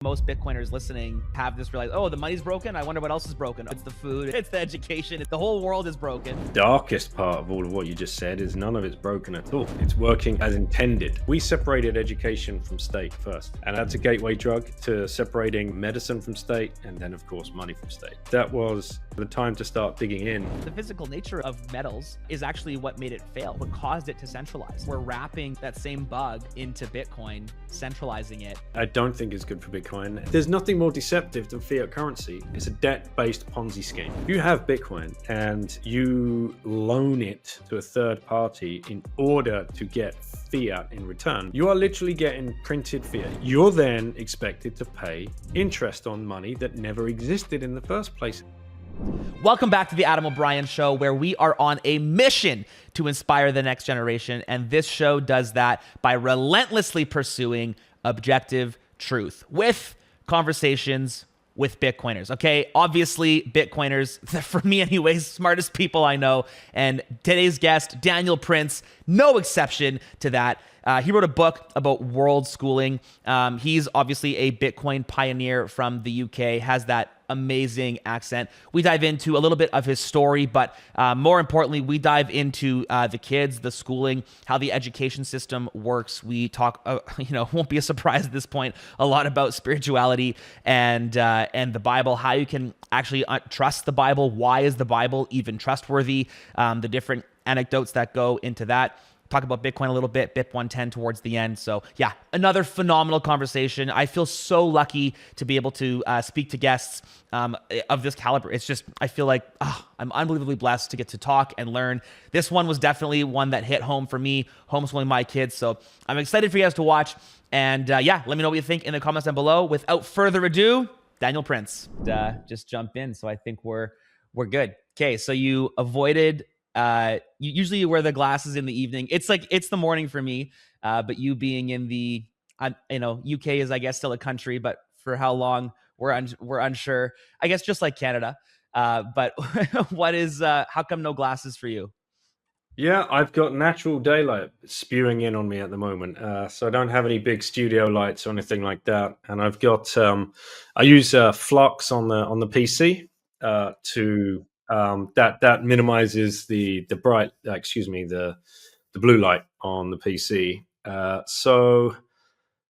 Most Bitcoiners listening have this realize, oh, the money's broken. I wonder what else is broken. It's the food, it's the education, the whole world is broken. Darkest part of all of what you just said is none of it's broken at all. It's working as intended. We separated education from state first, and that's a gateway drug to separating medicine from state, and then of course money from state. That was the time to start digging in. The physical nature of metals is actually what made it fail, what caused it to centralize. We're wrapping that same bug into Bitcoin, centralizing it. I don't think it's good for Bitcoin. There's nothing more deceptive than fiat currency. It's a debt-based Ponzi scheme. You have Bitcoin and you loan it to a third party in order to get fiat in return. You are literally getting printed fiat. You're then expected to pay interest on money that never existed in the first place. Welcome back to the Adam O'Brien Show, where we are on a mission to inspire the next generation. And this show does that by relentlessly pursuing objective truth with conversations with Bitcoiners. Okay, obviously Bitcoiners, for me anyways, smartest people I know. And today's guest, Daniel Prince, no exception to that. He wrote a book about world schooling. He's obviously a Bitcoin pioneer from the UK, has that amazing accent. We dive into a little bit of his story, but more importantly, we dive into the kids, the schooling, how the education system works. We talk, won't be a surprise at this point, a lot about spirituality and the Bible, how you can actually trust the Bible. Why is the Bible even trustworthy? The different anecdotes that go into that. Talk about Bitcoin a little bit, BIP 110 towards the end. So yeah, another phenomenal conversation. I feel so lucky to be able to speak to guests of this caliber. It's just, I feel like I'm unbelievably blessed to get to talk and learn. This one was definitely one that hit home for me, homeschooling my kids. So I'm excited for you guys to watch. And yeah, let me know what you think in the comments down below. Without further ado, Daniel Prince. Just jump in. So I think we're good. Okay, so you avoided... usually you wear the glasses in the evening. It's like it's the morning for me, but you being in the UK is, I guess, still a country, but for how long we're unsure. I guess just like Canada. But what is how come no glasses for you? Yeah, I've got natural daylight spewing in on me at the moment, so I don't have any big studio lights or anything like that. And I've got I use Flux on the PC to that minimizes the bright, the blue light on the PC. So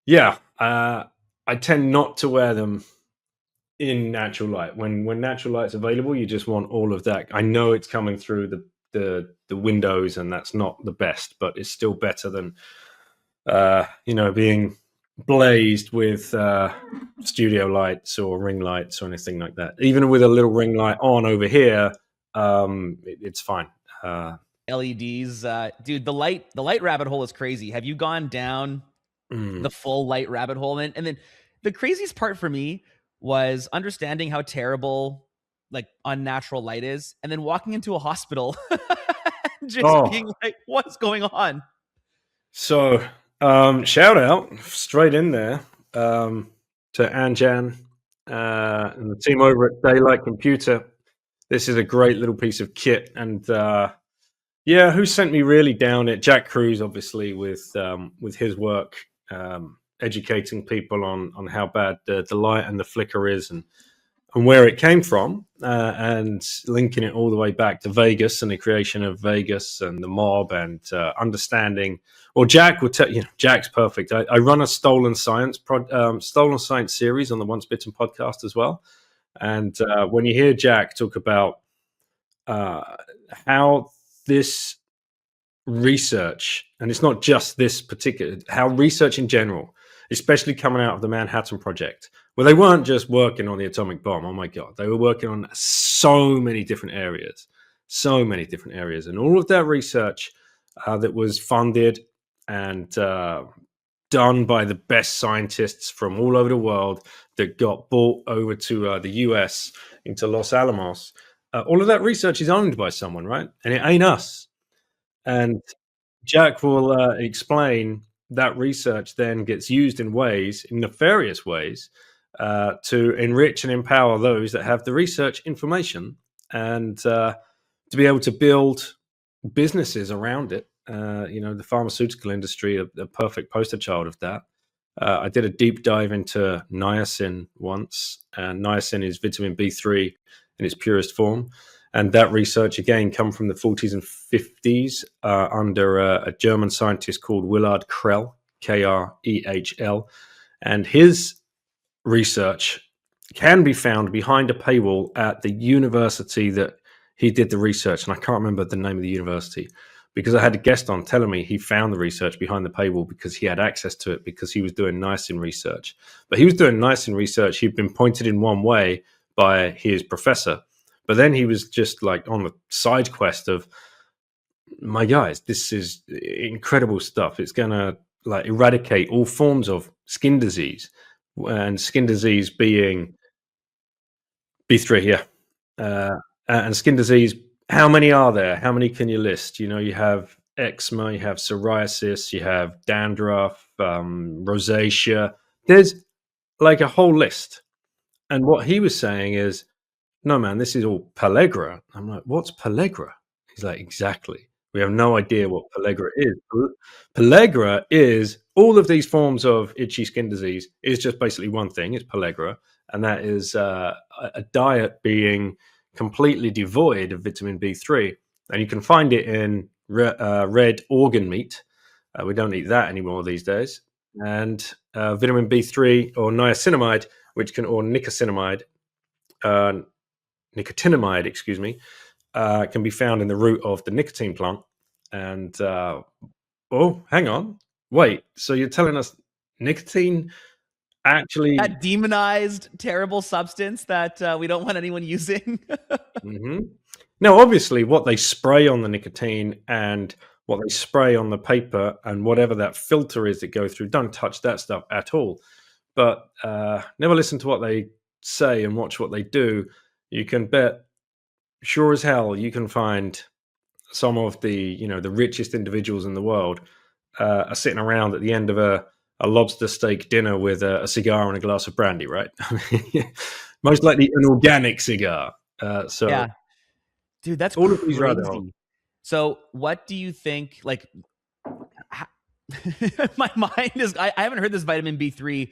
yeah, I tend not to wear them in natural light. When natural light's available, you just want all of that. I know it's coming through the windows, and that's not the best, but it's still better than being blazed with studio lights or ring lights or anything like that. Even with a little ring light on over here, it's fine. LEDs, dude, the light rabbit hole is crazy. Have you gone down the full light rabbit hole? And then the craziest part for me was understanding how terrible like unnatural light is, and then walking into a hospital just being like, what's going on? So shout out straight in there to Anjan and the team over at Daylight Computer. This is a great little piece of kit. And who sent me really down it? Jack Cruz, obviously, with his work, educating people on how bad the light and the flicker is and where it came from, and linking it all the way back to Vegas and the creation of Vegas and the mob and understanding. Or Jack will tell you, Jack's perfect. I run a Stolen Science series on the Once Bitten podcast as well. And when you hear Jack talk about how this research, and it's not just this particular, how research in general, especially coming out of the Manhattan Project, where they weren't just working on the atomic bomb. Oh my God, they were working on so many different areas. And all of that research that was funded and done by the best scientists from all over the world that got brought over to the US into Los Alamos. All of that research is owned by someone, right? And it ain't us. And Jack will explain that research then gets used in nefarious ways, to enrich and empower those that have the research information and to be able to build businesses around it. The pharmaceutical industry, a perfect poster child of that. I did a deep dive into niacin once, and niacin is vitamin B3 in its purest form. And that research, again, come from the 40s and 50s under a German scientist called Willard Krell, Krehl. And his research can be found behind a paywall at the university that he did the research. And I can't remember the name of the university, because I had a guest on telling me he found the research behind the paywall because he had access to it because he was doing niacin research. But he was doing niacin research. He'd been pointed in one way by his professor. But then he was just like on the side quest of, my guys, this is incredible stuff. It's going to like eradicate all forms of skin disease, and skin disease being B3 here. And skin disease, how many are there? How many can you list? You know, you have eczema, you have psoriasis, you have dandruff, rosacea. There's like a whole list. And what he was saying is, no, man, this is all pellagra. I'm like, what's pellagra? He's like, exactly. We have no idea what pellagra is. Pellagra is all of these forms of itchy skin disease is just basically one thing. It's pellagra. And that is a diet being completely devoid of vitamin B3. And you can find it in red organ meat. We don't eat that anymore these days. And vitamin B3 or niacinamide, or nicotinamide, excuse me, can be found in the root of the nicotine plant. And oh, hang on, wait. So you're telling us nicotine actually, that demonized, terrible substance that we don't want anyone using? mm-hmm. Now, obviously, what they spray on the nicotine and what they spray on the paper and whatever that filter is that goes through, don't touch that stuff at all. But never listen to what they say and watch what they do. You can bet, sure as hell, you can find some of the the richest individuals in the world are sitting around at the end of a lobster steak dinner with a cigar and a glass of brandy, right? Most likely an organic cigar. So yeah, dude, that's all of these are crazy. So what do you think, like, my mind is, I haven't heard this vitamin B3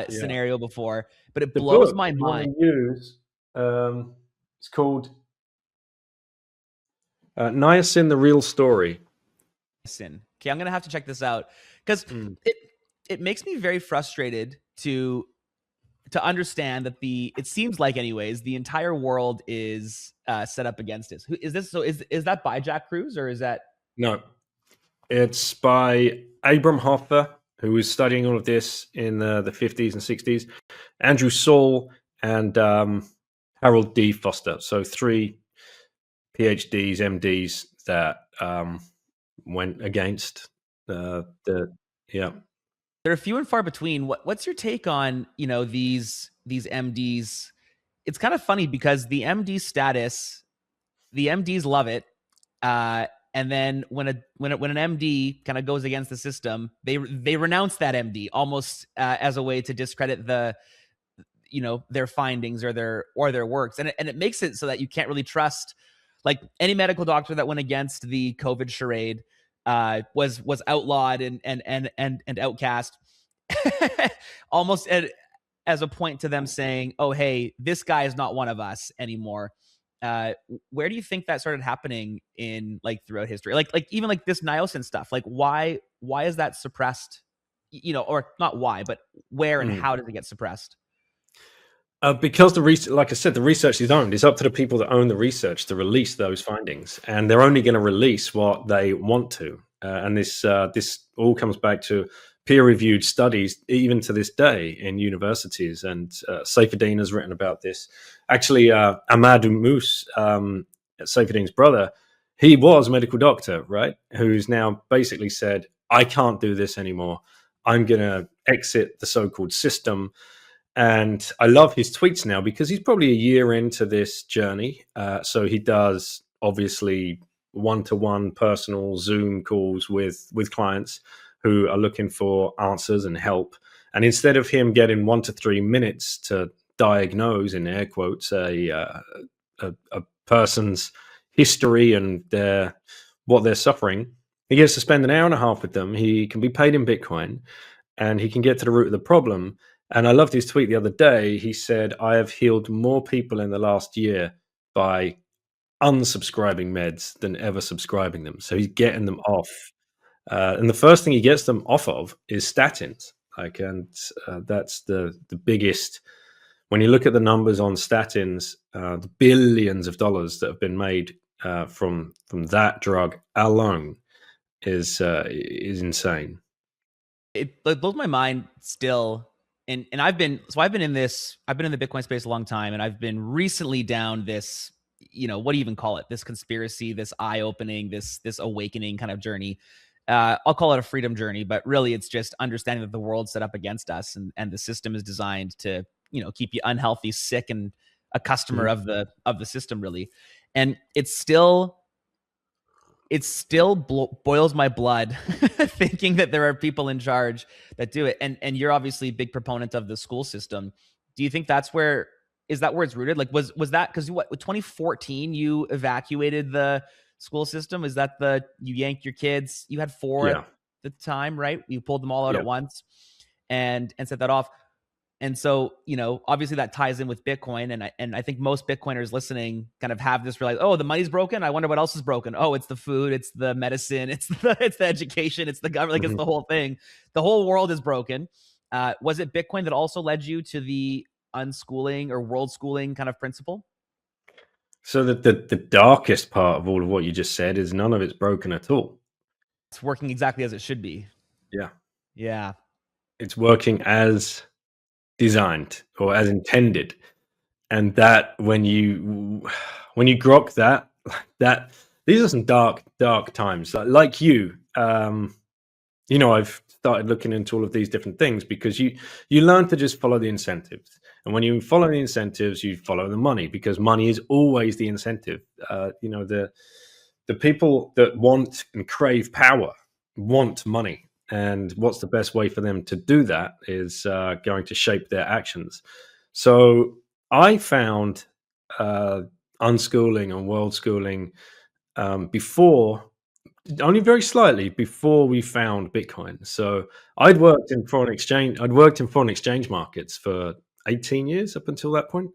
scenario before, but it blows my mind. Use, it's called Niacin, the Real Story. Okay, I'm gonna have to check this out because it makes me very frustrated to understand that it seems like, anyways, the entire world is set up against us. Who is this? So is that by Jack Cruz, or is that? No, it's by Abram Hoffa, who was studying all of this in the 50s and 60s, Andrew Saul, and Harold D. Foster. So 3 PhDs, MDs that went against yeah. They're few and far between. What's your take on these MDs? It's kind of funny because the MD status, the MDs love it, and then when an MD kind of goes against the system, they renounce that MD almost as a way to discredit their findings or their works, and it makes it so that you can't really trust, like, any medical doctor that went against the COVID charade was outlawed and outcast, almost as a point to them saying, "Oh, hey, this guy is not one of us anymore." Where do you think that started happening in, like, throughout history? Like even like this niacin stuff. Like, why is that suppressed? Or not why, but where and how does it get suppressed? Because the research, like I said, the research is owned. It's up to the people that own the research to release those findings, and they're only going to release what they want to. And this all comes back to peer-reviewed studies, even to this day in universities. And Saifedean has written about this. Actually, Ahmad Mus, Saifedean's brother, he was a medical doctor, right? Who's now basically said, "I can't do this anymore. I'm going to exit the so-called system." And I love his tweets now because he's probably a year into this journey. So he does, obviously, one-to-one personal Zoom calls with clients who are looking for answers and help. And instead of him getting 1 to 3 minutes to diagnose, in air quotes, a person's history and what they're suffering, he gets to spend an hour and a half with them. He can be paid in Bitcoin. and he can get to the root of the problem. And I loved his tweet the other day. He said, I have healed more people in the last year by unsubscribing meds than ever subscribing them. So he's getting them off. And the first thing he gets them off of is statins. That's the biggest. When you look at the numbers on statins, the billions of dollars that have been made from that drug alone is insane. It blows my mind still. And I've been in the Bitcoin space a long time, and I've been recently down this, what do you even call it? This conspiracy, this eye-opening, this awakening kind of journey. I'll call it a freedom journey, but really it's just understanding that the world's set up against us, and the system is designed to, keep you unhealthy, sick, and a customer of the system, really. And it still boils my blood thinking that there are people in charge that do it. And you're obviously a big proponent of the school system. Do you think is that where it's rooted? Like, was that because 2014 you evacuated the school system? Is that you yanked your kids? You had four at the time, right? You pulled them all out at once and set that off. And so, obviously that ties in with Bitcoin. And I think most Bitcoiners listening kind of have this realize, oh, the money's broken. I wonder what else is broken. Oh, it's the food, it's the medicine, it's the education, it's the government, like it's the whole thing. The whole world is broken. Was it Bitcoin that also led you to the unschooling or world schooling kind of principle? So the darkest part of all of what you just said is none of it's broken at all. It's working exactly as it should be. Yeah. Yeah. It's working as designed or as intended. And that when you grok that these are some dark times. Like you, I've started looking into all of these different things because you learn to just follow the incentives. And when you follow the incentives, you follow the money, because money is always the incentive. The people that want and crave power want money. And what's the best way for them to do that is going to shape their actions. So I found unschooling and world schooling only very slightly before we found Bitcoin. So I'd worked in foreign exchange markets for 18 years up until that point,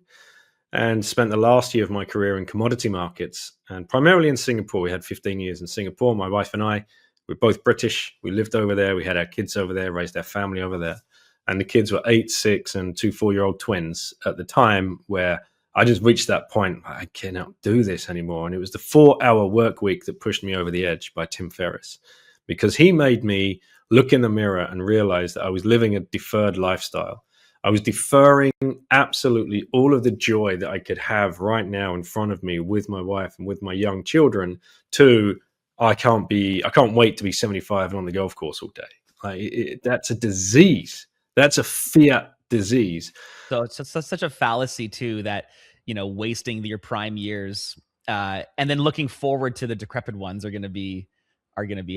and spent the last year of my career in commodity markets, and primarily in Singapore. We had 15 years in Singapore. My wife and I, we're both British. We lived over there. We had our kids over there, raised our family over there. And the kids were 8, 6, and 2 4-year-old twins at the time, where I just reached that point. I cannot do this anymore. And it was the 4-hour work week that pushed me over the edge by Tim Ferriss, because he made me look in the mirror and realize that I was living a deferred lifestyle. I was deferring absolutely all of the joy that I could have right now in front of me with my wife and with my young children to, I can't wait to be 75 and on the golf course all day. That's a disease. That's a Fiat disease. So it's just such a fallacy too, that, wasting your prime years and then looking forward to the decrepit ones are going to be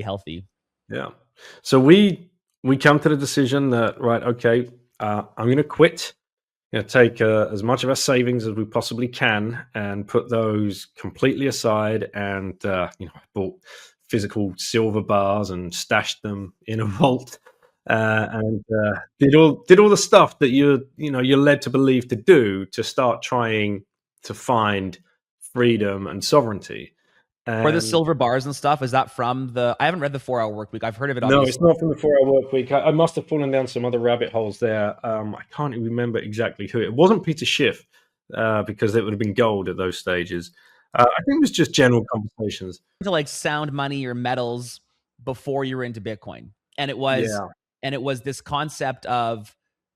healthy. Yeah. So we come to the decision that, right, okay, I'm going to quit. Take as much of our savings as we possibly can and put those completely aside. And I bought physical silver bars and stashed them in a vault, and did all the stuff that you're led to believe to do to start trying to find freedom and sovereignty. Or the silver bars and stuff, is that from I haven't read the 4-Hour Work Week. I've heard of it. Obviously. No, it's not from the 4-Hour Work Week. I must have fallen down some other rabbit holes there. I can't even remember exactly who. It wasn't Peter Schiff, because it would have been gold at those stages. I think it was just general conversations. To like sound money or metals before you were into Bitcoin. And it was this concept of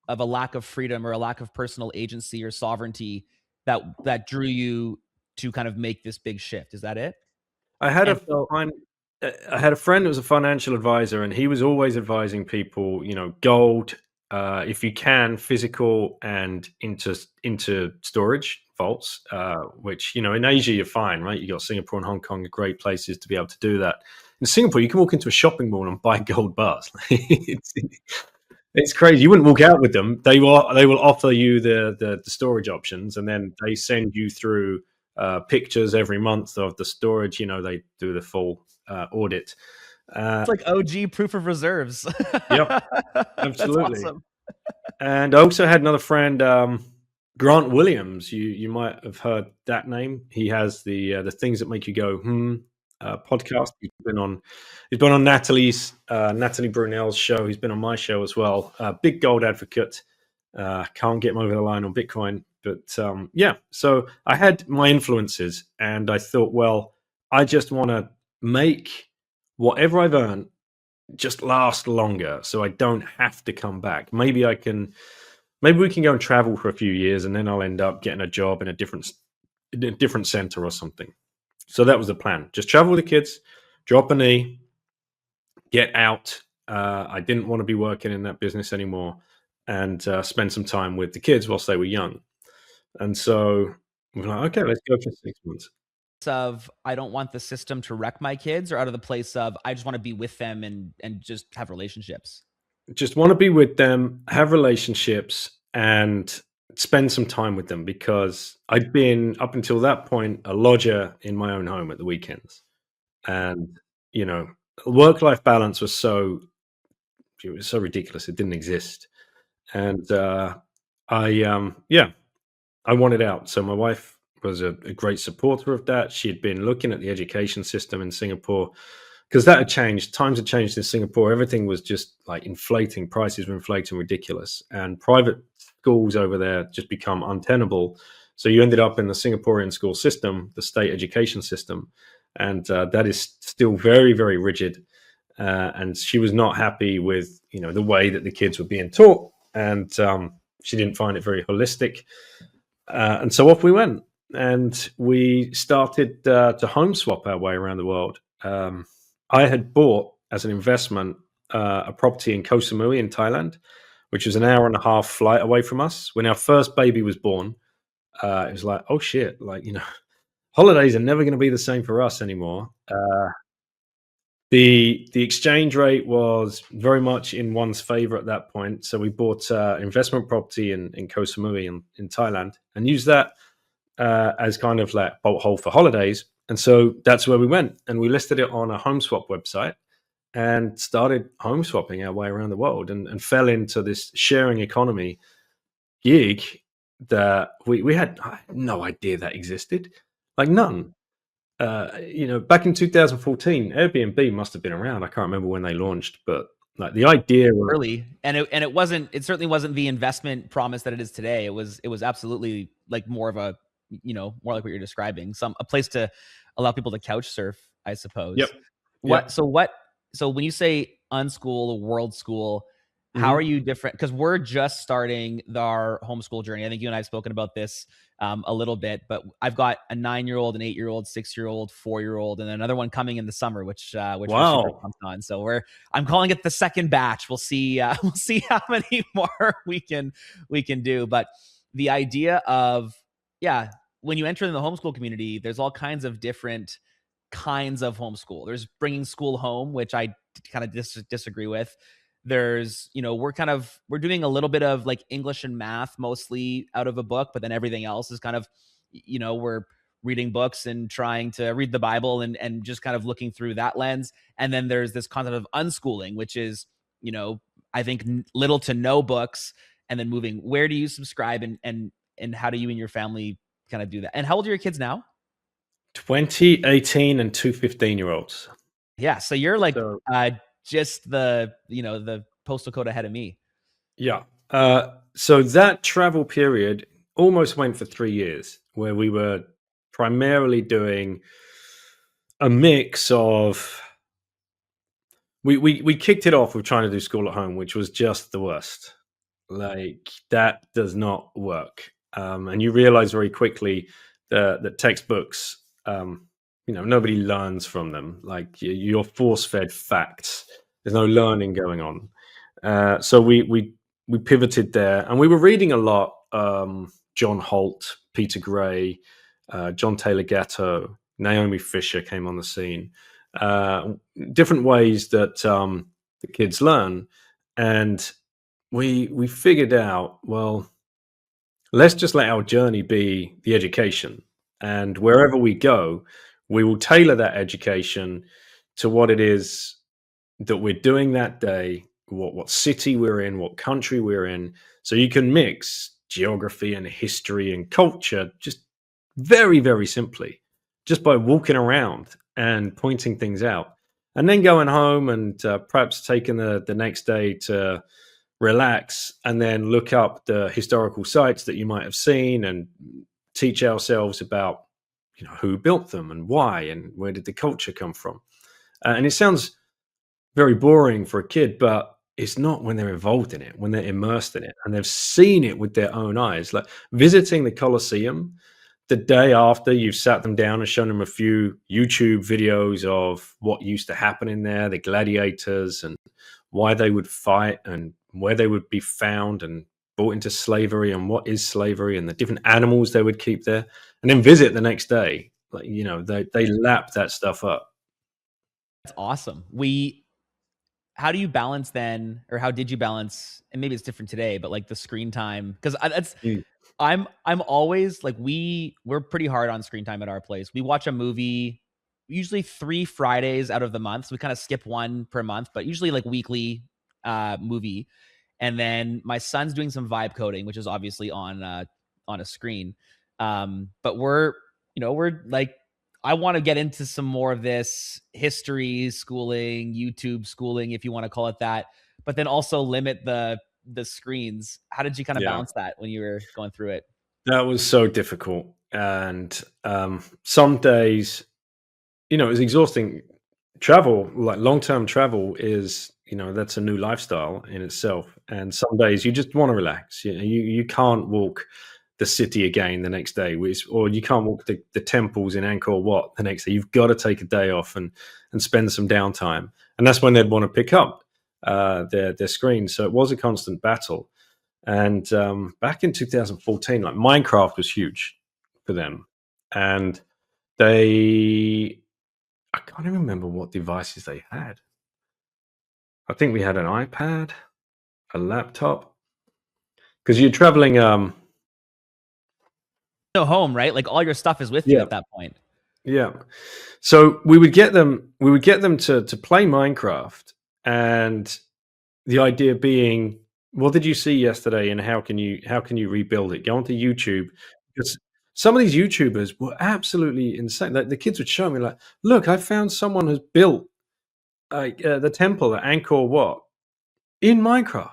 a lack of freedom or a lack of personal agency or sovereignty that drew you to kind of make this big shift. Is that it? I had a friend who was a financial advisor, and he was always advising people, gold, if you can, physical, and into storage vaults, which, in Asia, you're fine, right? You got Singapore and Hong Kong are great places to be able to do that. In Singapore, you can walk into a shopping mall and buy gold bars. It's crazy. You wouldn't walk out with them. They will offer you the storage options, and then they send you through pictures every month of the storage. They do the full audit. It's like OG proof of reserves. Yep, That's absolutely. awesome. And I also had another friend, Grant Williams. You might have heard that name. He has the things that make you go podcast. He's been on Natalie Brunell's show. He's been on my show as well. Big gold advocate. Can't get him over the line on Bitcoin, but yeah. So I had my influences, and I thought, well, I just want to make whatever I've earned just last longer, so I don't have to come back. Maybe we can go and travel for a few years, and then I'll end up getting a job in a different center or something. So that was the plan. Just travel with the kids, drop a knee, get out. I didn't want to be working in that business anymore, and spend some time with the kids whilst they were young. And so we're like, okay, let's go for 6 months. Of I don't want the system to wreck my kids, or out of the place of I just want to be with them and just have relationships? Just want to be with them, have relationships, and spend some time with them, because I'd been, up until that point, a lodger in my own home at the weekends. And, work-life balance was it was so ridiculous. It didn't exist. And I wanted out. So my wife was a great supporter of that. She had been looking at the education system in Singapore, because that had changed. Times had changed in Singapore. Everything was just like inflating. Prices were inflating, ridiculous. And private schools over there just become untenable. So you ended up in the Singaporean school system, the state education system. And that is still very, very rigid. And she was not happy with, the way that the kids were being taught. And she didn't find it very holistic. And so off we went. And we started to home swap our way around the world. I had bought, as an investment, a property in Koh Samui in Thailand, which was an hour and a half flight away from us. When our first baby was born, it was like, oh shit, holidays are never going to be the same for us anymore. The exchange rate was very much in one's favor at that point. So we bought investment property in Koh Samui in Thailand, and used that as kind of like boat hole for holidays. And so that's where we went, and we listed it on a home swap website and started home swapping our way around the world, and fell into this sharing economy gig that we had no idea that existed, like none. Back in 2014, Airbnb must have been around. I can't remember when they launched, but like the idea of, Early, and it certainly wasn't the investment promise that it is today. It was absolutely like more of a, more like what you're describing, a place to allow people to couch surf, I suppose. yep, yep. So when you say unschool, world school, how Mhm. are you different? Because we're just starting our homeschool journey. I think you and I have spoken about this a little bit, but I've got a 9-year-old, an 8-year-old, 6-year-old, 4-year-old, and another one coming in the summer, which we're super Wow. pumped on. So I'm calling it the second batch. We'll see we'll see how many more we can do. But the idea of, yeah, when you enter in the homeschool community, there's all kinds of different kinds of homeschool. There's bringing school home, which I kind of disagree with. There's, we're doing a little bit of like English and math, mostly out of a book, but then everything else is kind of, we're reading books and trying to read the Bible, and just kind of looking through that lens. And then there's this concept of unschooling, which is, I think little to no books, and then moving. Where do you subscribe, and how do you and your family kind of do that? And how old are your kids now? 20, 18, and two 15-year-olds. Yeah, so you're like So just the postal code ahead of me. yeah. So that travel period almost went for 3 years, where we were primarily doing a mix of. We kicked it off with trying to do school at home, which was just the worst. Like, that does not work, and you realize very quickly that textbooks, nobody learns from them. Like, you're force fed facts. There's no learning going on. So we pivoted there, and we were reading a lot. John Holt, Peter Gray, John Taylor Gatto, Naomi Fisher came on the scene. Different ways that the kids learn, and we figured out, well, let's just let our journey be the education, and wherever we go, we will tailor that education to what it is that we're doing that day, what city we're in, what country we're in. So you can mix geography and history and culture just very, very simply, just by walking around and pointing things out. And then going home and perhaps taking the next day to relax and then look up the historical sites that you might have seen and teach ourselves about, who built them and why and where did the culture come from. And it sounds very boring for a kid, but it's not when they're involved in it, when they're immersed in it and they've seen it with their own eyes. Like visiting the Colosseum the day after you've sat them down and shown them a few YouTube videos of what used to happen in there, the gladiators and why they would fight and where they would be found and brought into slavery and what is slavery and the different animals they would keep there, and then visit the next day. Like, they lap that stuff up. That's awesome. How do you balance then, or how did you balance, and maybe it's different today, but like the screen time? Because that's Mm. I'm always like, we're pretty hard on screen time at our place. We watch a movie usually 3 Fridays out of the month. So we kind of skip one per month, but usually like weekly movie. And then my son's doing some vibe coding, which is obviously on a screen. But we're like, I want to get into some more of this history schooling, YouTube schooling, if you want to call it that, but then also limit the screens. How did you kind of Yeah, balance that when you were going through it? that was so difficult. And some days, it was exhausting. Travel, like long-term travel, is that's a new lifestyle in itself. And some days you just want to relax. You can't walk the city again the next day, or you can't walk the temples in Angkor Wat the next day. You've got to take a day off and spend some downtime. And that's when they'd want to pick up their screens. So it was a constant battle. And back in 2014, like Minecraft was huge for them, and I can't even remember what devices they had. I think we had an iPad, a laptop, because you're traveling. No home, right? Like all your stuff is with you Yeah, at that point. yeah. So we would get them. We would get them to play Minecraft, and the idea being, what did you see yesterday, and how can you rebuild it? Go onto YouTube, because some of these YouTubers were absolutely insane. Like the kids would show me, like, look, I found someone who's built like the temple at Angkor Wat in Minecraft.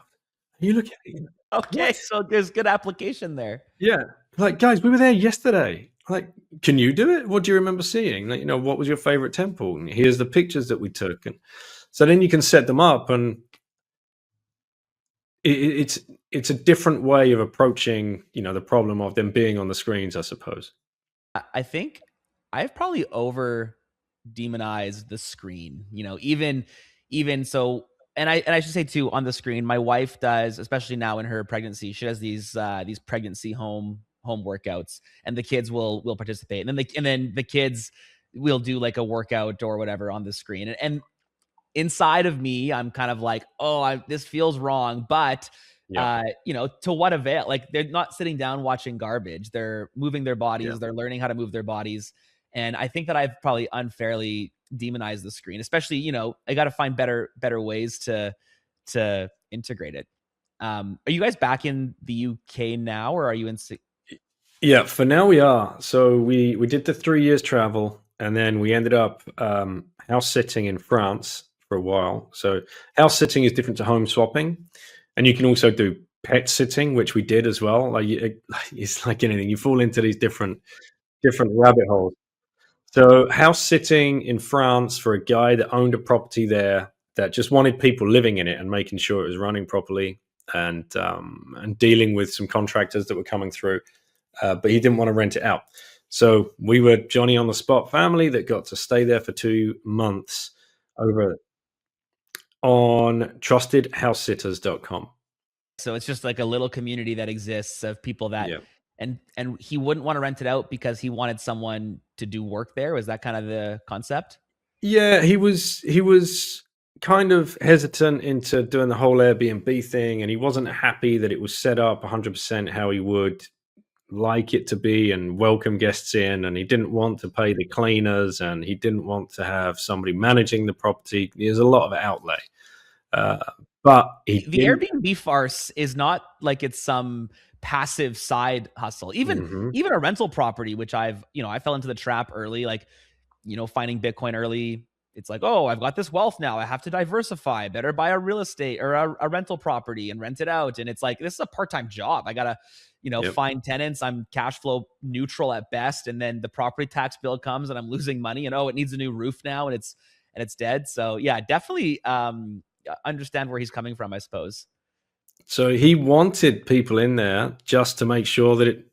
You look at it, Okay, what? so there's good application there. Yeah. Like, guys, we were there yesterday. Like, can you do it? What do you remember seeing? Like, what was your favorite temple? And here's the pictures that we took. And so then you can set them up, and it's a different way of approaching, the problem of them being on the screens, I suppose. I think I've probably over demonized the screen. Even so, and I should say too, on the screen, my wife does, especially now in her pregnancy, she does these pregnancy home workouts, and the kids will participate, and then the kids will do like a workout or whatever on the screen, and inside of me, I'm kind of like, oh, this feels wrong, but Yeah. to what avail? Like they're not sitting down watching garbage. They're moving their Yeah. bodies. They're learning how to move their bodies. And I think that I've probably unfairly demonized the screen, especially, I got to find better ways to integrate it. Are you guys back in the UK now, or are you in? Yeah. For now, we are. So we did the 3 years travel, and then we ended up house sitting in France for a while. So house sitting is different to home swapping, and you can also do pet sitting, which we did as well. Like it's like anything, you fall into these different rabbit holes. So house sitting in France for a guy that owned a property there that just wanted people living in it and making sure it was running properly, and dealing with some contractors that were coming through, but he didn't want to rent it out. So we were Johnny on the spot family that got to stay there for 2 months over on trustedhousesitters.com. So it's just like a little community that exists of people that, Yeah. and he wouldn't want to rent it out because he wanted someone to do work there. Was that kind of the concept? Yeah, he was kind of hesitant into doing the whole Airbnb thing, and he wasn't happy that it was set up 100% how he would like it to be and welcome guests in, and he didn't want to pay the cleaners, and he didn't want to have somebody managing the property. There's a lot of outlay, uh, but he The didn't. Airbnb farce is not like it's some passive side hustle. Mhm. Even a rental property, which I fell into the trap early, like, finding Bitcoin early. It's like, oh, I've got this wealth now. I have to diversify. Better buy a real estate or a rental property and rent it out. And it's like, this is a part-time job. I gotta, Yep. find tenants. I'm cash flow neutral at best. And then the property tax bill comes and I'm losing money. And oh, it needs a new roof now and it's dead. So yeah, definitely understand where he's coming from, I suppose. So he wanted people in there just to make sure that it.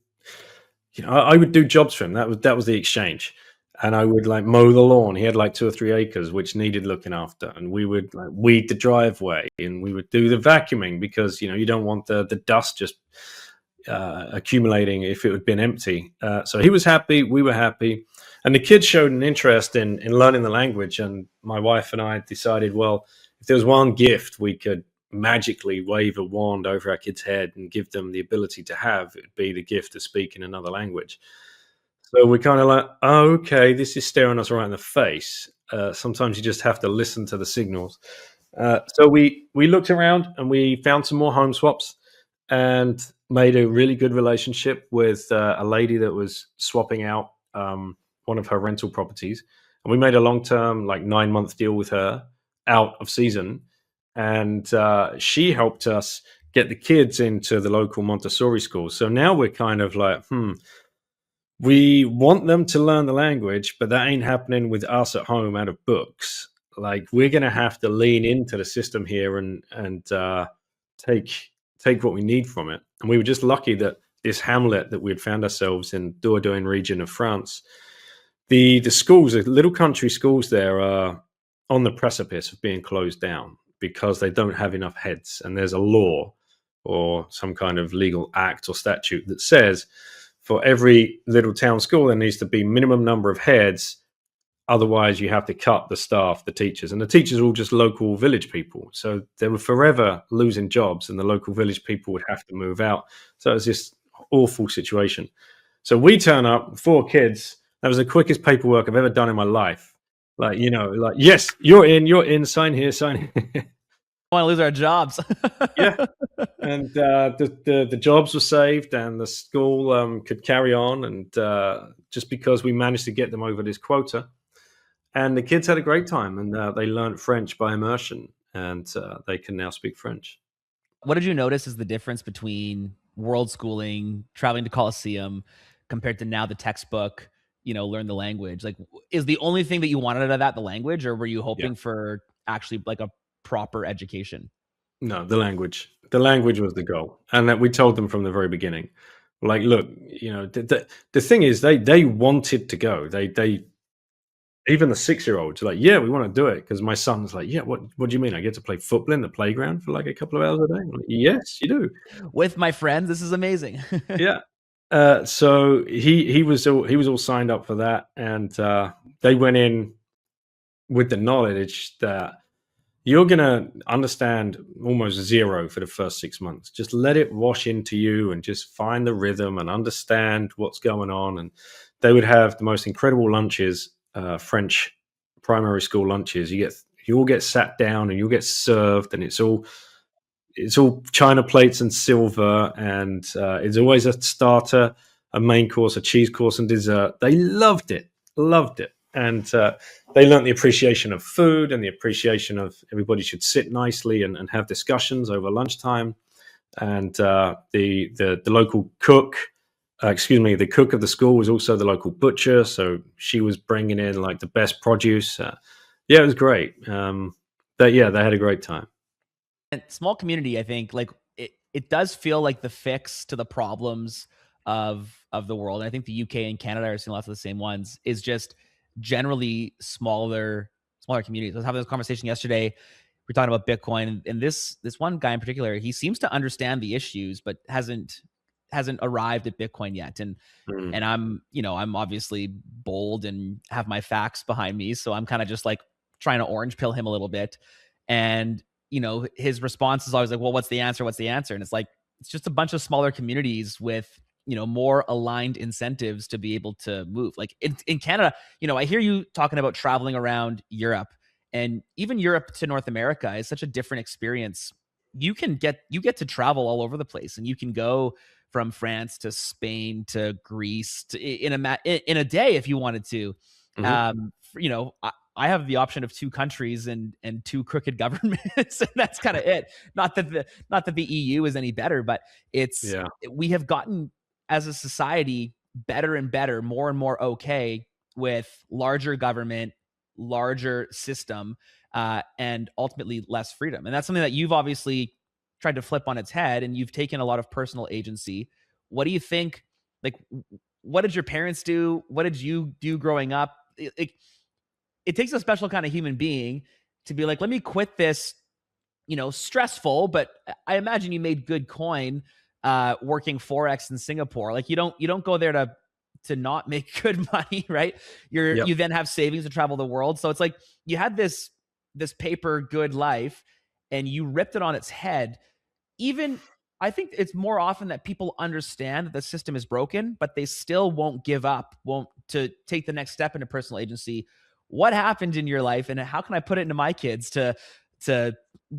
I would do jobs for him. That was the exchange, and I would like mow the lawn. He had like 2 or 3 acres which needed looking after, and we would like weed the driveway, and we would do the vacuuming because you don't want the dust just accumulating if it had been empty. So he was happy, we were happy, and the kids showed an interest in learning the language. And my wife and I decided, well, if there was one gift we could magically wave a wand over our kids' head and give them the ability to have, it would be the gift of speaking another language. So we're kind of like, oh, okay, this is staring us right in the face. Sometimes you just have to listen to the signals. So we looked around and we found some more home swaps and made a really good relationship with a lady that was swapping out one of her rental properties. And we made a long-term, like 9-month deal with her out of season. And she helped us get the kids into the local Montessori school. So now we're kind of like, we want them to learn the language, but that ain't happening with us at home out of books. Like we're going to have to lean into the system here and take what we need from it. And we were just lucky that this hamlet that we had found ourselves in, Dordogne region of France, the schools, the little country schools there, are on the precipice of being closed down because they don't have enough heads. And there's a law or some kind of legal act or statute that says for every little town school, there needs to be minimum number of heads. Otherwise, you have to cut the staff, the teachers. And the teachers are all just local village people. So they were forever losing jobs and the local village people would have to move out. So it was this awful situation. So we turn up, 4 kids. That was the quickest paperwork I've ever done in my life. Like, yes, you're in, sign here, sign here. Want to lose our jobs. Yeah. And the jobs were saved and the school could carry on. And just because we managed to get them over this quota. And the kids had a great time, and they learned French by immersion, and they can now speak French. What did you notice is the difference between world schooling, traveling to Colosseum, compared to now the textbook, learn the language? Like, is the only thing that you wanted out of that the language, or were you Yeah. hoping for actually like a proper education? No, the language. The language was the goal, and that we told them from the very beginning. Like, look, the thing is, they wanted to go. They even the 6-year-olds are like, yeah, we want to do it because my son's like, yeah, what do you mean? I get to play football in the playground for like a couple of hours a day? I'm like, yes, you do. With my friends, this is amazing. Yeah. So he was all signed up for that, and they went in with the knowledge that you're gonna understand almost zero for the first 6 months. Just let it wash into you, and just find the rhythm and understand what's going on. And they would have the most incredible lunches, French primary school lunches. You all get sat down, and you'll get served, and it's all china plates and silver, and it's always a starter, a main course, a cheese course, and dessert. They loved it, and they learned the appreciation of food and the appreciation of everybody should sit nicely and have discussions over lunchtime. And the local cook, the cook of the school was also the local butcher, so she was bringing in like the best produce. Yeah, it was great. They had a great time. And small community, I think, like it does feel like the fix to the problems of the world. And I think the UK and Canada are seeing lots of the same ones, is just generally smaller communities. I was having this conversation yesterday. We're talking about Bitcoin, and this one guy in particular, he seems to understand the issues, but hasn't arrived at Bitcoin yet. And Mm. I'm obviously bold and have my facts behind me, so I'm kind of just like trying to orange pill him a little bit. And his response is always like, well, what's the answer? And it's like, it's just a bunch of smaller communities with, more aligned incentives to be able to move. Like in Canada, I hear you talking about traveling around Europe, and even Europe to North America is such a different experience. You get to travel all over the place, and you can go from France to Spain to Greece in a day if you wanted to. Mhm. I have the option of two countries and two crooked governments, and that's kind of it. Not that the EU is any better, but it's Yeah. we have gotten as a society better and better, more and more okay with larger government, larger system, and ultimately less freedom. And that's something that you've obviously tried to flip on its head, and you've taken a lot of personal agency. What do you think? Like, what did your parents do? What did you do growing up? It takes a special kind of human being to be like, let me quit this, stressful, but I imagine you made good coin working forex in Singapore. Like you don't go there to not make good money, right? Yep. You then have savings to travel the world. So it's like you had this paper good life and you ripped it on its head. Even I think it's more often that people understand that the system is broken, but they still won't give up, won't to take the next step into personal agency. What happened in your life, and how can I put it into my kids to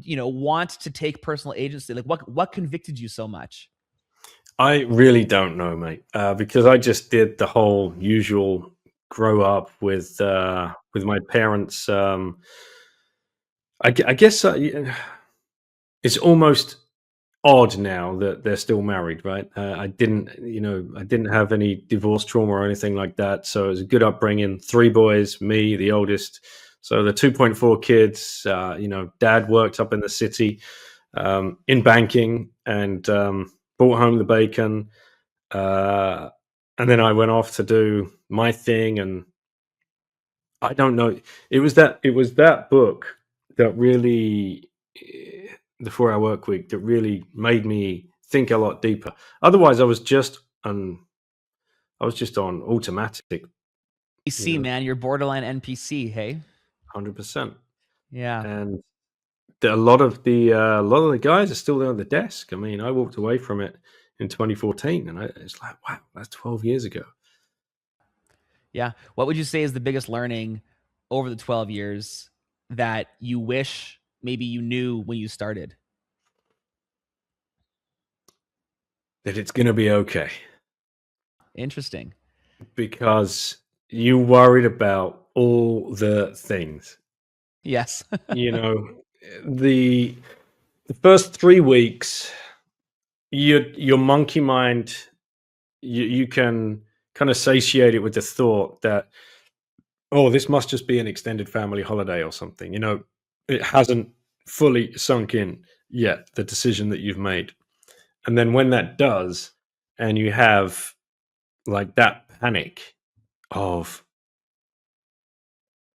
want to take personal agency? Like what convicted you so much? I really don't know, mate, because I just did the whole usual grow up with my parents. I guess it's almost odd now that they're still married, right? I didn't have any divorce trauma or anything like that, so it was a good upbringing. Three boys, me, the oldest. So the 2.4 kids. Dad worked up in the city in banking and brought home the bacon. Uh, and then I went off to do my thing, and I don't know. It was that book that really, the 4 Hour Work Week, that really made me think a lot deeper. Otherwise, I was just on automatic, PC, man, you're borderline NPC. Hey, 100%. yeah. And a lot of the guys are still there on the desk. I mean, I walked away from it in 2014, and it's like, wow, that's 12 years ago. Yeah. What would you say is the biggest learning over the 12 years that you wish maybe you knew when you started? That it's going to be okay, Interesting. because you worried about all the things. Yes. You know, the the first 3 weeks, your monkey mind, you can kind of satiate it with the thought that, oh, this must just be an extended family holiday or something. It hasn't fully sunk in yet, the decision that you've made. And then when that does, and you have like that panic of,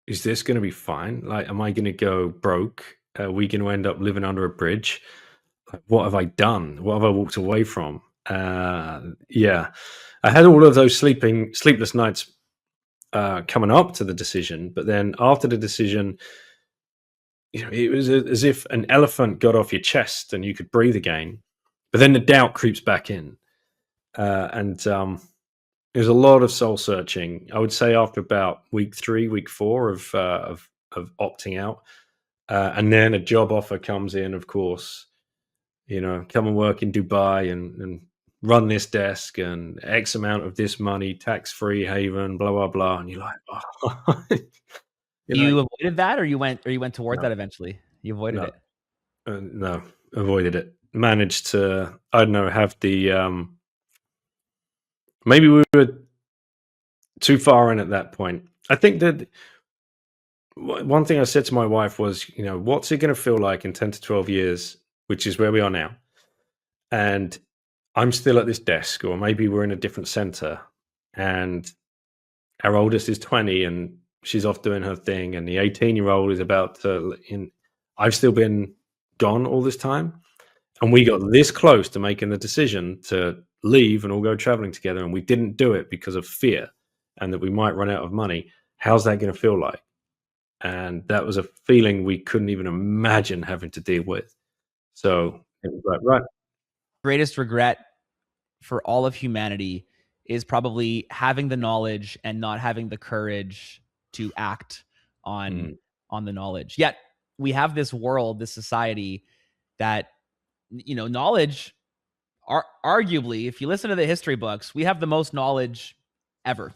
is this going to be fine? Like, am I going to go broke? Are we going to end up living under a bridge? Like, what have I done? What have I walked away from? Yeah, I had all of those sleepless nights coming up to the decision, but then after the decision, it was as if an elephant got off your chest and you could breathe again. But then the doubt creeps back in, and there's a lot of soul searching. I would say after about week 3, week 4 of opting out, and then a job offer comes in. Of course, come and work in Dubai and run this desk and X amount of this money, tax free haven, blah blah blah. And you're like, oh. you're like, You avoided that, or you went toward no, that eventually? You avoided no, it. no, avoided it. Managed to, I don't know, have the maybe we were too far in at that point. I think that one thing I said to my wife was, what's it going to feel like in 10 to 12 years, which is where we are now, and I'm still at this desk, or maybe we're in a different center, and our oldest is 20 and she's off doing her thing, and the 18-year-old is about to. I've still been gone all this time, and we got this close to making the decision to leave and all go traveling together, and we didn't do it because of fear and that we might run out of money. How's that going to feel like? And that was a feeling we couldn't even imagine having to deal with. So it was like, right. Greatest regret for all of humanity is probably having the knowledge and not having the courage to act on the knowledge. Yet we have this world, this society that, knowledge, arguably, if you listen to the history books, we have the most knowledge ever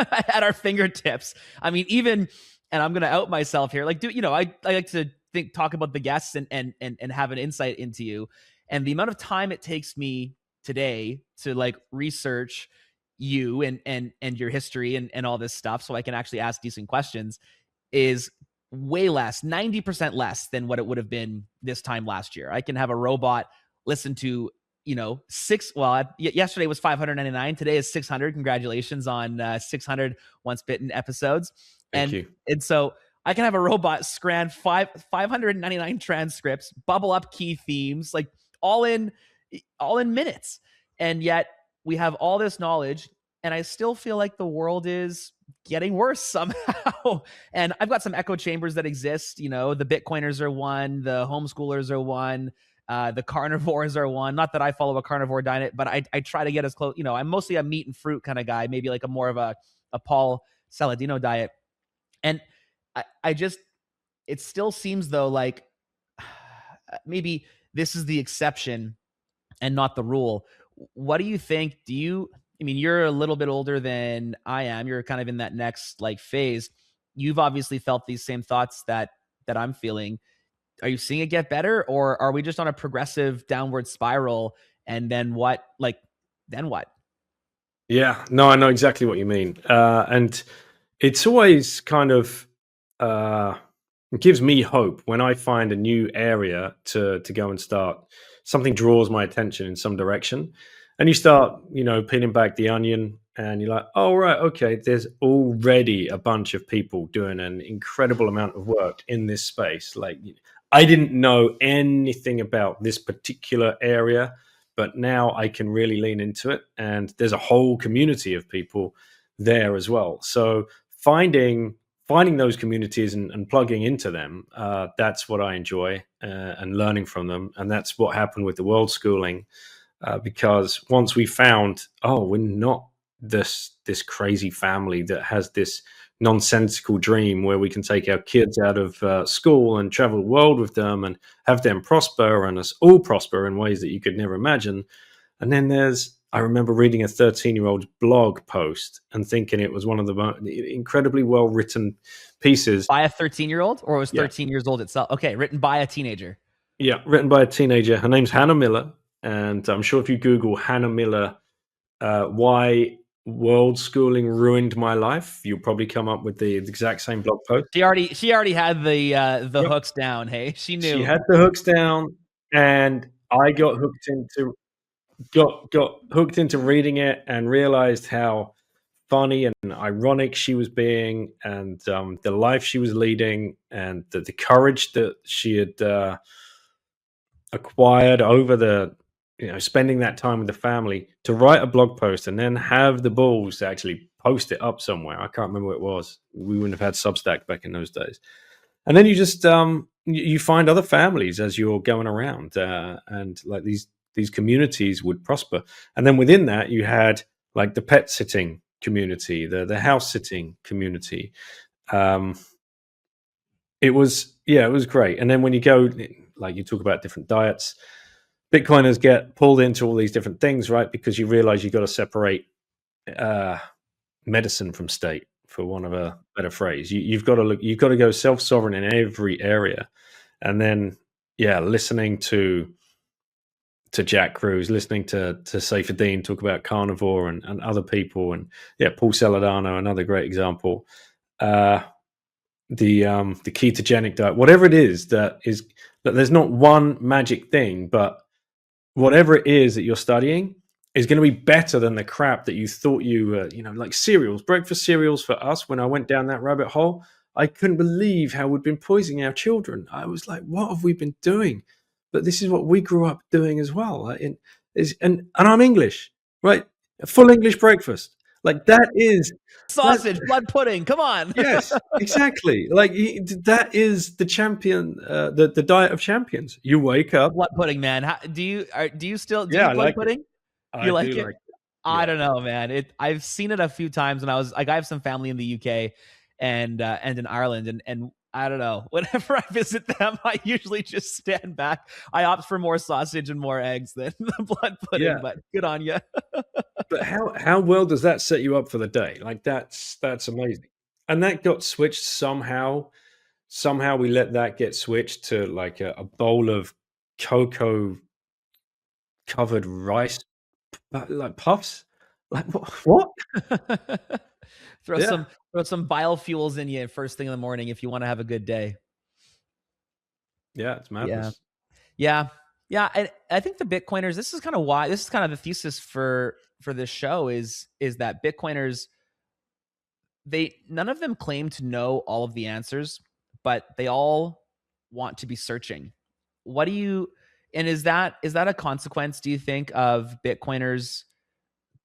at our fingertips. I mean, even, and I'm going to out myself here, like, I like to talk about the guests and have an insight into you. And the amount of time it takes me today to like research you and your history and all this stuff so I can actually ask decent questions is way less, 90% less than what it would have been this time last year. I can have a robot listen to, yesterday was 599. Today is 600. Congratulations on 600 Once Bitten episodes. Thank you. And so I can have a robot scan 599 transcripts, bubble up key themes, like all in minutes. And yet we have all this knowledge, and I still feel like the world is getting worse somehow. And I've got some echo chambers that exist. The Bitcoiners are one, the homeschoolers are one, the carnivores are one. Not that I follow a carnivore diet, but I try to get as close. I'm mostly a meat and fruit kind of guy, maybe like a more of a Paul Saladino diet. And I just, it still seems though like maybe this is the exception and not the rule. What do you think? You're a little bit older than I am. You're kind of in that next like phase. You've obviously felt these same thoughts that I'm feeling. Are you seeing it get better, or are we just on a progressive downward spiral? And then what? Then what? Yeah, no, I know exactly what you mean. And it's always kind of, it gives me hope when I find a new area to go and start. Something draws my attention in some direction, and you start, peeling back the onion, and you're like, oh, right, okay, there's already a bunch of people doing an incredible amount of work in this space. Like, I didn't know anything about this particular area, but now I can really lean into it, and there's a whole community of people there as well. So finding those communities and plugging into them, that's what I enjoy, and learning from them. And that's what happened with the world schooling, because once we found, we're not this crazy family that has this nonsensical dream where we can take our kids out of school and travel the world with them and have them prosper and us all prosper in ways that you could never imagine. And then I remember reading a 13-year-old's blog post and thinking it was one of the incredibly well-written pieces. By a 13-year-old, or it was 13 years old itself? Okay, written by a teenager. Yeah, written by a teenager. Her name's Hannah Miller. And I'm sure if you Google Hannah Miller, why world schooling ruined my life, you'll probably come up with the exact same blog post. She already had the hooks down. Hey, she knew. She had the hooks down, and I got hooked into reading it and realized how funny and ironic she was being, and the life she was leading, and the courage that she had acquired over spending that time with the family to write a blog post and then have the balls to actually post it up somewhere. I can't remember what it was. We wouldn't have had Substack back in those days. And then you just you find other families as you're going around, and like these communities would prosper. And then within that, you had like the pet sitting community, the house sitting community. It was great. And then when you go, like you talk about different diets, Bitcoiners get pulled into all these different things, right? Because you realize you've got to separate medicine from state, for want of a better phrase. You've got to go self-sovereign in every area. And then, listening to Jack Cruz, listening to Saifedean talk about carnivore and other people, and Paul Saladano, another great example. The ketogenic diet, whatever it is, that there's not one magic thing, but whatever it is that you're studying is going to be better than the crap that you thought you were, like cereals, breakfast cereals for us. When I went down that rabbit hole, I couldn't believe how we'd been poisoning our children. I was like, what have we been doing? But this is what we grew up doing as well. And I'm English, right? A full English breakfast. Like that is sausage, blood pudding. Come on. Yes, exactly. Like that is the champion, the diet of champions. You wake up. Blood pudding, man. Do you still do Yeah, you blood like pudding? You I like do it? like it. I Yeah. don't know, man. I've seen it a few times when I was like, I have some family in the UK and in Ireland, and I don't know. Whenever I visit them, I usually just stand back. I opt for more sausage and more eggs than the blood pudding, Yeah. but good on you. But how well does that set you up for the day? Like that's amazing. And that got switched somehow. Somehow we let that get switched to like a bowl of cocoa covered rice, like puffs. Like what? throw Yeah, some throw some biofuels in you first thing in the morning if you want to have a good day. yeah, it's Yeah. madness. Yeah. Yeah. I think the Bitcoiners, this is kind of why this is kind of the thesis for this show is that Bitcoiners, they none of them claim to know all of the answers, but they all want to be searching. What do you and is that a consequence, do you think, of Bitcoiners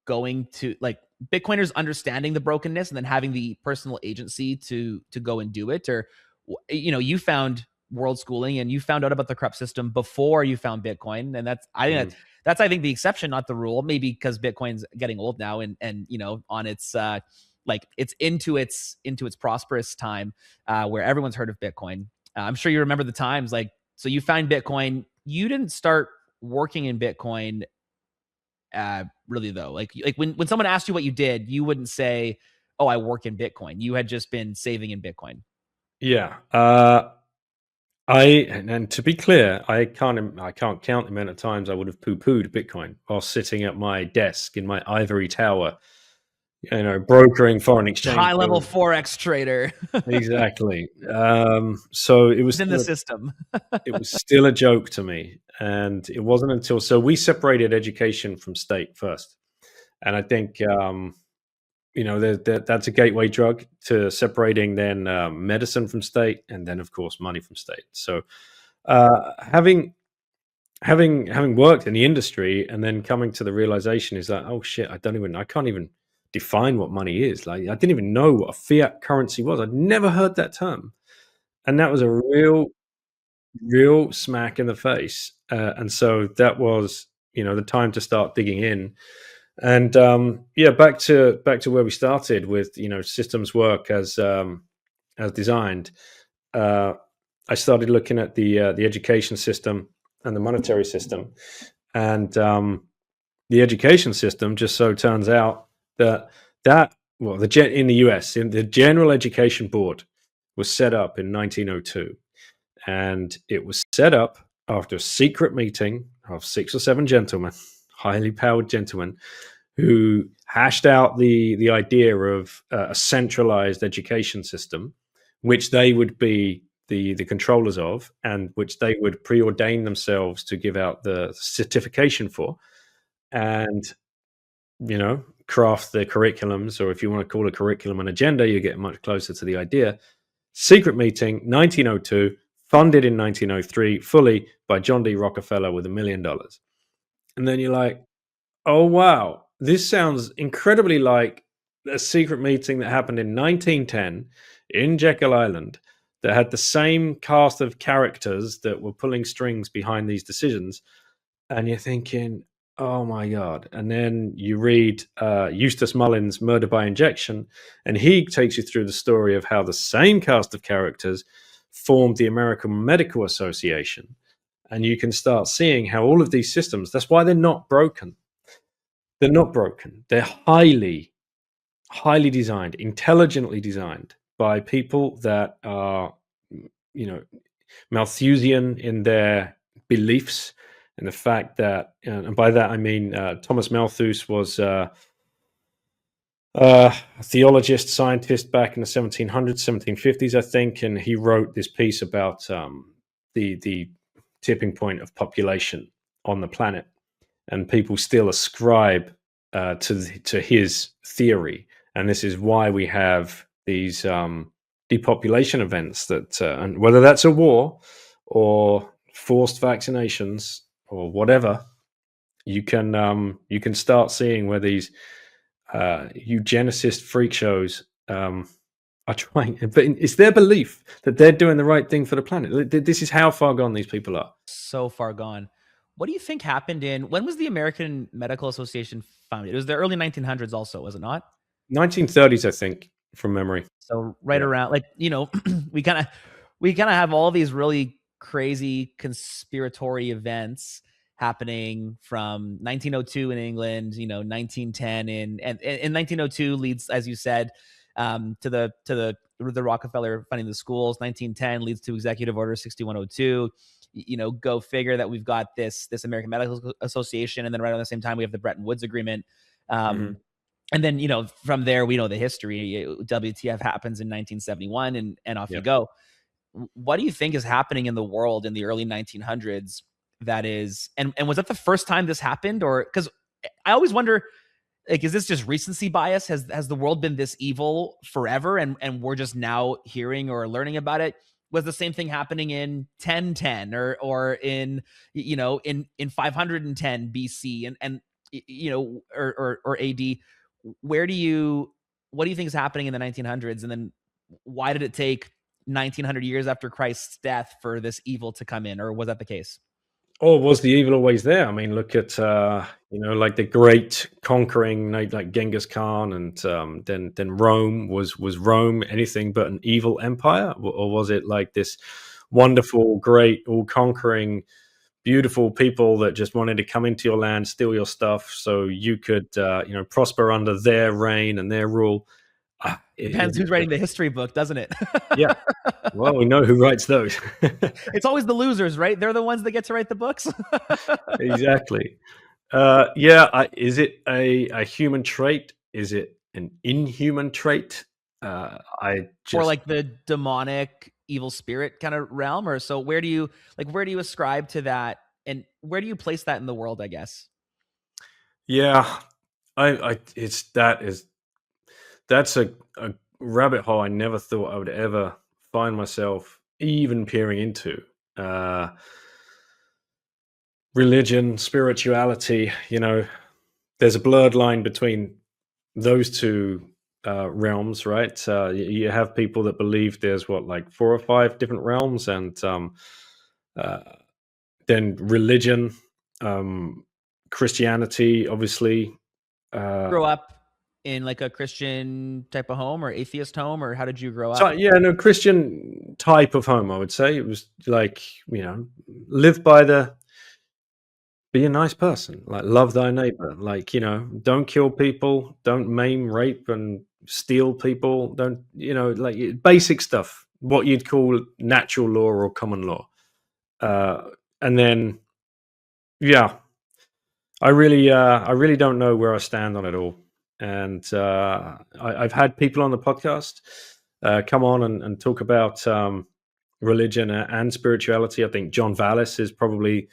going to like Bitcoiners understanding the brokenness and then having the personal agency to go and do it? Or you found world schooling and you found out about the corrupt system before you found Bitcoin, and Mhm. that's I think the exception, not the rule. Maybe because Bitcoin's getting old now and on its like it's into its prosperous time, where everyone's heard of Bitcoin. I'm sure you remember the times, like, so you find Bitcoin, you didn't start working in Bitcoin, really, though. Like when someone asked you what you did, you wouldn't say, "Oh, I work in Bitcoin." You had just been saving in Bitcoin. Yeah. And to be clear, I can't count the amount of times I would have poo-pooed Bitcoin while sitting at my desk in my ivory tower, brokering foreign exchange High level deals. forex trader Exactly. So within the system. it was still a joke to me, and it wasn't until we separated education from state first, and I think that's a gateway drug to separating then medicine from state, and then of course money from state. So having having worked in the industry and then coming to the realization is that, oh shit, I can't even define what money is. Like I didn't even know what a fiat currency was. I'd never heard that term, and that was a real smack in the face. And so that was the time to start digging in. And yeah, back to where we started with systems work as designed. uh, I started looking at the education system and the monetary system, and the education system just so turns out that in the US, in the General Education Board was set up in 1902, and it was set up after a secret meeting of 6 or 7 gentlemen, highly powered gentlemen, who hashed out the idea of a centralized education system, which they would be the controllers of, and which they would preordain themselves to give out the certification for, and craft the curriculums, or if you want to call a curriculum an agenda, you get much closer to the idea. Secret meeting, 1902, funded in 1903 fully by John D. Rockefeller with $1 million. And then you're like, oh, wow. This sounds incredibly like a secret meeting that happened in 1910 in Jekyll Island that had the same cast of characters that were pulling strings behind these decisions. And you're thinking, oh my God. And then you read Eustace Mullins' Murder by Injection, and he takes you through the story of how the same cast of characters formed the American Medical Association. And you can start seeing how all of these systems, that's why they're not broken. They're not broken. They're highly designed, intelligently designed by people that are, Malthusian in their beliefs, and the fact that, and by that I mean Thomas Malthus was a theologist, scientist back in the 1700s, 1750s, I think, and he wrote this piece about the tipping point of population on the planet, and people still ascribe to his theory, and this is why we have these depopulation events that, and whether that's a war or forced vaccinations or whatever, you can start seeing where these eugenicist freak shows are trying, but it's their belief that they're doing the right thing for the planet. This is how far gone these people are. So far gone. What do you think happened when was the American Medical Association founded? It was the early 1900s also, was it not? 1930s, I think, from memory. So right Yeah. around, like, we kind of have all these really crazy conspiratory events happening from 1902 in England, 1910 and 1902 leads, as you said, to the Rockefeller funding the schools. 1910 leads to Executive Order 6102. Go figure that we've got this American Medical Association, and then right around the same time we have the Bretton Woods Agreement. Hmm. And then, from there, we know the history. WTF happens in 1971, and off you Yeah. go. What do you think is happening in the world in the early 1900s that is, and was that the first time this happened? Or, because I always wonder, like, is this just recency bias? Has the world been this evil forever, and we're just now hearing or learning about it? Was the same thing happening in 1010 or in in 510 BC and or AD? Where do you What do you think is happening in the 1900s, and then why did it take 1900 years after Christ's death for this evil to come in, or was that the case? Or was the evil always there? I mean, look at like the great conquering, like Genghis Khan, and then Rome. Was Rome anything but an evil empire, or was it like this wonderful, great, all conquering, beautiful people that just wanted to come into your land, steal your stuff, so you could prosper under their reign and their rule? Depends who's writing the history book, doesn't it? Yeah. Well, we know who writes those. It's always the losers, right? They're the ones that get to write the books. Exactly. Is it a human trait? Is it an inhuman trait? I Or just like the demonic evil spirit kind of realm, or so where do you ascribe to that, and where do you place that in the world, I guess? yeah, I it's that's a rabbit hole I never thought I would ever find myself even peering into. Uh, Religion, spirituality, there's a blurred line between those two realms, right? You have people that believe there's like 4 or 5 different realms, and uh, then religion, Christianity, obviously. Uh, Grow up in like a Christian type of home or atheist home, or how did you grow so up? yeah, no, Christian type of home, I would say. It was like, live by the be a nice person, like love thy neighbor, like, don't kill people, don't maim, rape, and steal people, don't, like basic stuff, what you'd call natural law or common law. And then, yeah, I really don't know where I stand on it all. And I've had people on the podcast come on and talk about religion and spirituality. I think John Vallis is probably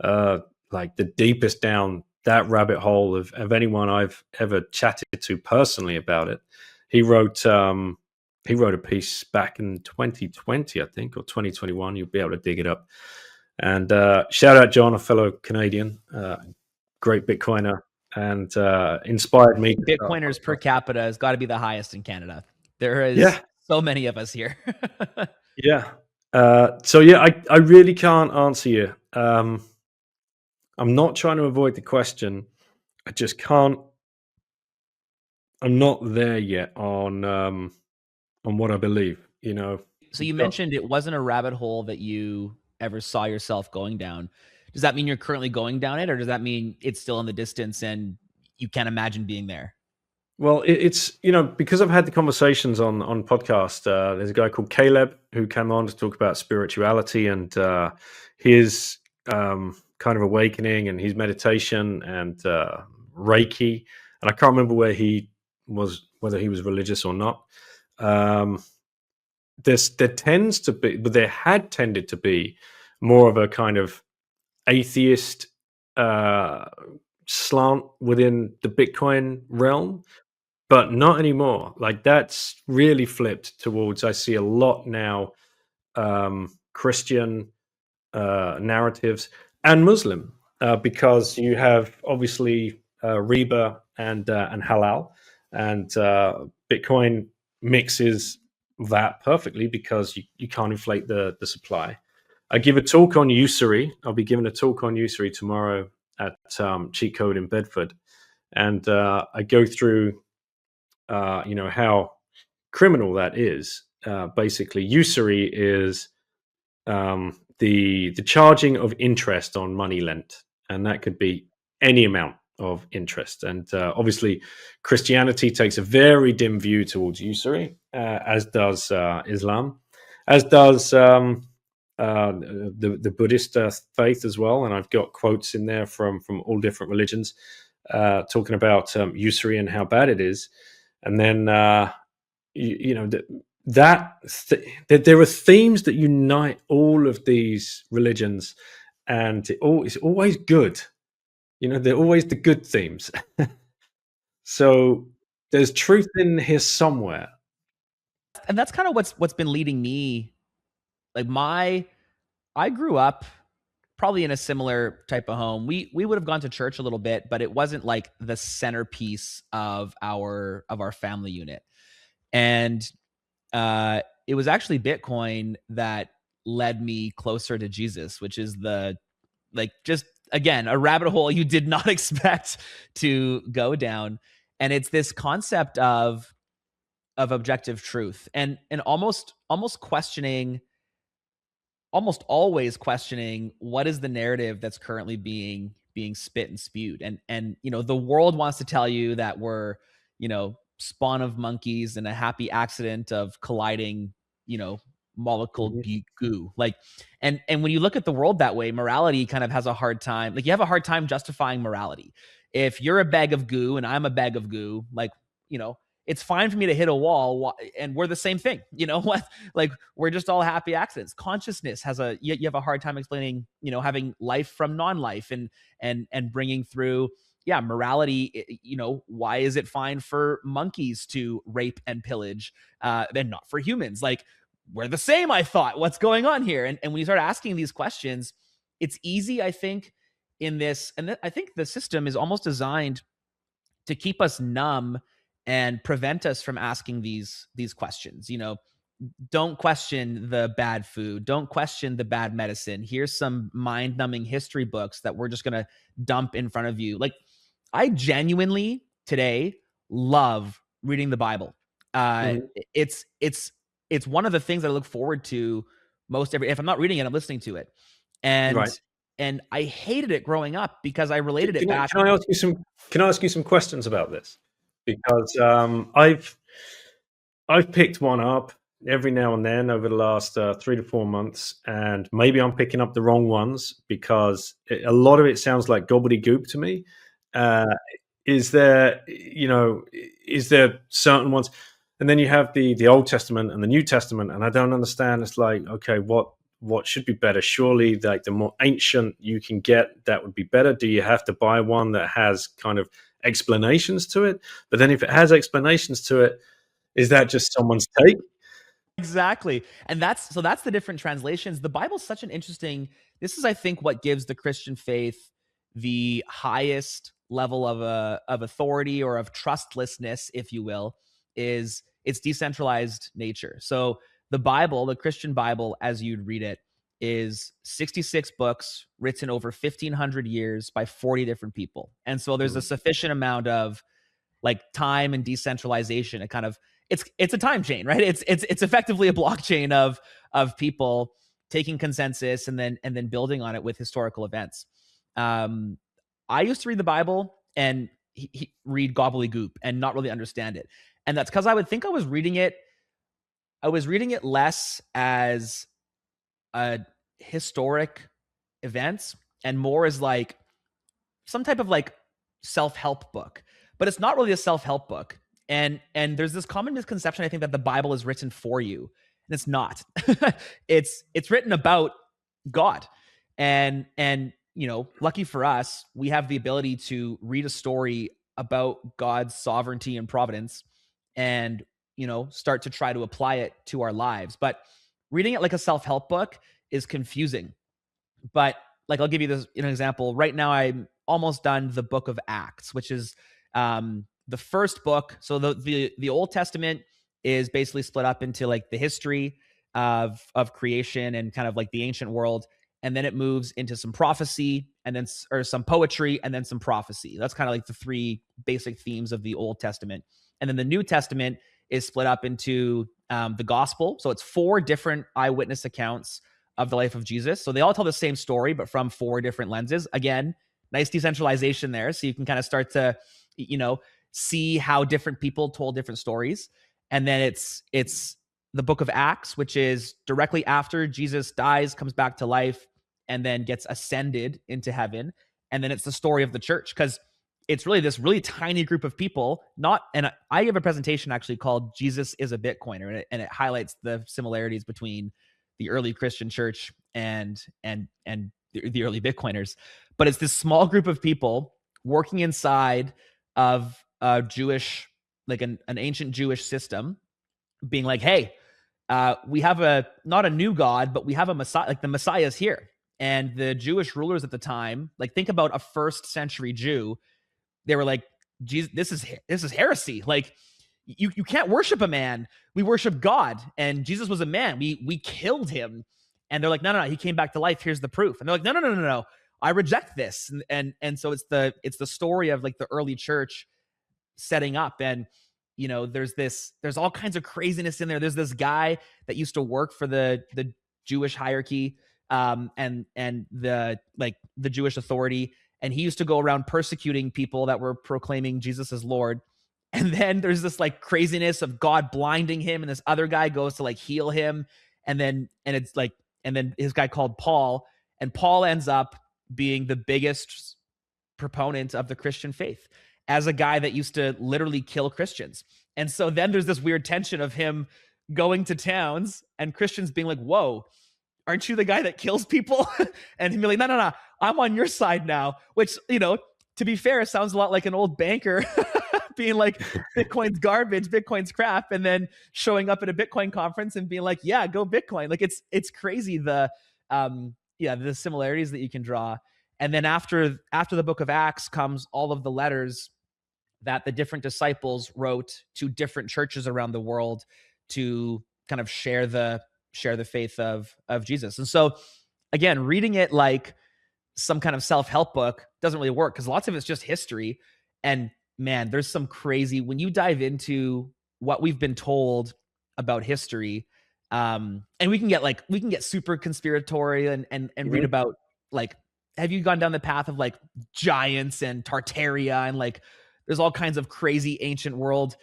uh, like the deepest down that rabbit hole of anyone I've ever chatted to personally about it. He wrote a piece back in 2020, I think, or 2021. You'll be able to dig it up. And shout out John, a fellow Canadian, great Bitcoiner, and inspired me to start a Bitcoiners per podcast. capita has got to be the highest in Canada. There is Yeah, so many of us here. yeah. So yeah, I really can't answer you. I'm not trying to avoid the question. I just can't. I'm not there yet on what I believe. So you mentioned it wasn't a rabbit hole that you ever saw yourself going down. Does that mean you're currently going down it, or does that mean it's still in the distance and you can't imagine being there? Well, it's because I've had the conversations on podcast. There's a guy called Caleb who came on to talk about spirituality and his kind of awakening and his meditation and Reiki. And I can't remember whether he was religious or not. Um, there tends to be, but there had tended to be more of a kind of atheist uh, slant within the Bitcoin realm, but not anymore. Like that's really flipped towards. I see a lot now Christian narratives and Muslim because you have obviously riba and halal, and Bitcoin mixes that perfectly because you can't inflate the supply. I give a talk on usury. I'll be giving a talk on usury tomorrow at Cheat Code in Bedford, and I go through, how criminal that is. Basically, usury is the charging of interest on money lent, and that could be any amount of interest. And obviously, Christianity takes a very dim view towards usury, as does Islam, as does the Buddhist faith as well. And I've got quotes in there from all different religions talking about usury and how bad it is. And then that there are themes that unite all of these religions, and it's always good. They're always the good themes. So there's truth in here somewhere. And that's kind of what's been leading me. Like I grew up probably in a similar type of home. We would have gone to church a little bit, but it wasn't like the centerpiece of our family unit. And it was actually Bitcoin that led me closer to Jesus, which is just again a rabbit hole you did not expect to go down. And it's this concept of objective truth, and almost always questioning what is the narrative that's currently being spit and spewed. And the world wants to tell you that we're spawn of monkeys and a happy accident of colliding molecule goo. Like, and when you look at the world that way, morality kind of has a hard time. Like, you have a hard time justifying morality. If you're a bag of goo and I'm a bag of goo, like, it's fine for me to hit a wall and we're the same thing. What? Like, we're just all happy accidents. Consciousness has you have a hard time explaining, having life from non-life, and bringing through, morality. Why is it fine for monkeys to rape and pillage, and not for humans? Like, we're the same, I thought. What's going on here? And when you start asking these questions, it's easy, I think, in this, and I think the system is almost designed to keep us numb and prevent us from asking these questions. Don't question the bad food. Don't question the bad medicine. Here's some mind-numbing history books that we're just going to dump in front of you. Like, I genuinely today love reading the Bible. It's one of the things that I look forward to most if I'm not reading it, I'm listening to it. And Right. and I hated it growing up because I related it back. Can I ask you some questions about this? Because I've picked one up every now and then over the last 3 to 4 months, and maybe I'm picking up the wrong ones because a lot of it sounds like gobbledygook to me. Is there certain ones, and then you have the Old Testament and the New Testament, and I don't understand. It's like, okay, what should be better? Surely, like, the more ancient you can get, that would be better. Do you have to buy one that has kind of explanations to it? But then if it has explanations to it, is that just someone's take? Exactly. And that's the different translations. The Bible's such an interesting, this is, I think, what gives the Christian faith the highest level of authority, or of trustlessness, if you will, is its decentralized nature. So the Bible, the Christian Bible, as you'd read it, is 66 books written over 1,500 years by 40 different people. And so there's a sufficient amount of, like, time and decentralization. It kind of, it's a time chain, right? It's effectively a blockchain of people taking consensus and then building on it with historical events. I used to read the Bible and read gobbledygook and not really understand it. And that's because I would think I was reading it less as a historic events and more as like some type of like self-help book. But it's not really a self-help book. And there's this common misconception, I think, that the Bible is written for you. And it's not. it's written about God. And lucky for us, we have the ability to read a story about God's sovereignty and providence and, start to try to apply it to our lives. But reading it like a self-help book is confusing. But, like, I'll give you an example. Right now, I'm almost done the book of Acts, which is the first book. So the Old Testament is basically split up into, like, the history, of creation and kind of like the ancient world, and then it moves into some prophecy, and then or some poetry, and then some prophecy. That's kind of like the three basic themes of the Old Testament. And then the New Testament is split up into the gospel. So it's four different eyewitness accounts of the life of Jesus. So they all tell the same story, but from four different lenses. Again, nice decentralization there. So you can kind of start to, see how different people told different stories. And then it's the book of Acts, which is directly after Jesus dies, comes back to life, and then gets ascended into heaven. And then it's the story of the church, because it's really this really tiny group of people. And I give a presentation actually called Jesus is a Bitcoiner, and it highlights the similarities between the early Christian church and the early Bitcoiners. But it's this small group of people working inside of a Jewish, like an ancient Jewish system, being like, hey, we have not a new God, but we have a Messiah, like the Messiah is here. And the Jewish rulers at the time, like think about a first century Jew, they were like, Jesus, this is heresy. Like you can't worship a man. We worship God. And Jesus was a man. We killed him. And they're like, no, he came back to life. Here's the proof. And they're like, no. I reject this. And so it's the story of like the early church setting up. And there's all kinds of craziness in there. There's this guy that used to work for the Jewish hierarchy, and the Jewish authority, and he used to go around persecuting people that were proclaiming Jesus as Lord. And then there's this like craziness of God blinding him, and this other guy goes to like heal him, and then his guy called Paul, and Paul ends up being the biggest proponent of the Christian faith, as a guy that used to literally kill Christians. And so then there's this weird tension of him going to towns and Christians being like, whoa, aren't you the guy that kills people? And he'd be like, no, I'm on your side now. Which, to be fair, sounds a lot like an old banker being like, Bitcoin's garbage, Bitcoin's crap, and then showing up at a Bitcoin conference and being like, yeah, go Bitcoin. Like it's crazy the similarities that you can draw. And then after the book of Acts comes all of the letters that the different disciples wrote to different churches around the world to kind of share the faith of Jesus. And so again, reading it like some kind of self-help book doesn't really work, because lots of it's just history. And man, there's some crazy, when you dive into what we've been told about history, and we can get super conspiratorial and read about, like, have you gone down the path of like giants and Tartaria, and like there's all kinds of crazy ancient world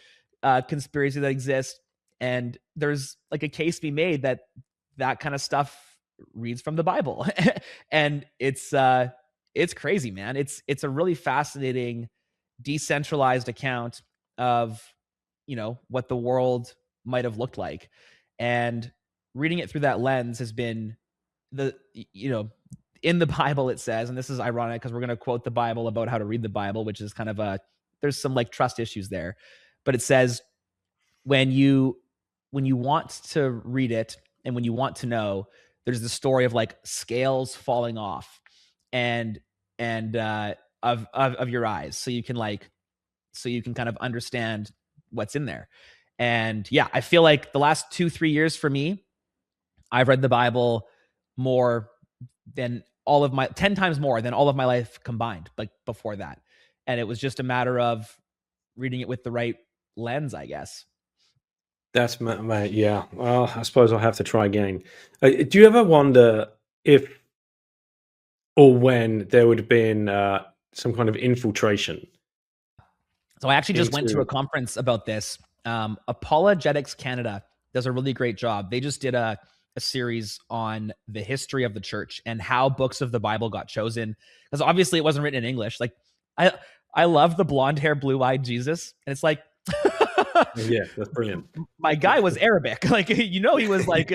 conspiracy that exists. And there's like a case to be made that kind of stuff reads from the Bible. And it's crazy, man. It's a really fascinating decentralized account of what the world might have looked like. And reading it through that lens has been in the Bible it says, and this is ironic because we're going to quote the Bible about how to read the Bible, which is kind of there's some like trust issues there, but it says when you want to read it and when you want to know, there's the story of like scales falling off and of your eyes, so you can kind of understand what's in there. And yeah, I feel like the last 2-3 years for me, I've read the Bible more than 10 times more than all of my life combined, like before that. And it was just a matter of reading it with the right lens, I guess. That's yeah. Well, I suppose I'll have to try again. Do you ever wonder if or when there would have been some kind of infiltration? So I actually just went to a conference about this. Apologetics Canada does a really great job. They just did a series on the history of the church and how books of the Bible got chosen, because obviously it wasn't written in English. Like I love the blonde hair, blue-eyed Jesus, and it's like, yeah, that's brilliant. My guy was Arabic, like he was like,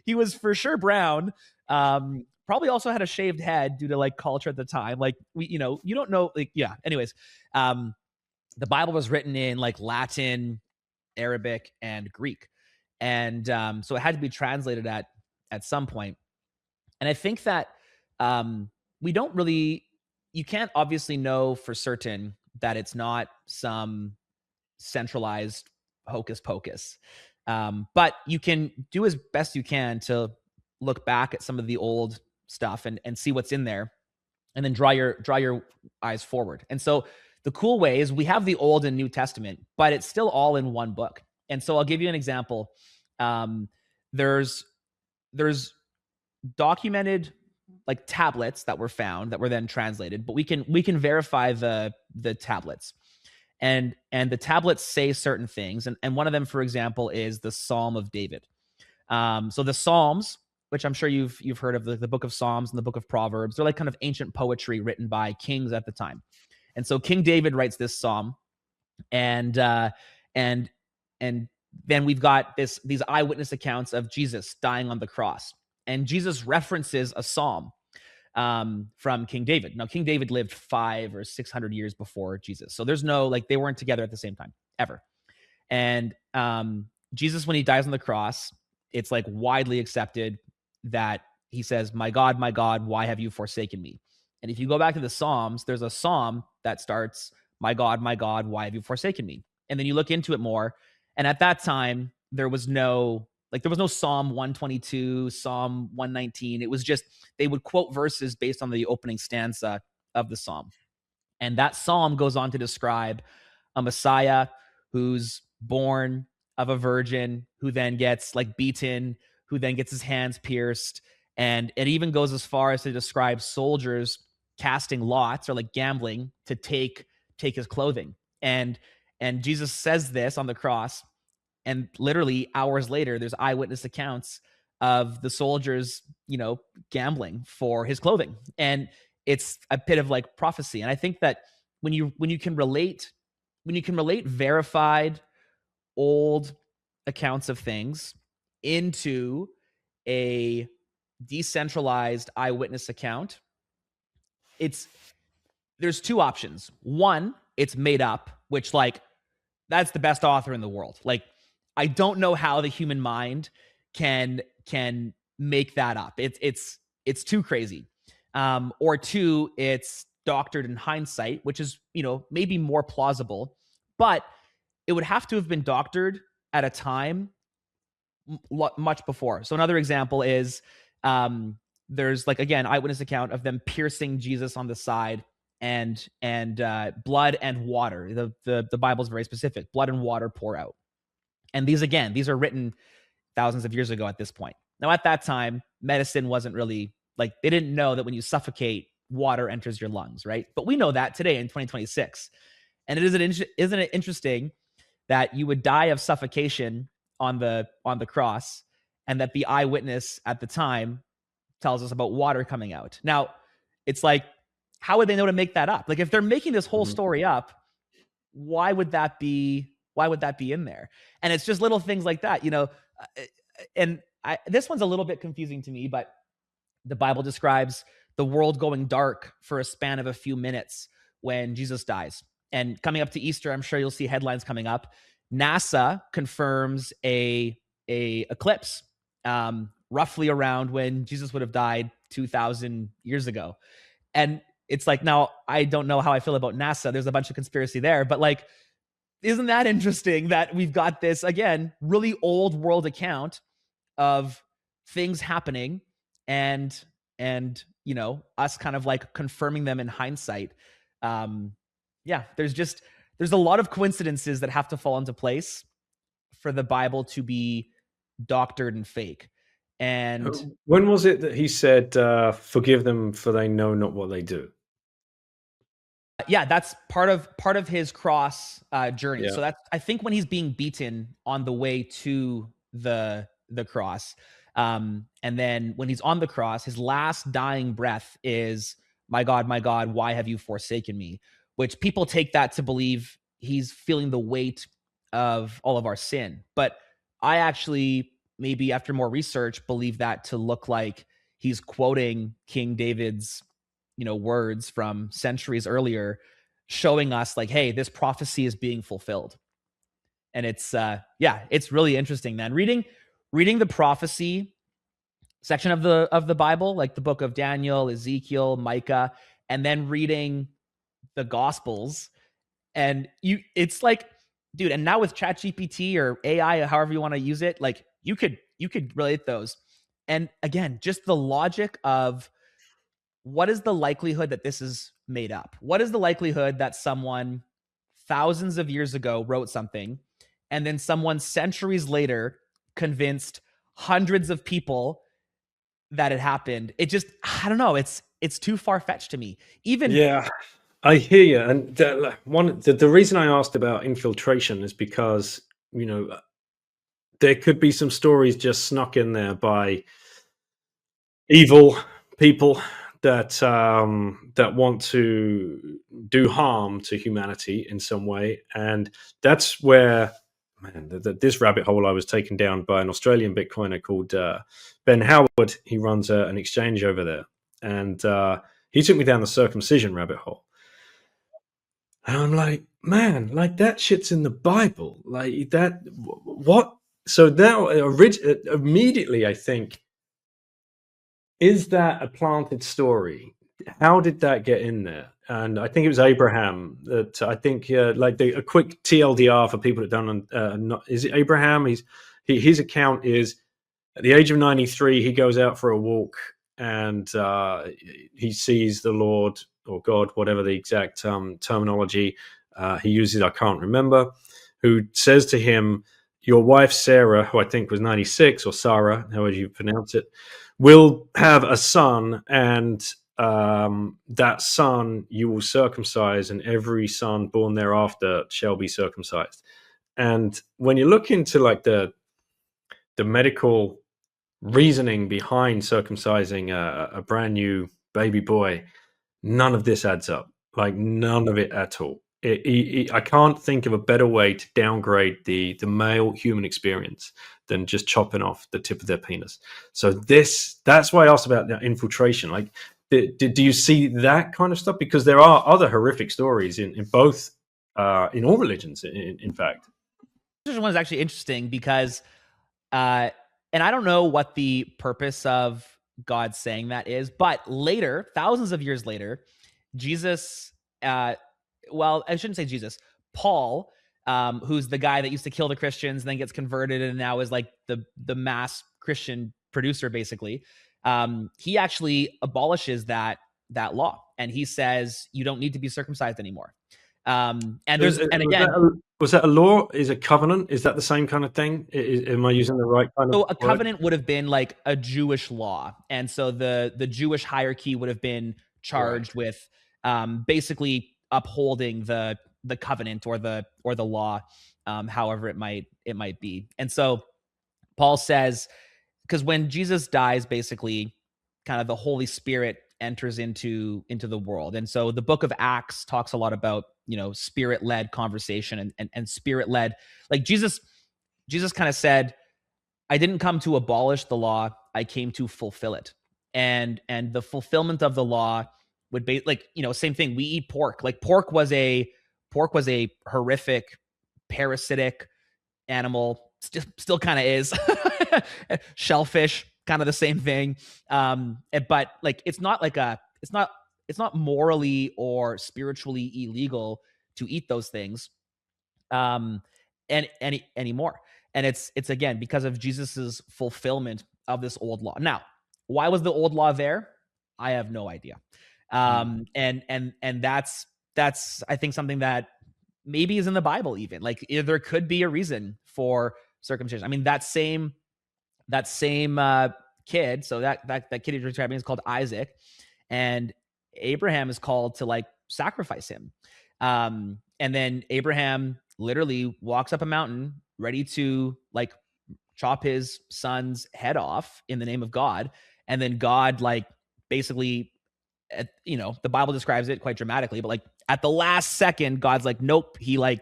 he was for sure brown. Probably also had a shaved head due to like culture at the time. Like you don't know, like, yeah. Anyways, the Bible was written in like Latin, Arabic, and Greek, and so it had to be translated at some point. And I think that you can't obviously know for certain that it's not some centralized hocus pocus. But you can do as best you can to look back at some of the old stuff and see what's in there, and then draw your eyes forward. And so the cool way is we have the Old and New Testament, but it's still all in one book. And so I'll give you an example. There's documented like tablets that were found that were then translated, but we can verify the tablets. And the tablets say certain things. And one of them, for example, is the Psalm of David. So the Psalms, which I'm sure you've heard of, the book of Psalms and the book of Proverbs, they're like kind of ancient poetry written by kings at the time. And so King David writes this psalm, and and then we've got these eyewitness accounts of Jesus dying on the cross, and Jesus references a psalm from King David. Now, King David lived 500 or 600 years before Jesus, so there's no, like, they weren't together at the same time ever. And Jesus, when he dies on the cross, it's like widely accepted that he says, my God, why have you forsaken me? And if you go back to the Psalms, there's a psalm that starts, my God, why have you forsaken me? And then you look into it more, and at that time, there was no Psalm 122, Psalm 119. It was just, they would quote verses based on the opening stanza of the psalm. And that psalm goes on to describe a Messiah who's born of a virgin, who then gets like beaten, who then gets his hands pierced. And it even goes as far as to describe soldiers casting lots or like gambling to take his clothing. And Jesus says this on the cross. And literally hours later, there's eyewitness accounts of the soldiers, gambling for his clothing. And it's a bit of like prophecy. And I think that when you can relate verified old accounts of things into a decentralized eyewitness account, there's two options. One, it's made up, which, like, that's the best author in the world. Like, I don't know how the human mind can make that up. It's too crazy. Or two, it's doctored in hindsight, which is, maybe more plausible, but it would have to have been doctored at a time much before. So another example is there's, like, again, eyewitness account of them piercing Jesus on the side, and blood and water. The Bible is very specific. Blood and water pour out. And these are written thousands of years ago at this point. Now, at that time, medicine wasn't really, like, they didn't know that when you suffocate, water enters your lungs, right? But we know that today in 2026. And isn't it interesting that you would die of suffocation on the cross, and that the eyewitness at the time tells us about water coming out? Now, it's like, how would they know to make that up? Like, if they're making this whole story up, why would that be in there? And it's just little things like that, and this one's a little bit confusing to me, but the Bible describes the world going dark for a span of a few minutes when Jesus dies. And coming up to Easter, I'm sure you'll see headlines coming up. NASA confirms a eclipse roughly around when Jesus would have died 2,000 years ago. And it's like, now, I don't know how I feel about NASA. There's a bunch of conspiracy there, but, like, isn't that interesting that we've got this, again, really old world account of things happening, and us kind of like confirming them in hindsight. There's a lot of coincidences that have to fall into place for the Bible to be doctored and fake. And when was it that he said, forgive them for they know not what they do? yeah, that's part of his cross journey. Yeah. So that's, I think, when he's being beaten on the way to the cross. And then when he's on the cross, his last dying breath is, my God, why have you forsaken me? Which people take that to believe he's feeling the weight of all of our sin. But I actually, maybe after more research, believe that to look like he's quoting King David's, words from centuries earlier, showing us, like, hey, this prophecy is being fulfilled. And it's really interesting, man. Reading the prophecy section of the Bible, like the book of Daniel, Ezekiel, Micah, and then reading the Gospels, and it's like dude, and now with ChatGPT or AI, however you want to use it, like you could relate those. And again, just the logic of what is the likelihood that this is made up? What is the likelihood that someone thousands of years ago wrote something and then someone centuries later convinced hundreds of people that it happened? It just, I don't know, it's too far-fetched to me. Even Yeah, I hear you. And the reason I asked about infiltration is because, you know, there could be some stories just snuck in there by evil people that want to do harm to humanity in some way, and that's where, man, this rabbit hole I was taken down by an Australian Bitcoiner called Ben Howard. He runs an exchange over there, and he took me down the circumcision rabbit hole. And I'm like, man, like that shit's in the Bible, like that. What? So now, immediately, I think, is that a planted story? How did that get in there? And I think it was Abraham that I think, like a quick TLDR for people that don't. Is it Abraham? His account is at the age of 93, he goes out for a walk and he sees the Lord or God, whatever the exact terminology he uses, I can't remember, who says to him, your wife Sarah, who I think was 96, or Sarah, however you pronounce it, will have a son, and that son you will circumcise, and every son born thereafter shall be circumcised. And when you look into like the medical reasoning behind circumcising a brand new baby boy, none of this adds up. Like none of it at all. I can't think of a better way to downgrade the male human experience than just chopping off the tip of their penis. So that's why I asked about the infiltration. Like, do you see that kind of stuff? Because there are other horrific stories in both, in all religions, in fact. this one is actually interesting because, and I don't know what the purpose of God saying that is, but later, thousands of years later, Jesus, well, I shouldn't say Jesus, Paul, who's the guy that used to kill the Christians and then gets converted and now is like the mass Christian producer, basically. He actually abolishes that law, and he says you don't need to be circumcised anymore. And there's, and again, was that a law? Is a covenant? Is that the same kind of thing? Am I using the right kind of so a word? covenant would have been like a Jewish law, and so the Jewish hierarchy would have been charged with basically upholding the covenant or the law, however it might be. And so Paul says, because when Jesus dies, basically, kind of the Holy Spirit enters into the world, and so the book of Acts talks a lot about spirit-led conversation and spirit-led, like Jesus kind of said, I didn't come to abolish the law, I came to fulfill it. And the fulfillment of the law would be like, same thing. We eat pork. Like pork was a horrific, parasitic animal. Still kind of is. Shellfish, kind of the same thing. But like it's not morally or spiritually illegal to eat those things anymore. And it's again because of Jesus's fulfillment of this old law. Now, why was the old law there? I have no idea. And that's I think something that maybe is in the Bible even. Like there could be a reason for circumcision. I mean, that same kid, so that kid you're describing is called Isaac, and Abraham is called to like sacrifice him. And then Abraham literally walks up a mountain ready to like chop his son's head off in the name of God. And then God, like, basically, the Bible describes it quite dramatically, but like at the last second, God's like, nope. He like,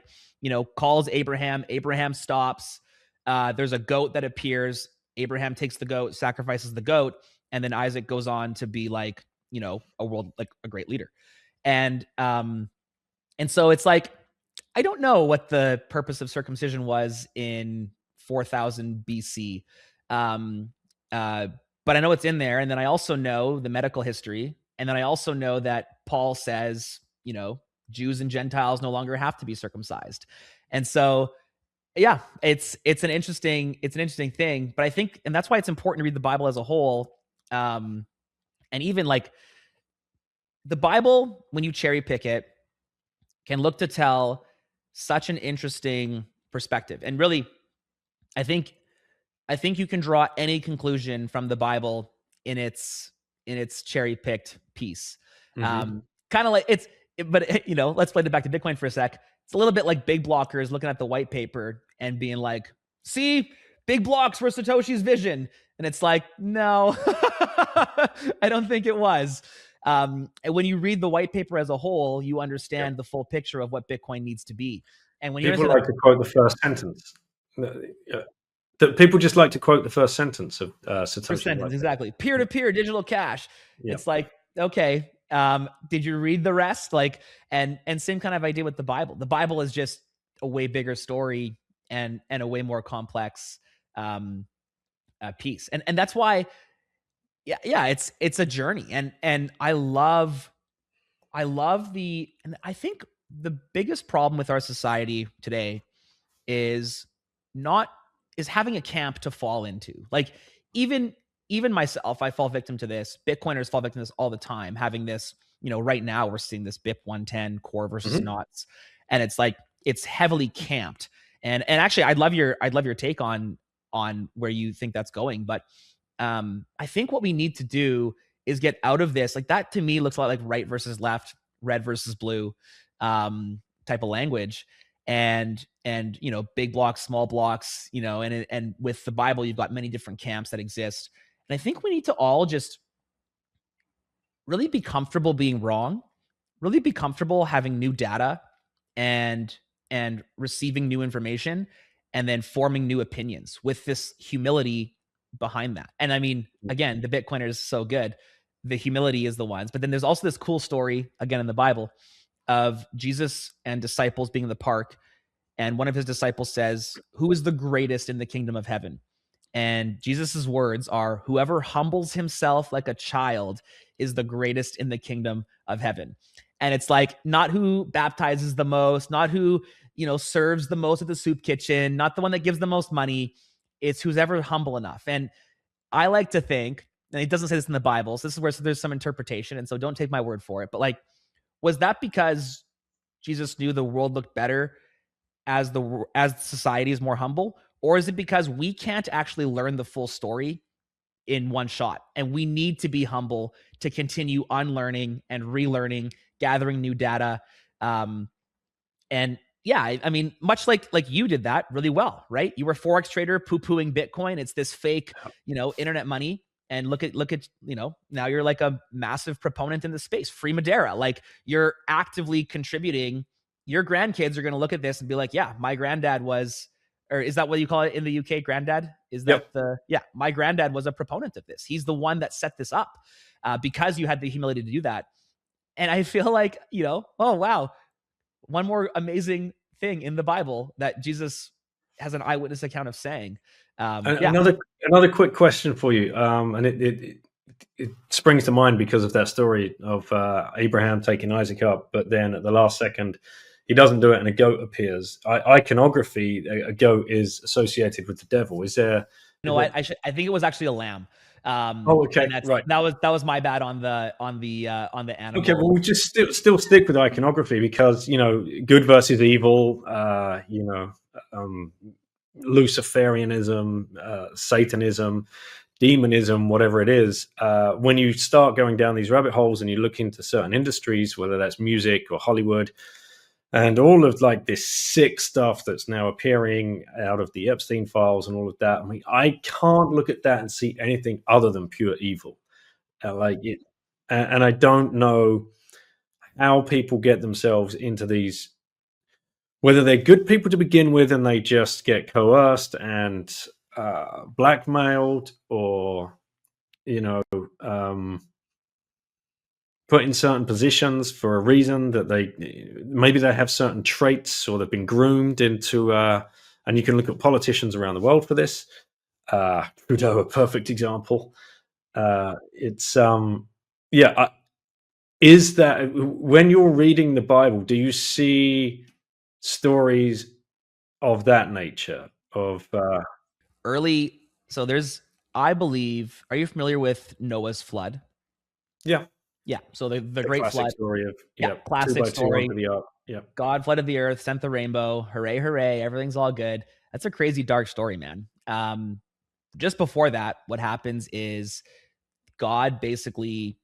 calls Abraham. Abraham stops. There's a goat that appears. Abraham takes the goat, sacrifices the goat, and then Isaac goes on to be like, a great leader. And so it's like, I don't know what the purpose of circumcision was in 4000 BC. But I know it's in there. And then I also know the medical history. And then I also know that Paul says, Jews and Gentiles no longer have to be circumcised. And so, yeah, it's an interesting thing. But I think, and that's why it's important to read the Bible as a whole. And even like the Bible, when you cherry pick it, can look to tell such an interesting perspective. And really, I think you can draw any conclusion from the Bible in its cherry picked piece. Hmm. Kind of like but let's play it back to Bitcoin for a sec. It's a little bit like big blockers looking at the white paper and being like, "See, big blocks were Satoshi's vision," and it's like, no, I don't think it was. And when you read the white paper as a whole, you Yeah. understand the full picture of what Bitcoin needs to be. And when you're People into the like to quote the first sentence. Yeah. People just like to quote the first sentence of first Satoshi's sentence, white paper. exactly. Peer-to-peer digital cash. Yeah. It's like, okay, did you read the rest? Like, and same kind of idea with the Bible. The Bible is just a way bigger story and a way more complex piece. And that's why, yeah, it's a journey. And I love and I think the biggest problem with our society today is not is having a camp to fall into. Like even myself, I fall victim to this. Bitcoiners fall victim to this all the time. Having this, right now we're seeing this BIP 110 core versus Hmm. knots, and it's like it's heavily camped. And actually, I'd love your take on where you think that's going. But I think what we need to do is get out of this. Like that to me looks a lot like right versus left, red versus blue type of language. And big blocks, small blocks, and with the Bible, you've got many different camps that exist. And I think we need to all just really be comfortable being wrong, really be comfortable having new data and receiving new information and then forming new opinions with this humility behind that. And I mean, again, the Bitcoiner is so good. The humility is the ones. But then there's also this cool story, again, in the Bible of Jesus and disciples being in the park. And one of his disciples says, "Who is the greatest in the kingdom of heaven?" And Jesus's words are, "Whoever humbles himself like a child is the greatest in the kingdom of heaven." And it's like not who baptizes the most, not who, serves the most at the soup kitchen, not the one that gives the most money. It's who's ever humble enough. And I like to think, and it doesn't say this in the Bible, so this is where there's some interpretation. And so don't take my word for it. But like, was that because Jesus knew the world looked better as society is more humble, or is it because we can't actually learn the full story in one shot and we need to be humble to continue unlearning and relearning, gathering new data? And yeah, I mean, much like you did that really well, right? You were a forex trader poo-pooing Bitcoin. It's this fake, internet money. And look at now you're like a massive proponent in the space. Free Madeira, like you're actively contributing. Your grandkids are going to look at this and be like, yeah, my granddad was, or is that what you call it in the UK? Granddad? Is Yep. that yeah, my granddad was a proponent of this. He's the one that set this up because you had the humility to do that. And I feel like, oh, wow, one more amazing thing in the Bible that Jesus has an eyewitness account of saying. Yeah. Another quick question for you, and it springs to mind because of that story of Abraham taking Isaac up, but then at the last second he doesn't do it, and a goat appears. Iconography, a goat is associated with the devil. Is there? No, I think it was actually a lamb. Oh, okay, And right. that was my bad on the Okay, well, animal. we just still stick with iconography because good versus evil. Luciferianism, Satanism, demonism, whatever it is. When you start going down these rabbit holes and you look into certain industries, whether that's music or Hollywood, and all of like this sick stuff that's now appearing out of the Epstein files and all of that. I mean, I can't look at that and see anything other than pure evil. Like it, and I don't know how people get themselves into these, whether they're good people to begin with and they just get coerced and blackmailed, or you know um, put in certain positions for a reason that maybe they have certain traits or they've been groomed into. And you can look at politicians around the world for this. Trudeau, a perfect example. It's yeah. Is that when you're reading the Bible, do you see stories of that nature. Of Early, so there's, I believe, are you familiar with Noah's flood? yeah, Yeah. So the the Great classic Flood. story of Yeah. two Classic by two story. onto the ark. Yeah, God flooded the earth, sent the rainbow. Hooray, hooray. Everything's all good. That's a crazy dark story, man. Just before that, what happens is God basically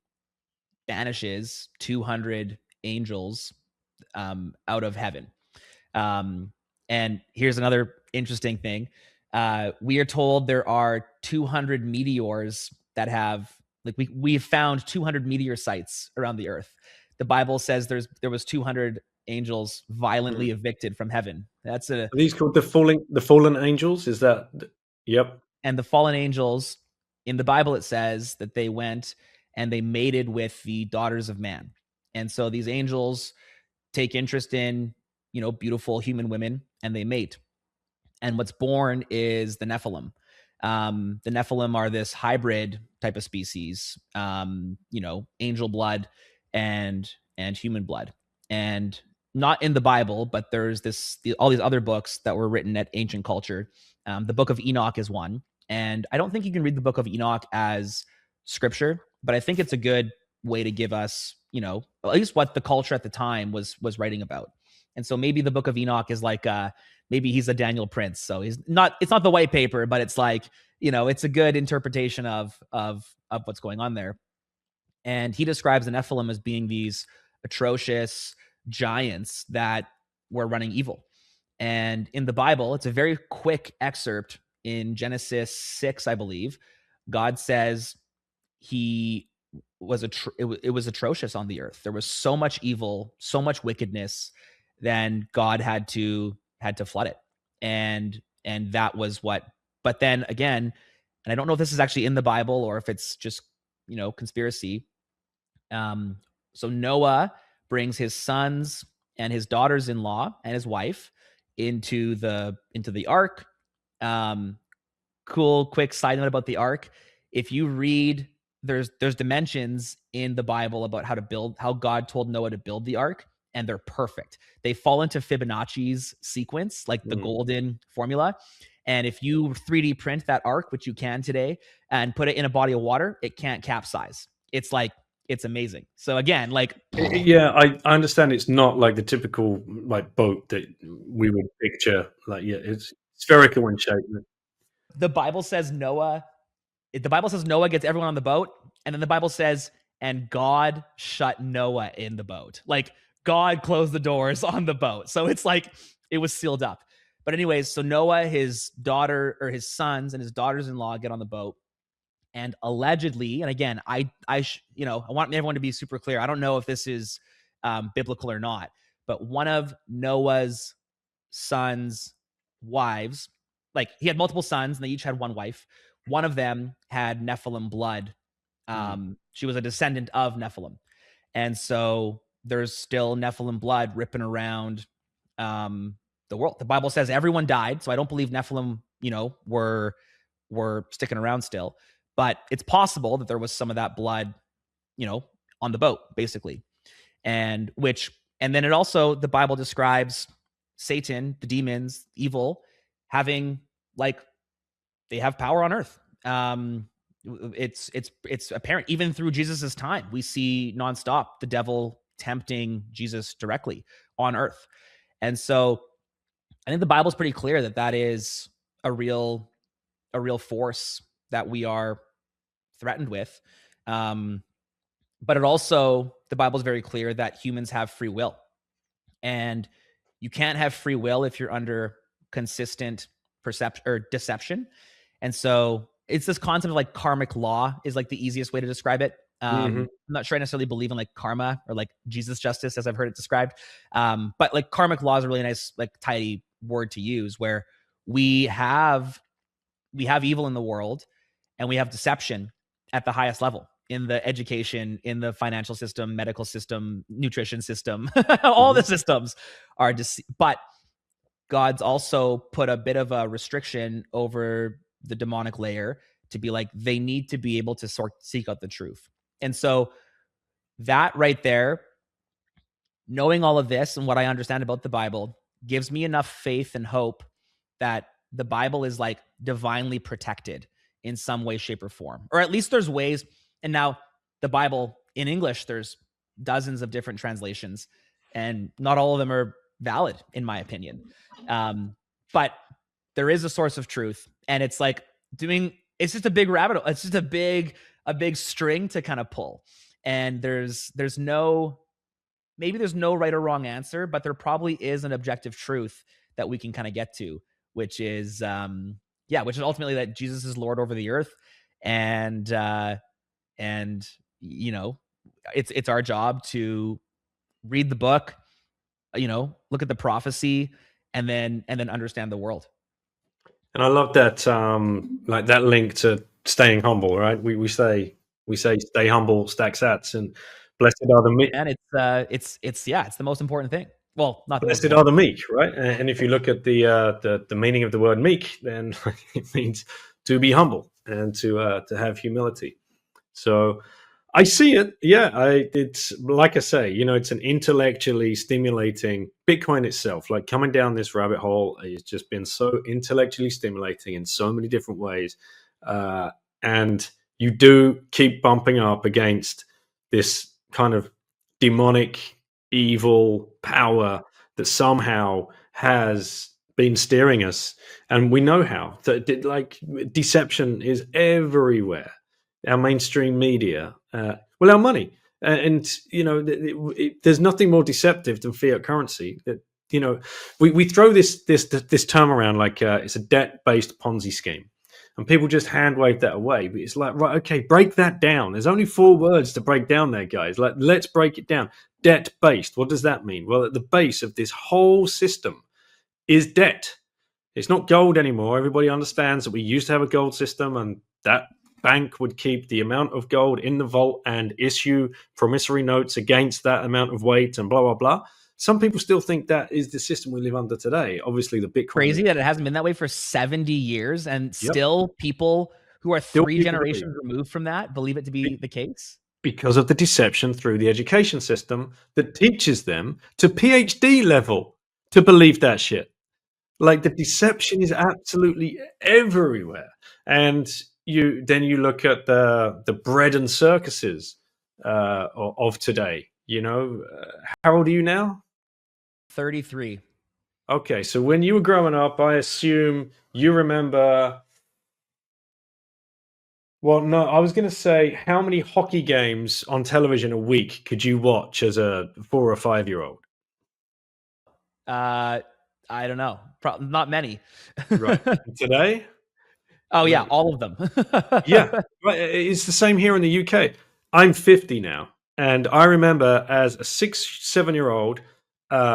banishes 200 angels out of heaven. Um, and here's another interesting thing. We are told there are 200 meteors that have, like, we have found 200 meteor sites around the earth. The Bible says there was 200 angels mm. violently evicted from heaven. That's a Are these called the fallen angels? Is that? Yep. And the fallen angels, in the Bible it says that they went and they mated with the daughters of man. And so these angels take interest in, beautiful human women, and they mate. And what's born is the Nephilim. The Nephilim are this hybrid type of species, angel blood and human blood, and not in the Bible, but there's all these other books that were written at ancient culture. The Book of Enoch is one, and I don't think you can read the Book of Enoch as scripture, but I think it's a good way to give us, at least what the culture at the time was writing about. And so maybe the Book of Enoch is like maybe he's a Daniel Prince. So it's not the white paper, but it's like, it's a good interpretation of what's going on there. And he describes the Nephilim as being these atrocious giants that were running evil. And in the Bible, it's a very quick excerpt in Genesis 6, I believe. God says he was it was atrocious on the earth. There was so much evil, so much wickedness, then God had to flood it. And that was what, but then again, and I don't know if this is actually in the Bible or if it's just, conspiracy. So Noah brings his sons and his daughters-in-law and his wife into the ark. Um, Cool quick side note about the ark. If you read, there's dimensions in the Bible about how God told Noah to build the ark, and they're perfect. They fall into Fibonacci's sequence, like the Mm. golden formula. And if you 3D print that ark, which you can today, and put it in a body of water, it can't capsize. It's amazing. So again, like, Yeah, I understand it's not like the typical like boat that we would picture. Like, yeah, it's spherical in shape. the Bible says Noah the Bible says Noah gets everyone on the boat, and then the Bible says, and God shut Noah in the boat. Like, God closed the doors on the boat. So it's like it was sealed up. But anyways, so Noah, his daughter or his sons and his daughters-in-law get on the boat, and allegedly, and again, I want everyone to be super clear. I don't know if this is biblical or not, but one of Noah's sons' wives, like, he had multiple sons and they each had one wife. One of them had Nephilim blood. Mm. She was a descendant of Nephilim. And so there's still Nephilim blood ripping around the world. The Bible says everyone died. So I don't believe Nephilim, were sticking around still. But it's possible that there was some of that blood, on the boat, basically. And then it also, the Bible describes Satan, the demons, evil, having, like, they have power on earth. It's apparent even through Jesus's time. We see nonstop the devil tempting Jesus directly on earth. And so I think the Bible's pretty clear that that is a real force that we are threatened with. But it also, the Bible is very clear that humans have free will. And you can't have free will if you're under consistent perception or deception. And so it's this concept of, like, karmic law is, like, the easiest way to describe it. Hmm. I'm not sure I necessarily believe in, like, karma or, like, Jesus justice as I've heard it described. But, like, karmic law is a really nice, like, tidy word to use, where we have evil in the world and we have deception at the highest level, in the education, in the financial system, medical system, nutrition system. All Hmm. the systems are but God's also put a bit of a restriction over the demonic layer to be like, they need to be able to seek out the truth. And so that right there, knowing all of this and what I understand about the Bible, gives me enough faith and hope that the Bible is like divinely protected in some way, shape, or form. Or at least there's ways. And now the Bible in English, there's dozens of different translations, and not all of them are valid, in my opinion. But there is a source of truth, and it's like it's just a big rabbit hole. It's just a big string to kind of pull. And there's no right or wrong answer, but there probably is an objective truth that we can kind of get to, which is ultimately that Jesus is Lord over the earth. And it's our job to read the book, look at the prophecy, and then understand the world. And I love that, like that link to staying humble, right? We say stay humble, stack sats, and blessed are the meek. And it's the most important thing. Well, not the most Blessed are the important. meek, right? And if you look at the meaning of the word meek, then it means to be humble and to have humility. So I see it. Yeah, it's like I say, it's an intellectually stimulating Bitcoin itself. Like coming down this rabbit hole, it's just been so intellectually stimulating in so many different ways, and you do keep bumping up against this kind of demonic, evil power that somehow has been steering us, and we know how. Like deception is everywhere. Our mainstream media, our money, and there's nothing more deceptive than fiat currency. That we throw this term around like it's a debt-based Ponzi scheme, and people just hand wave that away. But it's like, right, okay, break that down. There's only 4 words to break down there, guys. Like, let's break it down. Debt-based. What does that mean? Well, at the base of this whole system is debt. It's not gold anymore. Everybody understands that we used to have a gold system, and that bank would keep the amount of gold in the vault and issue promissory notes against that amount of weight and blah, blah, blah. Some people still think that is the system we live under today. Obviously, the Bitcoin. Crazy that it hasn't been that way for 70 years, and still people who are 3 generations removed from that believe it to be the case. Because of the deception through the education system that teaches them to PhD level to believe that shit. Like, the deception is absolutely everywhere. And you look at the bread and circuses of today. How old are you now? 33. Okay, so when you were growing up, I assume you remember. Well, no, I was going to say, how many hockey games on television a week could you watch as a 4 or 5-year-old? I don't know. Probably not many. Right. Today? Oh, yeah, all of them. Yeah, right. It's the same here in the UK. I'm 50 now, and I remember as a 6-7-year-old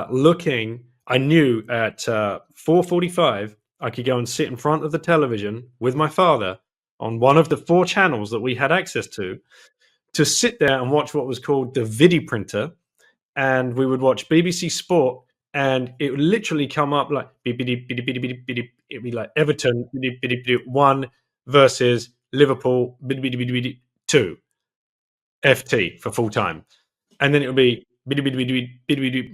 looking. I knew at 4:45 I could go and sit in front of the television with my father on one of the 4 channels that we had access to sit there and watch what was called the Vidi printer, and we would watch BBC Sport. And it would literally come up like it'd be like Everton 1 versus Liverpool 2 FT for full time, and then it would be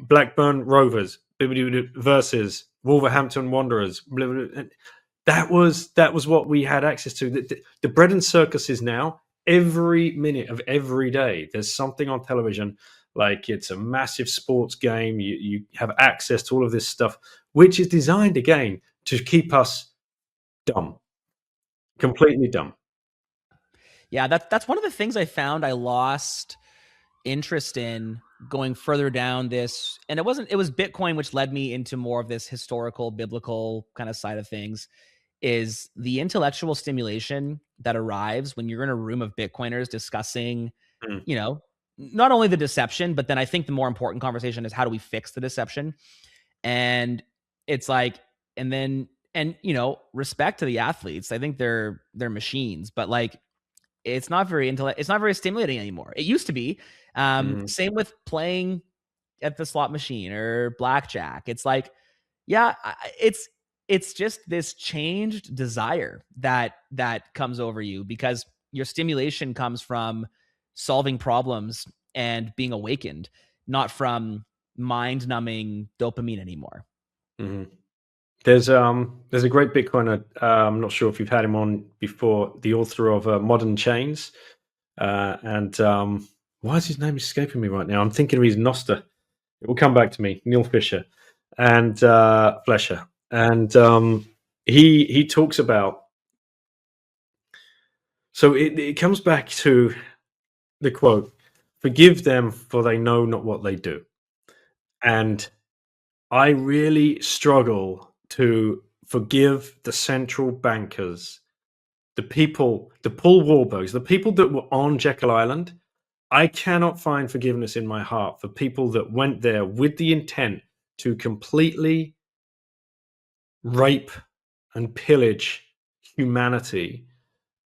Blackburn Rovers versus Wolverhampton Wanderers. That was what we had access to. The bread and circuses now. Every minute of every day, there's something on television. Like, it's a massive sports game. You have access to all of this stuff, which is designed, again, to keep us dumb. Completely dumb. Yeah, that's one of the things I found I lost interest in going further down this. And it was Bitcoin which led me into more of this historical, biblical kind of side of things, is the intellectual stimulation that arrives when you're in a room of Bitcoiners discussing, not only the deception, but then I think the more important conversation is how do we fix the deception? And it's like, and respect to the athletes. I think they're machines, but like, it's not very stimulating anymore. It used to be. Same with playing at the slot machine or blackjack. It's like, yeah, it's just this changed desire that comes over you because your stimulation comes from solving problems and being awakened, not from mind-numbing dopamine anymore. Mhm. There's a great Bitcoiner. I'm not sure if you've had him on before. The author of Modern Chains, and why is his name escaping me right now? I'm thinking of his Noster. It will come back to me. Neil Fisher and Flesher, and he talks about. So it comes back to the quote: "Forgive them, for they know not what they do." And I really struggle to forgive the central bankers, the people, the Paul Warburgs, the people that were on Jekyll Island. I cannot find forgiveness in my heart for people that went there with the intent to completely rape and pillage humanity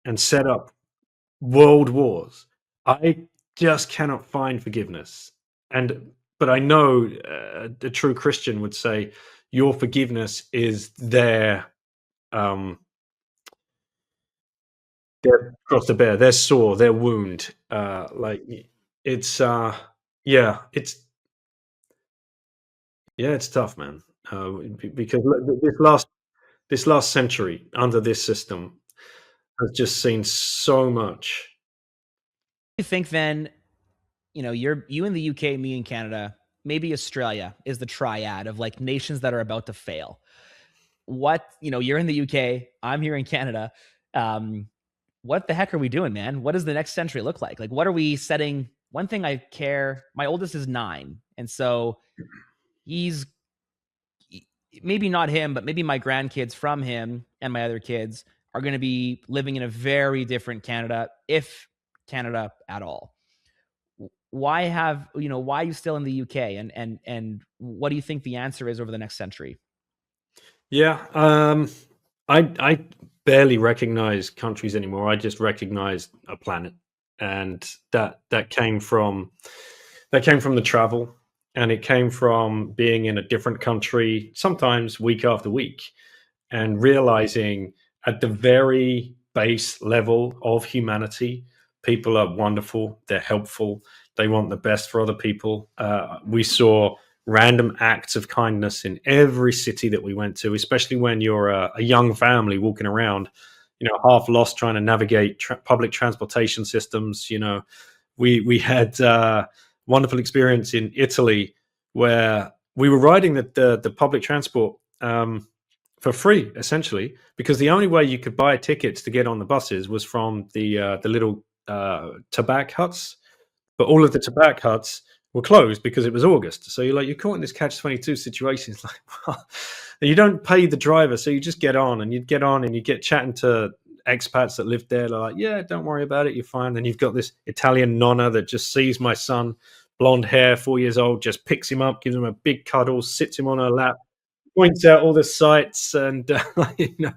and set up world wars. I just cannot find forgiveness. And but I know a true Christian would say your forgiveness is um their cross to bear, their sore, their wound. It's yeah, it's yeah, it's tough, man. Because this last century under this system has just seen so much. You think then, you in the UK, me in Canada, maybe Australia is the triad of like nations that are about to fail. You're in the UK, I'm here in Canada. Um, what the heck are we doing, man? What does the next century look like? Like, what are we setting? One thing I care, my oldest is 9. And so he's maybe not him, but maybe my grandkids from him and my other kids are going to be living in a very different Canada, if Canada at all. Why are you still in the UK, and what do you think the answer is over the next century? Yeah, I barely recognize countries anymore. I just recognize a planet, and that came from the travel, and it came from being in a different country, sometimes week after week, and realizing at the very base level of humanity, people are wonderful, they're helpful, they want the best for other people. We saw random acts of kindness in every city that we went to, especially when you're a young family walking around, half lost trying to navigate public transportation systems. We had wonderful experience in Italy where we were riding the public transport for free, essentially, because the only way you could buy tickets to get on the buses was from the little tobacco huts, but all of the tobacco huts were closed because it was August. So you're caught in this catch-22 situation. It's like, well, you don't pay the driver, so you just get on, and you'd get on, and you get chatting to expats that lived there. They're like, yeah, don't worry about it, you're fine. Then you've got this Italian nonna that just sees my son, blonde hair, 4 years old, just picks him up, gives him a big cuddle, sits him on her lap, points out all the sights, and you know.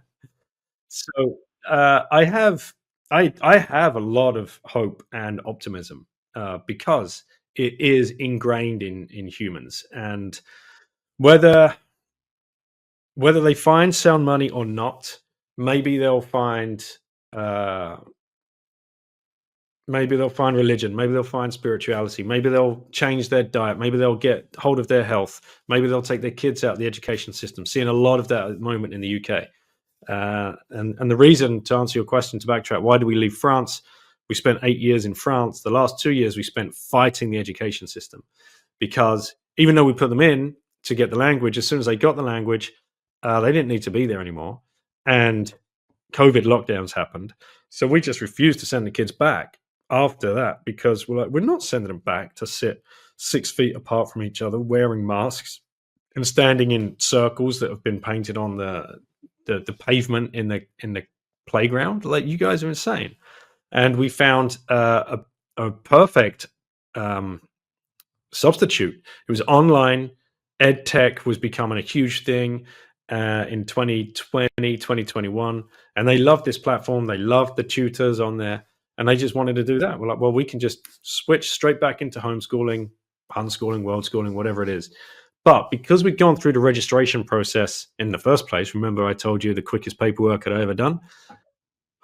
So I have a lot of hope and optimism because it is ingrained in humans, and whether whether they find sound money or not, maybe they'll find uh, maybe they'll find religion, maybe they'll find spirituality, maybe they'll change their diet, maybe they'll get hold of their health, maybe they'll take their kids out of the education system. Seeing a lot of that at the moment in the UK. And the reason, to answer your question, to backtrack, why do we leave France? We spent 8 years in France. The last 2 years we spent fighting the education system, because even though we put them in to get the language, as soon as they got the language, they didn't need to be there anymore. And COVID lockdowns happened. So we just refused to send the kids back after that, because we're not sending them back to sit 6 feet apart from each other, wearing masks and standing in circles that have been painted on the pavement in the playground. Like, you guys are insane. And we found a perfect um, substitute. It was online. Ed tech was becoming a huge thing in 2020, 2021. And they loved this platform. They loved the tutors on there. And they just wanted to do that. We're like, well, we can just switch straight back into homeschooling, unschooling, world schooling, whatever it is. But because we'd gone through the registration process in the first place, remember I told you the quickest paperwork I'd ever done?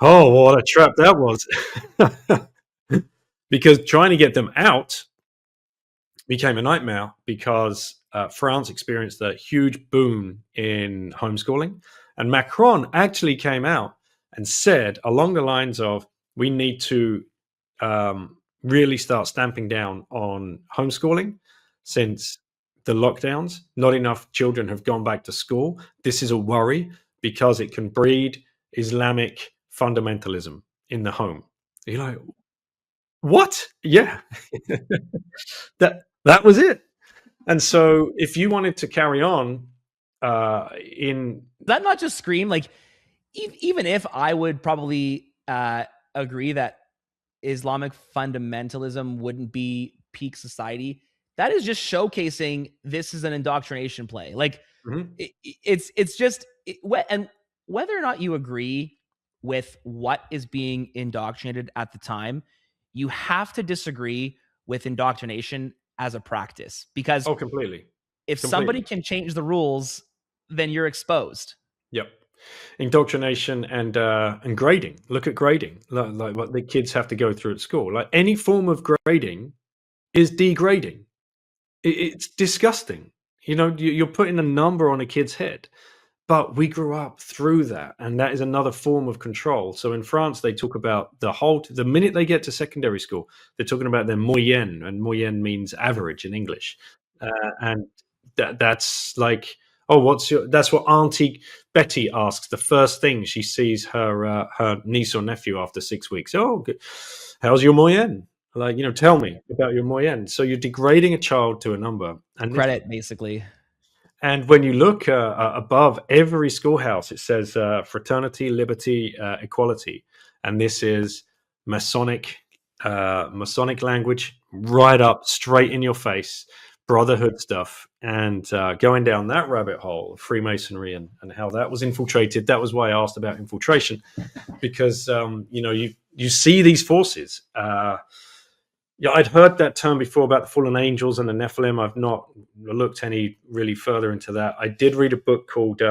Oh, what a trap that was. Because trying to get them out became a nightmare, because France experienced a huge boom in homeschooling, and Macron actually came out and said along the lines of, we need to really start stamping down on homeschooling since the lockdowns. Not enough children have gone back to school. This is a worry because it can breed Islamic fundamentalism in the home. You're like, what? Yeah, that was it. And so, if you wanted to carry on in Does that not just scream like, even if I would probably agree that Islamic fundamentalism wouldn't be peak society, that is just showcasing this is an indoctrination play. Like, Mhm. it's just and whether or not you agree with what is being indoctrinated at the time, you have to disagree with indoctrination as a practice, because Oh, completely, if somebody completely. can change the rules, then you're exposed. Yep. Indoctrination and grading. Look at grading, like what the kids have to go through at school. Like any form of grading is degrading. It's disgusting. You know, you're putting a number on a kid's head. But we grew up through that, and that is another form of control. So in France, they talk about the minute they get to secondary school, they're talking about their moyenne, and moyenne means average in English, and that's like, oh, that's what Auntie Betty asks the first thing she sees her niece or nephew after 6 weeks. Oh, good. How's your moyenne? Like, tell me about your moyenne. So you're degrading a child to a number, and this Credit, basically. and when you look above every schoolhouse, it says fraternity, liberty, equality, and this is Masonic, Masonic language, right up, straight in your face, brotherhood stuff, and going down that rabbit hole of Freemasonry and how that was infiltrated. That was why I asked about infiltration, because you see these forces. Yeah, I'd heard that term before about the fallen angels and the Nephilim. I've not looked any really further into that. I did read a book called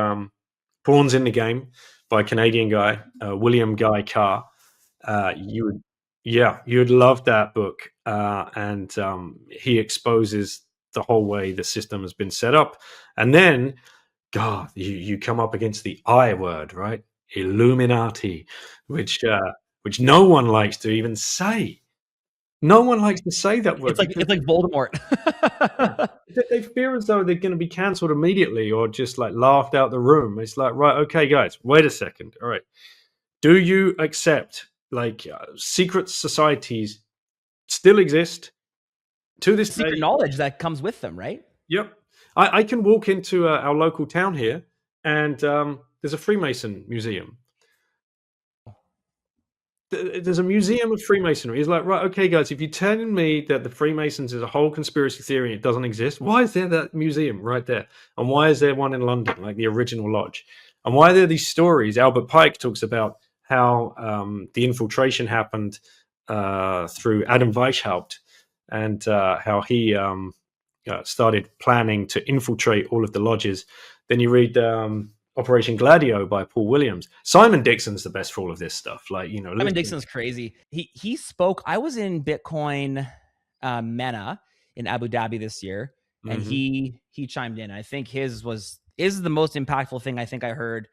Pawns in the Game by a Canadian guy, William Guy Carr. You would, yeah, you'd love that book. And he exposes the whole way the system has been set up. And then, God, you come up against the I word, right? Illuminati, which no one likes to even say. No one likes to say that word It's like because it's like Voldemort. yeah, they feel as though they're going to be cancelled immediately or just like laughed out the room. It's like, right, okay, guys, wait a second. All right, do you accept like secret societies still exist to this Secret day? knowledge that comes with them, right? Yep, I can walk into our local town here, and there's a Freemason museum. There's a museum of Freemasonry. It's like, right, okay, guys, if you're telling me that the Freemasons is a whole conspiracy theory and it doesn't exist, why is there that museum right there? And why is there one in London, like the original lodge? And why are there these stories? Albert Pike talks about how the infiltration happened through Adam Weishaupt, and how he started planning to infiltrate all of the lodges. Then you read Operation Gladio by Paul Williams. Simon Dixon's the best for all of this stuff. Like, Simon Dixon's crazy. He spoke. I was in Bitcoin MENA in Abu Dhabi this year, and Mhm. he chimed in. I think his is the most impactful thing I think I heard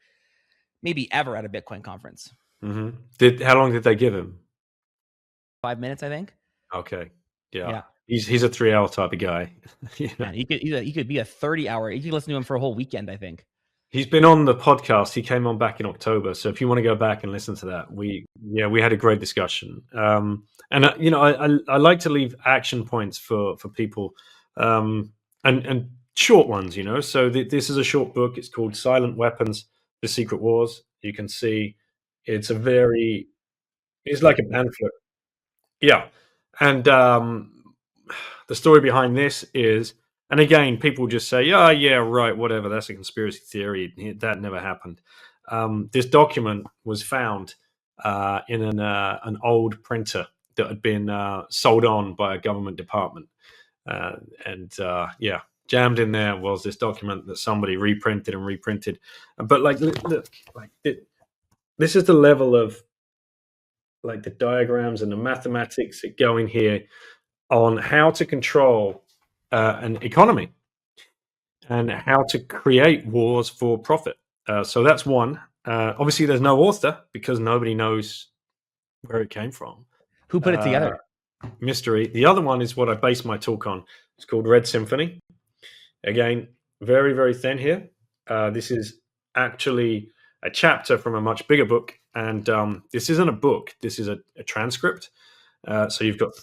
maybe ever at a Bitcoin conference. How long did they give him? 5 minutes, I think. Okay, yeah, Yeah, he's a 3 hour type of guy. man, he could be a 30 hour. You could listen to him for a whole weekend, I think. He's been on the podcast. He came on back in October. So if you want to go back and listen to that, we had a great discussion. And I like to leave action points for people, and short ones. So this is a short book. It's called Silent Weapons: The Secret Wars. You can see it's it's like a pamphlet. Yeah, and the story behind this is, and again, people just say, "Oh, yeah, right, whatever. That's a conspiracy theory. That never happened." This document was found in an old printer that had been sold on by a government department, and yeah, jammed in there was this document that somebody reprinted and reprinted. But like, look, like this is the level of like the diagrams and the mathematics that go in here on how to control an economy. and how to create wars for profit. So that's one. Obviously, there's no author because nobody knows where it came from. Who put it together? Mystery. The other one is what I based my talk on. It's called Red Symphony. Again, very, very thin here. This is actually a chapter from a much bigger book. And this isn't a book. This is a transcript. So you've got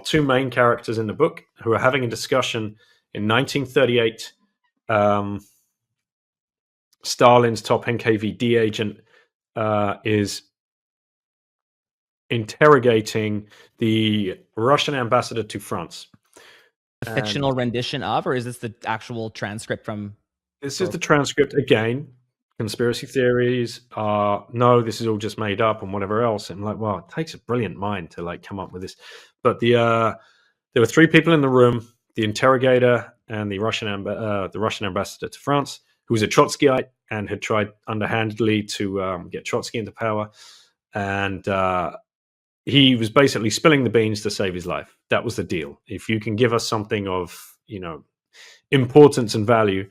two main characters in the book who are having a discussion in 1938. Stalin's top NKVD agent is interrogating the Russian ambassador to France. A fictional rendition of, or is this the actual transcript from? This is the transcript. Again, conspiracy theories are, no, this is all just made up and whatever else. And I'm like, well, it takes a brilliant mind to like come up with this. But there were three people in the room: the interrogator and the Russian ambassador to France, who was a Trotskyite and had tried underhandedly to get Trotsky into power. And he was basically spilling the beans to save his life. That was the deal. If you can give us something of, importance and value,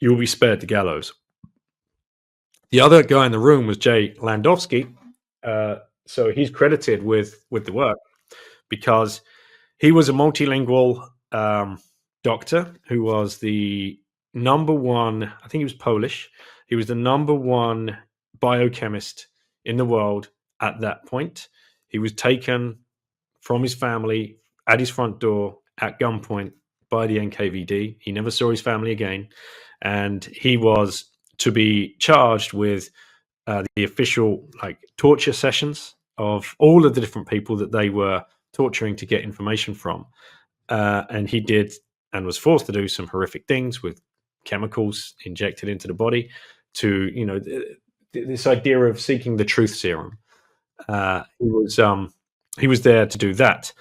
you will be spared the gallows. The other guy in the room was Jay Landowski. So he's credited with the work because he was a multilingual doctor who was the number one, I think he was Polish. He was the number one biochemist in the world at that point. He was taken from his family at his front door at gunpoint by the NKVD. He never saw his family again. And he was to be charged with the official torture sessions of all of the different people that they were torturing to get information from. And he did and was forced to do some horrific things with chemicals injected into the body to, this idea of seeking the truth serum. He was there to do that.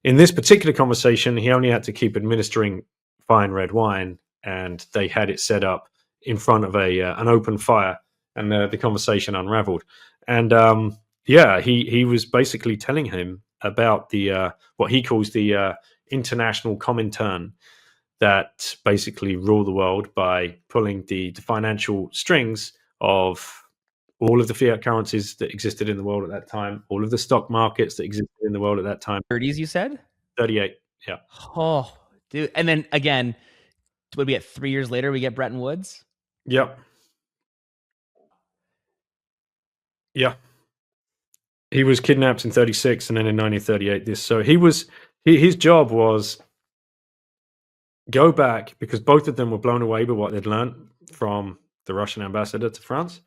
In this particular conversation, he only had to keep administering fine red wine, and they had it set up in front of an open fire, and the conversation unraveled. And he was basically telling him about the what he calls the international Comintern that basically rule the world by pulling the financial strings of all of the fiat currencies that existed in the world at that time, all of the stock markets that existed in the world at that time. 30s, you said? 38, yeah. Oh, dude. And then again, what do we get? 3 years later, we get Bretton Woods? Yep. Yeah. He was kidnapped in 36 and then in 1938 this. So his job was go back, because both of them were blown away by what they'd learned from the Russian ambassador to France.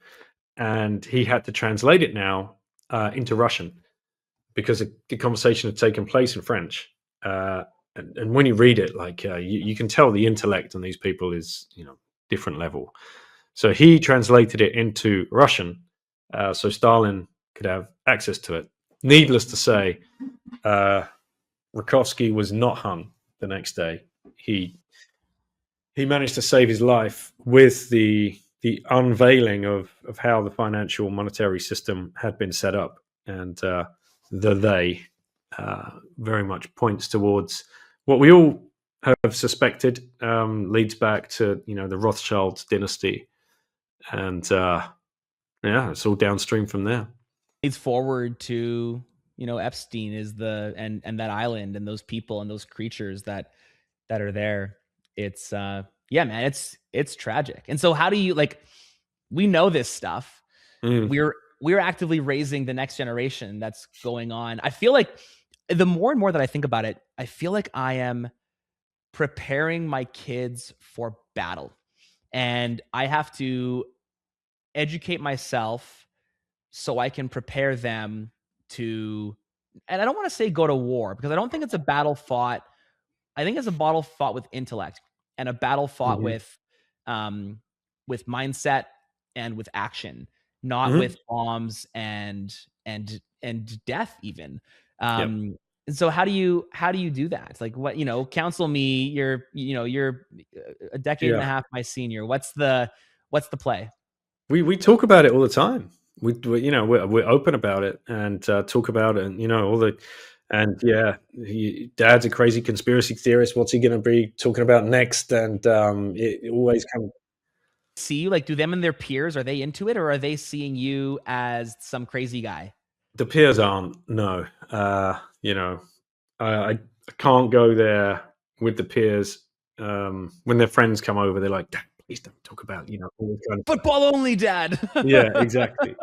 And he had to translate it now into Russian because the conversation had taken place in French. And when you read it, you can tell the intellect on these people is, different level. So he translated it into Russian so Stalin could have access to it. Needless to say, Rakovsky was not hung the next day. He managed to save his life with the unveiling of how the financial monetary system had been set up. And they very much points towards what we all have suspected, leads back to, the Rothschild dynasty. And it's all downstream from there. Leads forward to, Epstein is and that island and those people and those creatures that are there. It's man, it's tragic. And so how do you we know this stuff. We're actively raising the next generation that's going on. I feel like the more and more that I think about it, I feel like I am preparing my kids for battle. And I have to educate myself so I can prepare them to, and I don't want to say go to war, because I don't think it's a battle fought. I think it's a battle fought with intellect and a battle fought with mindset and with action, not with bombs and death even. And so how do you do that? What, counsel me, you're a decade and a half my senior. What's the play? We talk about it all the time. We're open about it and talk about it, and all the And yeah, Dad's a crazy conspiracy theorist. What's he going to be talking about next? And it always comes. See you, like, do them and their peers, are they into it, or are they seeing you as some crazy guy? The peers aren't. No, I can't go there with the peers. When their friends come over, they're like, "Dad, please don't talk about all this kind of stuff." Football only, Dad. Yeah, exactly.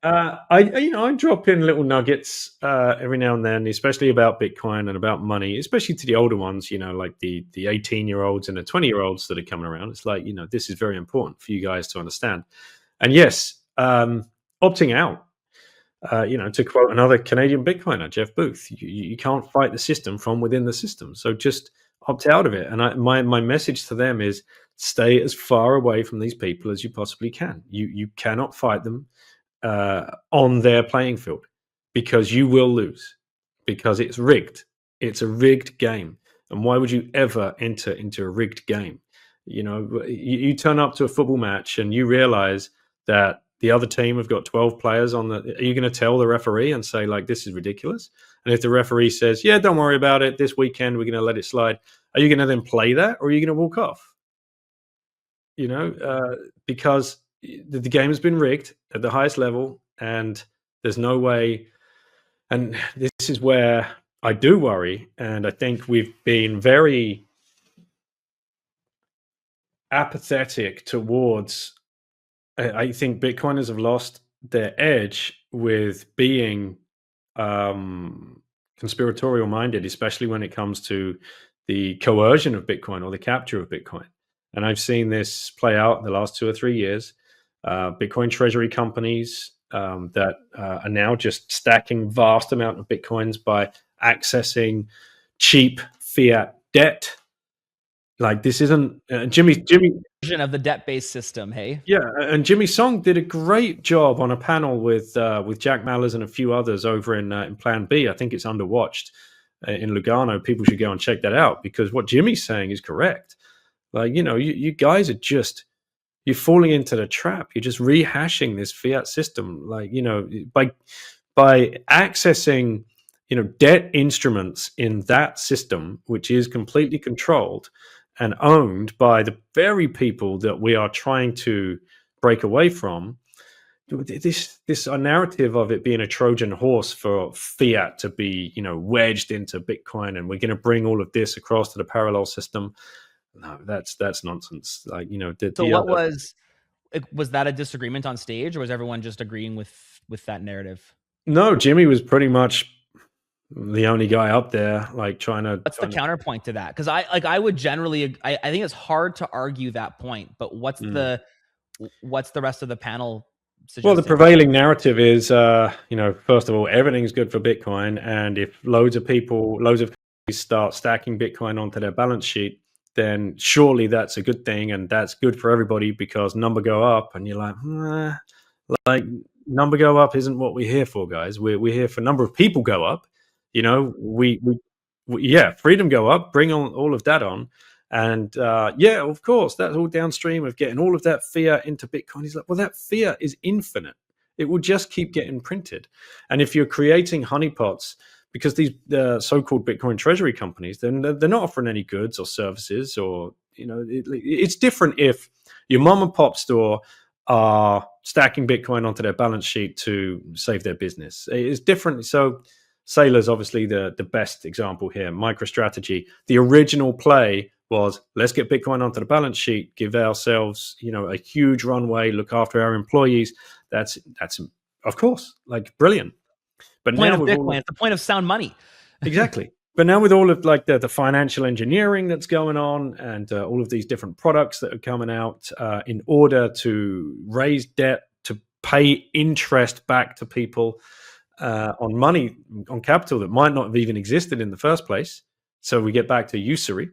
I drop in little nuggets every now and then, especially about Bitcoin and about money, especially to the older ones, like the 18-year-olds and the 20-year-olds that are coming around. It's like, this is very important for you guys to understand. And yes, opting out, to quote another Canadian Bitcoiner, Jeff Booth, you can't fight the system from within the system. So just opt out of it. And my message to them is stay as far away from these people as you possibly can. You cannot fight them on their playing field, because you will lose, because it's rigged. It's a rigged game. And why would you ever enter into a rigged game? You turn up to a football match and you realize that the other team have got 12 players on the. Are you going to tell the referee and say, like, this is ridiculous? And if the referee says, yeah, don't worry about it, this weekend we're going to let it slide, are you going to then play that, or are you going to walk off? Because the game has been rigged at the highest level, and there's no way. And this is where I do worry, and I think we've been very apathetic towards. I think Bitcoiners have lost their edge with being conspiratorial minded, especially when it comes to the coercion of Bitcoin or the capture of Bitcoin. And I've seen this play out in the last 2 or 3 years. Bitcoin treasury companies that are now just stacking vast amount of Bitcoins by accessing cheap fiat debt. Like, this isn't Jimmy Version of the debt-based system. Hey, yeah, and Jimmy Song did a great job on a panel with Jack Mallers and a few others over in Plan B. I think it's underwatched in Lugano. People should go and check that out, because what Jimmy's saying is correct. Like, you guys are you're falling into the trap. You're just rehashing this fiat system. Like, by accessing, debt instruments in that system, which is completely controlled and owned by the very people that we are trying to break away from. This narrative of it being a Trojan horse for fiat to be, wedged into Bitcoin, and we're going to bring all of this across to the parallel system. No, that's nonsense. Like, so what was that a disagreement on stage, or was everyone just agreeing with that narrative? No, Jimmy was pretty much the only guy up there, like, trying to. What's the counterpoint to that? Because I would generally, I think it's hard to argue that point, but what's the rest of the panel suggesting? Well, the prevailing narrative is, first of all, everything's good for Bitcoin, and if loads of companies start stacking Bitcoin onto their balance sheet, then surely that's a good thing, and that's good for everybody, because number go up. And you're like, number go up isn't what we're here for, guys. We're here for number of people go up. Freedom go up, bring on all of that on. And of course, that's all downstream of getting all of that fiat into Bitcoin. He's like, well, that fiat is infinite. It will just keep getting printed. And if you're creating honeypots, because these so-called Bitcoin treasury companies, then they're not offering any goods or services, or, it's different if your mom and pop store are stacking Bitcoin onto their balance sheet to save their business. It's different. So Saylor's obviously the best example here. MicroStrategy, the original play was, let's get Bitcoin onto the balance sheet, give ourselves, a huge runway, look after our employees. That's of course, like, brilliant. But point now of Bitcoin, it's the point of sound money. Exactly. But now with all of, like, the financial engineering that's going on, and all of these different products that are coming out in order to raise debt, to pay interest back to people on money, on capital that might not have even existed in the first place. So we get back to usury,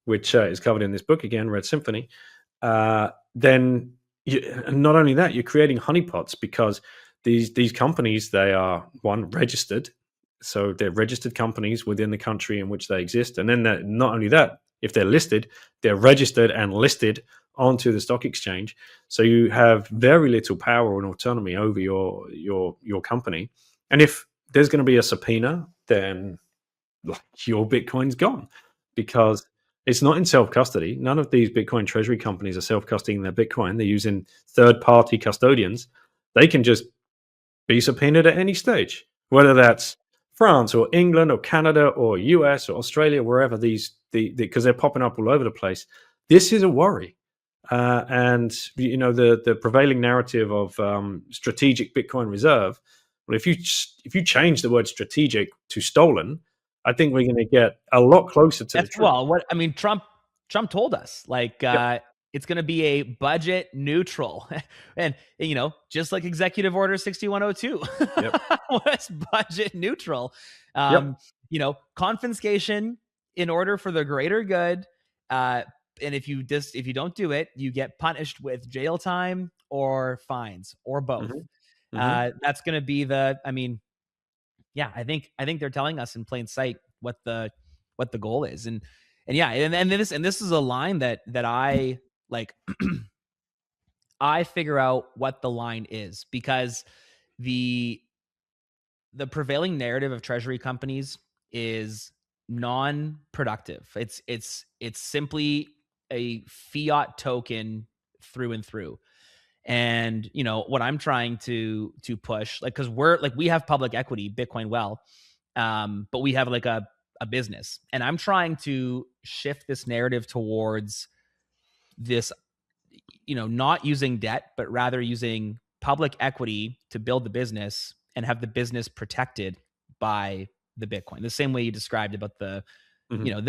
which is covered in this book again, Red Symphony. Then not only that, you're creating honeypots, because these companies, they are, one, registered. So they're registered companies within the country in which they exist. And then not only that, if they're listed, they're registered and listed onto the stock exchange. So you have very little power and autonomy over your company. And if there's going to be a subpoena then like, your Bitcoin's gone, because it's not in self-custody. None of these Bitcoin treasury companies are self-custodying their Bitcoin. They're using third-party custodians. They can just be subpoenaed at any stage, whether that's France or England or Canada or US or Australia, wherever because they're popping up all over the place. This is a worry. And the prevailing narrative of strategic Bitcoin reserve. Well, if you change the word strategic to stolen, I think we're going to get a lot closer to the truth. Well, what I mean, Trump told us Yep. it's going to be a budget neutral, and just like Executive Order 6102 Yep. was budget neutral. Yep. Confiscation in order for the greater good. And if you don't do it, you get punished with jail time or fines or both. That's going to be I think they're telling us in plain sight what the goal is. And this is a line that I like. I figure out what the line is, because the prevailing narrative of treasury companies is non-productive. It's simply a fiat token through and through. And what I'm trying to push, because we have public equity, Bitcoin Well, but we have like a business, and I'm trying to shift this narrative towards this, not using debt, but rather using public equity to build the business and have the business protected by the Bitcoin. The same way you described about the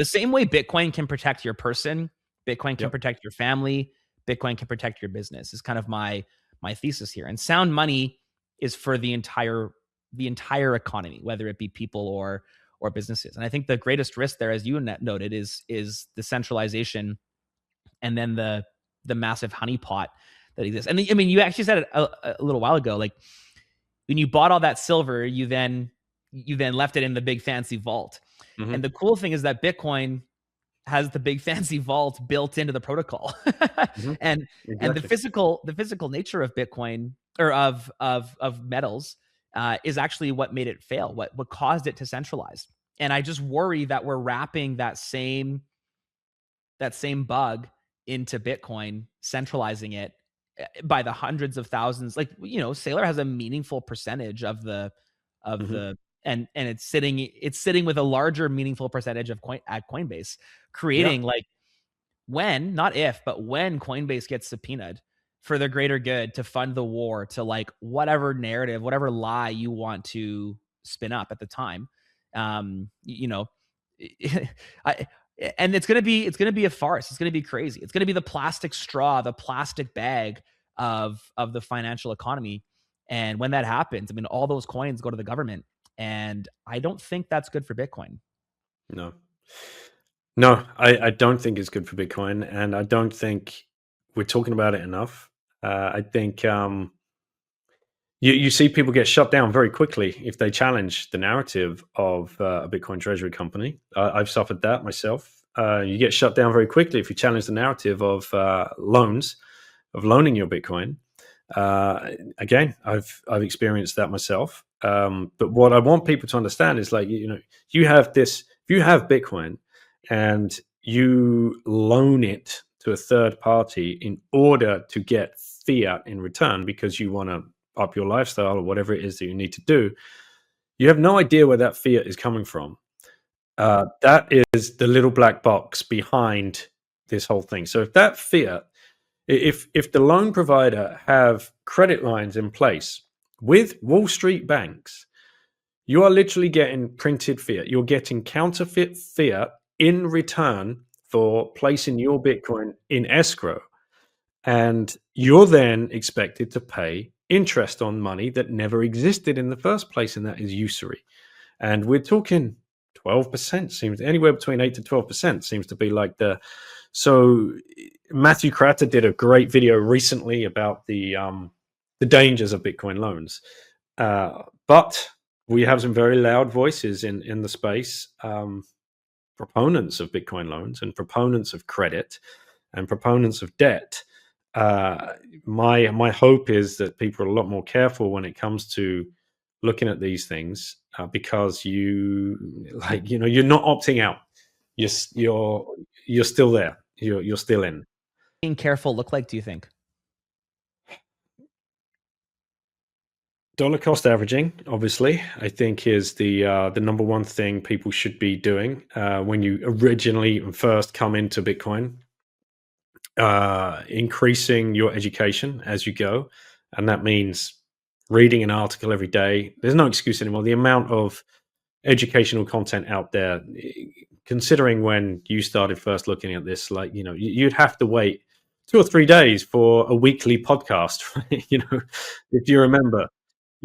same way Bitcoin can protect your person, Bitcoin can protect your family, Bitcoin can protect your business, is kind of my thesis here. And sound money is for the entire economy, whether it be people or businesses. And I think the greatest risk there, as you noted, is the centralization, and then the massive honeypot that exists. And you actually said it a little while ago, like when you bought all that silver, you then left it in the big fancy vault. And the cool thing is that Bitcoin has the big fancy vault built into the protocol. And the physical nature of Bitcoin, or of metals, is actually what made it fail, what caused it to centralize. And I just worry that we're wrapping that same bug into Bitcoin, centralizing it by the hundreds of thousands. Like, Sailor has a meaningful percentage of the and it's sitting with a larger meaningful percentage of at Coinbase, creating not if, but when Coinbase gets subpoenaed for the greater good, to fund the war, to like whatever narrative, whatever lie you want to spin up at the time. And it's going to be a farce. It's going to be crazy. It's going to be the plastic straw, the plastic bag of the financial economy. And when that happens, all those coins go to the government. And I don't think that's good for Bitcoin. No, I don't think it's good for Bitcoin. And I don't think we're talking about it enough. I think you see people get shut down very quickly if they challenge the narrative of a Bitcoin treasury company. I've suffered that myself. You get shut down very quickly if you challenge the narrative of loans, of loaning your Bitcoin. Again, I've experienced that myself. But what I want people to understand is, like, you have this. If you have Bitcoin and you loan it to a third party in order to get fiat in return because you want to up your lifestyle or whatever it is that you need to do, you have no idea where that fiat is coming from. That is the little black box behind this whole thing. So if that fiat, if the loan provider have credit lines in place with Wall Street banks, you are literally getting printed fiat. You're getting counterfeit fiat in return for placing your Bitcoin in escrow. And you're then expected to pay interest on money that never existed in the first place, and that is usury. And we're talking 12%, seems anywhere between 8 to 12% seems to be like the. So Matthew Kratter did a great video recently about the dangers of Bitcoin loans. But we have some very loud voices in the space, proponents of Bitcoin loans and proponents of credit and proponents of debt. My hope is that people are a lot more careful when it comes to looking at these things because you're not opting out. You're still there. You're still in. Being careful look like, do you think? Dollar cost averaging, obviously, I think is the number one thing people should be doing when you originally first come into Bitcoin. Increasing your education as you go, and that means reading an article every day. There's no excuse anymore. The amount of educational content out there, considering when you started first looking at this, like, you'd have to wait 2 or 3 days for a weekly podcast, right? If you remember.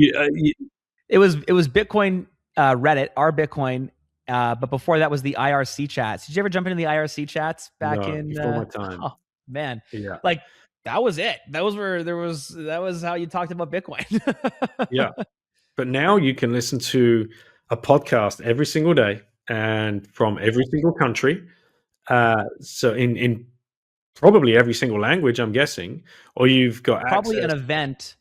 It was Bitcoin Reddit, our Bitcoin, but before that was the IRC chats. Did you ever jump into the IRC chats back No, in? before my time. Oh man, Yeah, like that was it. That was how you talked about Bitcoin. yeah. But now you can listen to a podcast every single day and from every single country. So in probably every single language, I'm guessing, or you've got Probably an access. event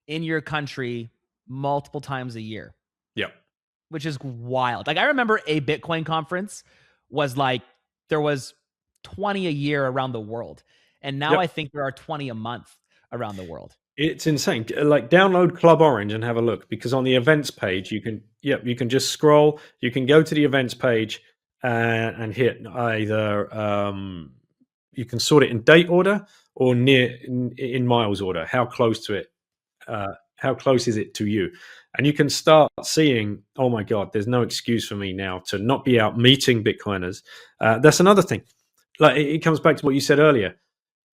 in your country multiple times a year. Yeah. Which is wild. Like I remember a Bitcoin conference was like there was 20 a year around the world. And now Yep. I think there are 20 a month around the world. It's insane. Like download Club Orange and have a look, because on the events page you can just scroll. You can go to the events page and hit either you can sort it in date order or in miles order. How close to it? How close is it to you? And you can start seeing, oh my God, there's no excuse for me now to not be out meeting Bitcoiners. That's another thing. Like it comes back to what you said earlier.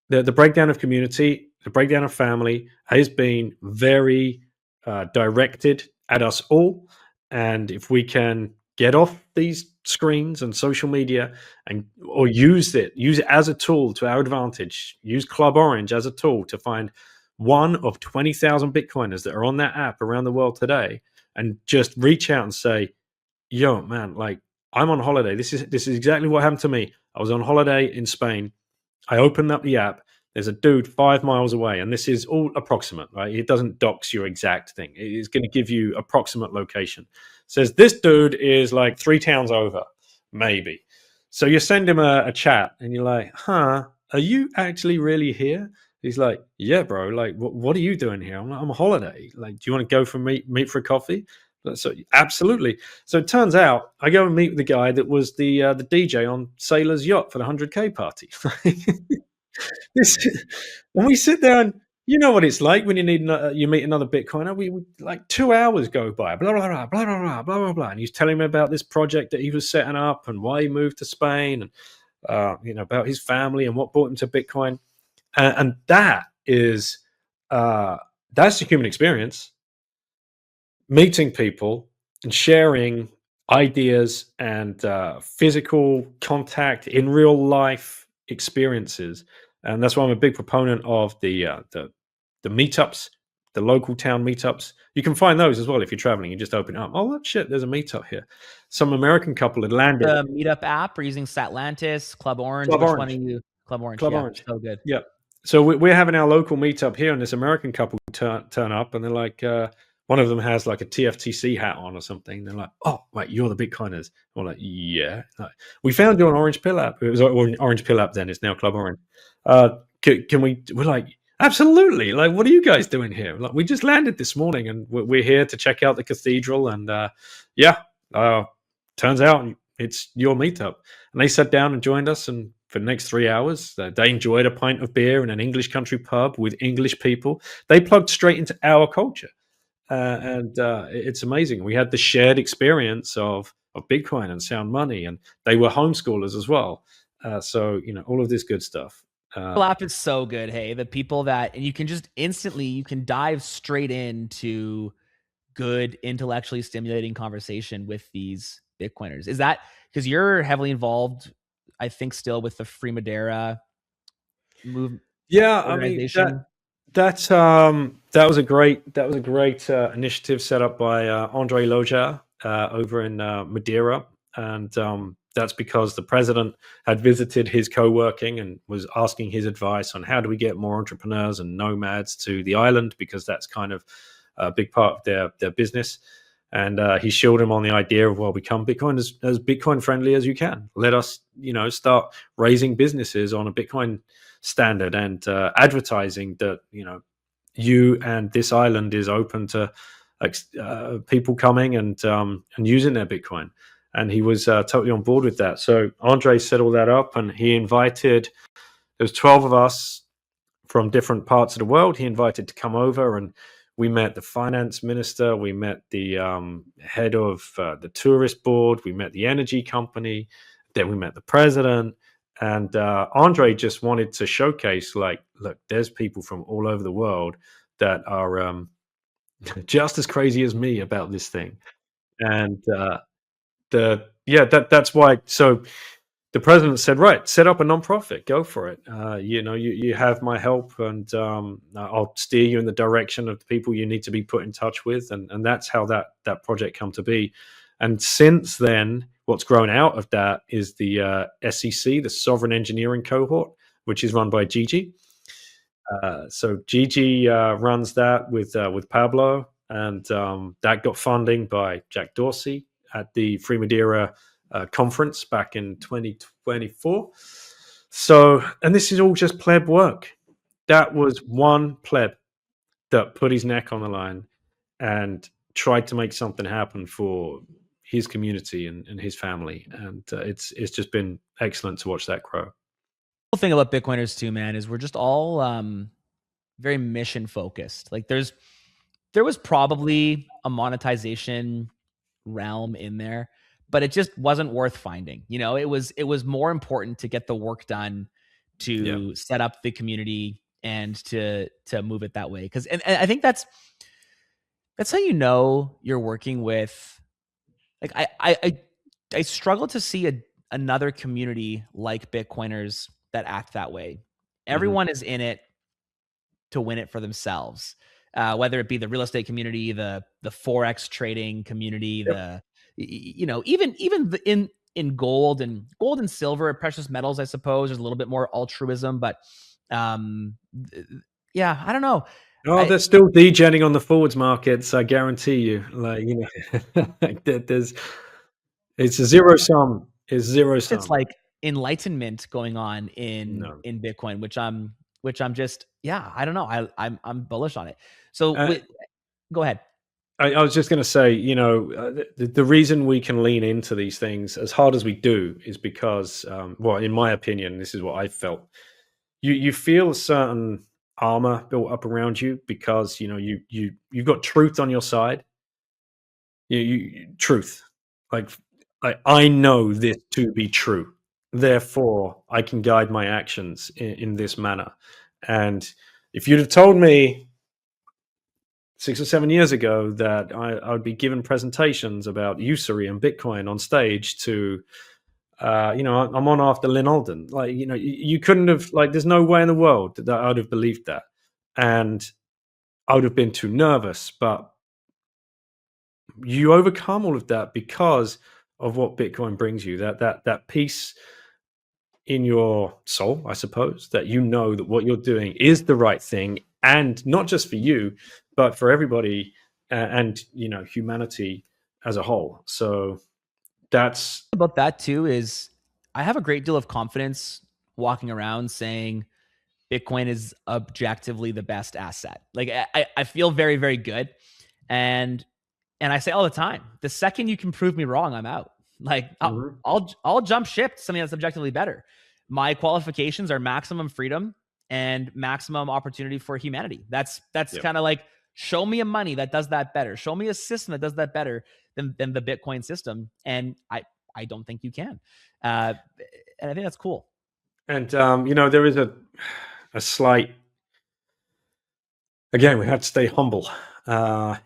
The breakdown of community, the breakdown of family has been very directed at us all. And if we can get off these screens and social media or use it as a tool to our advantage, use Club Orange as a tool to find one of 20,000 Bitcoiners that are on that app around the world today, and just reach out and say, yo, man, like I'm on holiday. This is exactly what happened to me. I was on holiday in Spain. I opened up the app. There's a dude 5 miles away, and this is all approximate, right? It doesn't dox your exact thing. It's going to give you approximate location. It says this dude is like 3 towns over, maybe. So you send him a chat, and you're like, huh, are you actually really here? He's like, yeah, bro. Like, what are you doing here? I'm like, I'm on holiday. Like, do you want to go for meet for a coffee? So absolutely. So it turns out I go and meet with the guy that was the DJ on Sailor's yacht for the 100K party. And we sit there, and you know what it's like when you meet another Bitcoiner. We like 2 hours go by, blah blah blah blah blah blah blah blah blah, and he's telling me about this project that he was setting up and why he moved to Spain, and about his family and what brought him to Bitcoin. And that is that's the human experience. Meeting people and sharing ideas and physical contact in real life experiences, and that's why I'm a big proponent of the meetups, the local town meetups. You can find those as well if you're traveling. You just open it up. Oh shit, there's a meetup here. Some American couple had landed. The meetup app, we're using Satlantis, Club Orange. Club Which Orange. one are you? Club Orange. Club Yeah, Orange. so good. Yeah. So we're having our local meetup here, and this American couple turn up, and they're like, one of them has like a TFTC hat on or something. They're like, oh, wait, you're the Bitcoiners. We're like, yeah. Like, we found you on Orange Pill app. It was Orange Pill app then. It's now Club Orange. Can we? We're like, absolutely. Like, what are you guys doing here? Like, we just landed this morning, and we're here to check out the cathedral. And turns out it's your meetup. And they sat down and joined us, and for the next 3 hours, they enjoyed a pint of beer in an English country pub with English people. They plugged straight into our culture. And it's amazing. We had the shared experience of Bitcoin and sound money, and they were homeschoolers as well. So all of this good stuff. The app is so good. Hey, the people and you can just instantly, you can dive straight into good, intellectually stimulating conversation with these Bitcoiners. Is that because you're heavily involved, I think, still with the Free Madeira movement? Yeah, I mean that was a great initiative set up by Andre Loja over in Madeira, and that's because the president had visited his co-working and was asking his advice on how do we get more entrepreneurs and nomads to the island, because that's kind of a big part of their business. And he showed him on the idea of, well, become Bitcoin as Bitcoin friendly as you can. Let us, start raising businesses on a Bitcoin standard and advertising that, you and this island is open to people coming and using their Bitcoin. And he was totally on board with that. So Andre set all that up, and he invited, there was 12 of us from different parts of the world. He invited to come over, and we met the finance minister, we met the head of the tourist board, we met the energy company, then we met the president. And Andre just wanted to showcase, like, look, there's people from all over the world that are just as crazy as me about this thing. And that's why. So the president said, right, set up a nonprofit, go for it. You have my help, and I'll steer you in the direction of the people you need to be put in touch with. And that's how that project come to be. And since then, what's grown out of that is the SEC, the Sovereign Engineering Cohort, which is run by Gigi. So Gigi runs that with Pablo, and that got funding by Jack Dorsey at the Free Madeira conference back in 2024. So, and this is all just pleb work. That was one pleb that put his neck on the line and tried to make something happen for his community and his family. And it's just been excellent to watch that grow. The thing about Bitcoiners too, man, is we're just all very mission focused. Like there was probably a monetization realm in there, but it just wasn't worth finding. It was more important to get the work done, to set up the community and to move it that way. Because and I think that's how you're working with. Like I struggle to see another community like Bitcoiners that act that way. Everyone is in it to win it for themselves, whether it be the real estate community, the forex trading community, even in gold and silver, precious metals. I suppose there's a little bit more altruism, but I don't know. Oh, they're still degenning on the forwards markets. I guarantee you. It's a zero sum. It's zero sum. It's like enlightenment going on in Bitcoin, which I'm just, I don't know. I'm bullish on it. So go ahead. I was just going to say, the reason we can lean into these things as hard as we do is because, well, in my opinion, this is what I felt. You feel a certain armor built up around you because you've got truth on your side. Truth, like I know this to be true. Therefore, I can guide my actions in this manner. And if you'd have told me 6 or 7 years ago that I would be given presentations about usury and Bitcoin on stage to, I'm on after Lynn Alden. Like, you couldn't have, like, there's no way in the world that I would have believed that. And I would have been too nervous. But you overcome all of that because of what Bitcoin brings you, that peace in your soul, I suppose, that that what you're doing is the right thing, and not just for you, but for everybody and humanity as a whole. So that's about that too is I have a great deal of confidence walking around saying Bitcoin is objectively the best asset. Like I feel very, very good. And I say all the time, the second you can prove me wrong, I'm out. Like I'll jump ship to something that's objectively better. My qualifications are maximum freedom and maximum opportunity for humanity. That's kind of like, show me a money that does that better. Show me a system that does that better than the Bitcoin system. And I don't think you can. And I think that's cool. And there is a slight, again, we have to stay humble.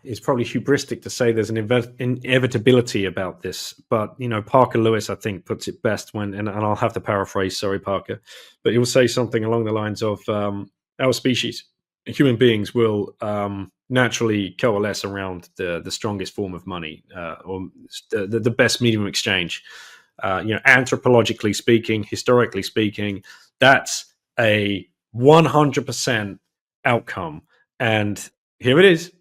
It's probably hubristic to say there's an inevitability about this, but Parker Lewis, I think, puts it best when, and I'll have to paraphrase, sorry, Parker, but he will say something along the lines of our species, human beings, will naturally coalesce around the strongest form of money, or the best medium of exchange. Anthropologically speaking, historically speaking, that's a 100% outcome, and here it is.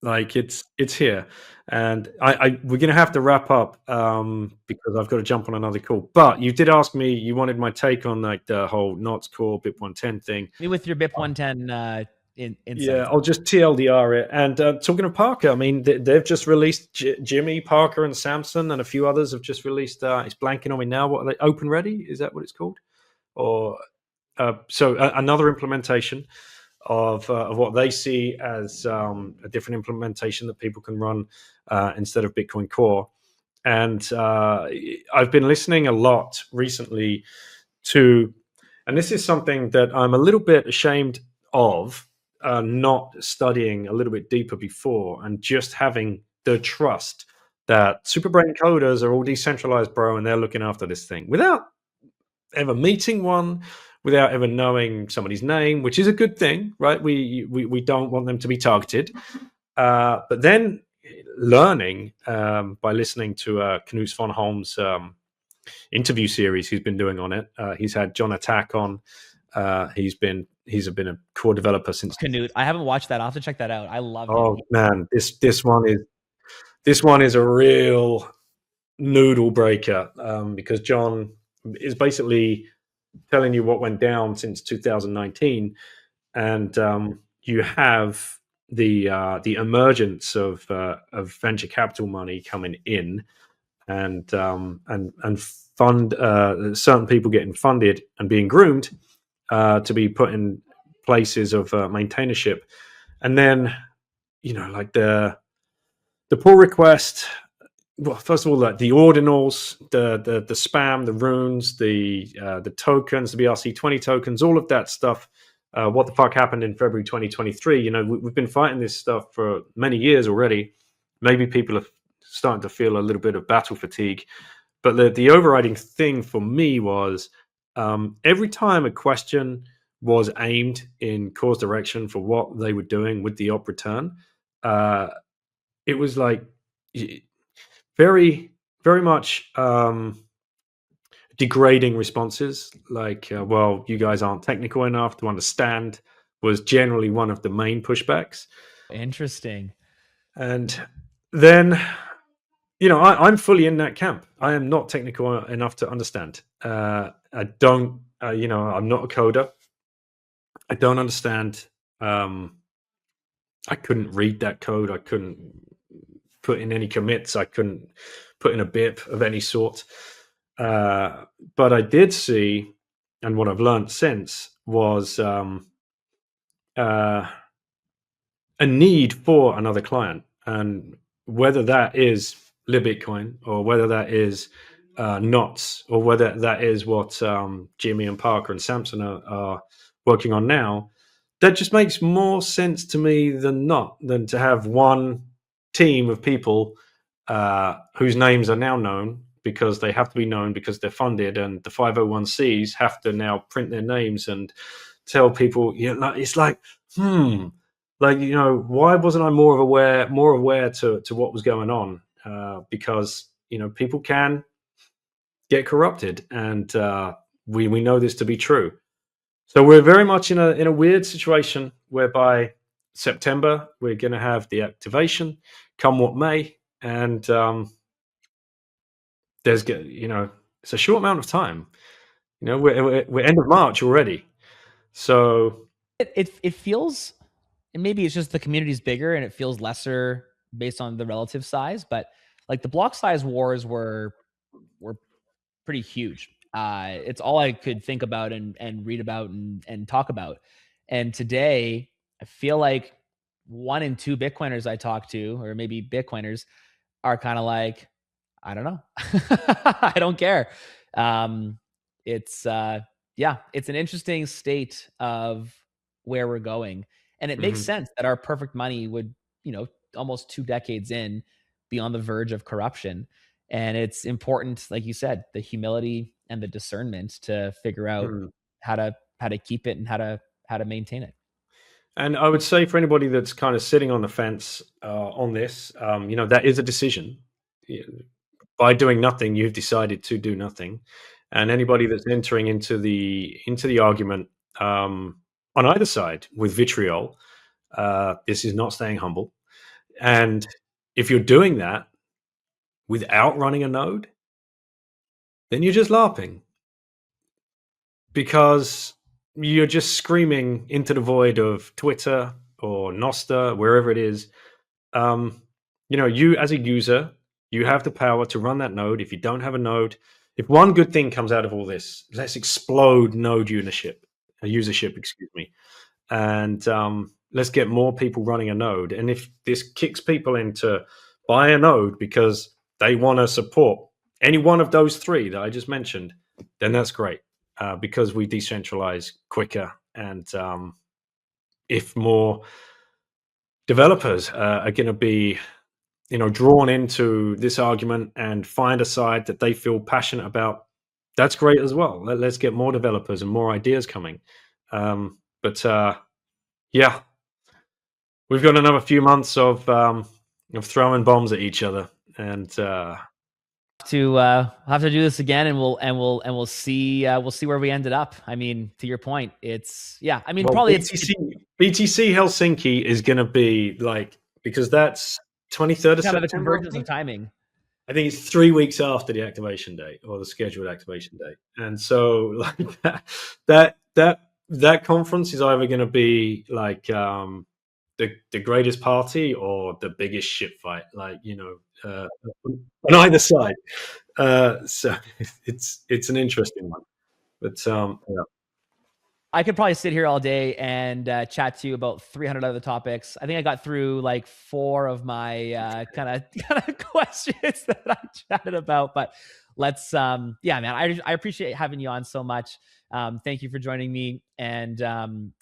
Like it's here, and I we're gonna have to wrap up because I've got to jump on another call. But you did ask me, you wanted my take on like the whole Knots Core BIP 110 thing. Me with your BIP 110 Yeah, insights. I'll just TLDR it. And talking of Parker, I mean, they've just released Jimmy Parker and Samson, and a few others have just released. It's blanking on me now. What are they? Open Ready? Is that what it's called? Or another implementation of what they see as a different implementation that people can run instead of Bitcoin Core. And I've been listening a lot recently to, and this is something that I'm a little bit ashamed of not studying a little bit deeper before, and just having the trust that Superbrain coders are all decentralized, bro, and they're looking after this thing without ever meeting one, without ever knowing somebody's name, which is a good thing, right? We don't want them to be targeted. But then learning by listening to Knut von Holm's interview series he's been doing on it. He's had John Attack on. He's been a core developer since. Canute. I haven't watched that. I'll have to check that out. I love him. Oh man, this one is a real noodle breaker because John is basically telling you what went down since 2019, and you have the emergence of venture capital money coming in, and fund certain people getting funded and being groomed to be put in places of maintainership, and then like the pull request. Well, first of all, like the ordinals, the spam, the runes, the tokens, the BRC20 tokens, all of that stuff. What the fuck happened in February 2023? We've been fighting this stuff for many years already. Maybe people are starting to feel a little bit of battle fatigue. But the overriding thing for me was every time a question was aimed in cause direction for what they were doing with the op return, it was like very, very much degrading responses. Like, well, you guys aren't technical enough to understand, was generally one of the main pushbacks. Interesting. And then, I'm fully in that camp. I am not technical enough to understand. I don't, I'm not a coder. I don't understand. I couldn't read that code. I couldn't put in any commits. I couldn't put in a BIP of any sort. But I did see, and what I've learned since was a need for another client. And whether that is LibBitcoin, or whether that is Knots, or whether that is what Jimmy and Parker and Samson are working on now, that just makes more sense to me than to have one team of people whose names are now known, because they have to be known because they're funded, and the 501Cs have to now print their names and tell people. It's like, why wasn't I more aware to what was going on? Because people can get corrupted, and we know this to be true. So we're very much in a weird situation whereby September we're going to have the activation, come what may, and there's it's a short amount of time. We're end of March already, so It feels, and maybe it's just the community's bigger and it feels lesser based on the relative size, but like the block size wars were pretty huge. It's all I could think about and read about and talk about. And today, I feel like 1 in 2 Bitcoiners I talk to, or maybe Bitcoiners, are kind of like, I don't know, I don't care. It's it's an interesting state of where we're going, and it makes sense that our perfect money would, almost 2 decades in, be on the verge of corruption. And it's important, like you said, the humility and the discernment to figure out how to keep it and how to maintain it. And I would say for anybody that's kind of sitting on the fence on this, that is a decision. By doing nothing, you've decided to do nothing. And anybody that's entering into the argument on either side with vitriol, this is not staying humble. And if you're doing that without running a node, then you're just LARPing, because you're just screaming into the void of Twitter or Nostr, wherever it is. You as a user, you have the power to run that node. If you don't have a node, if one good thing comes out of all this, let's explode node usership, excuse me, and let's get more people running a node. And if this kicks people into buy a node because they want to support any one of those three that I just mentioned, then that's great, because we decentralize quicker. And if more developers are going to be drawn into this argument and find a side that they feel passionate about, that's great as well. Let's get more developers and more ideas coming. Yeah, we've got another few months of throwing bombs at each other, and have to do this again, and we'll see where we ended up. I mean, to your point, probably BTC Helsinki is going to be like, because that's 23rd of September. The convergence of timing. I think it's 3 weeks after the activation date, or the scheduled activation date, and so like that conference is either going to be like the greatest party or the biggest shit fight, like on either side. So it's an interesting one, but yeah. I could probably sit here all day and chat to you about 300 other topics. I think I got through like 4 of my kind of questions that I chatted about. But let's, man, I appreciate having you on so much. Thank you for joining me. And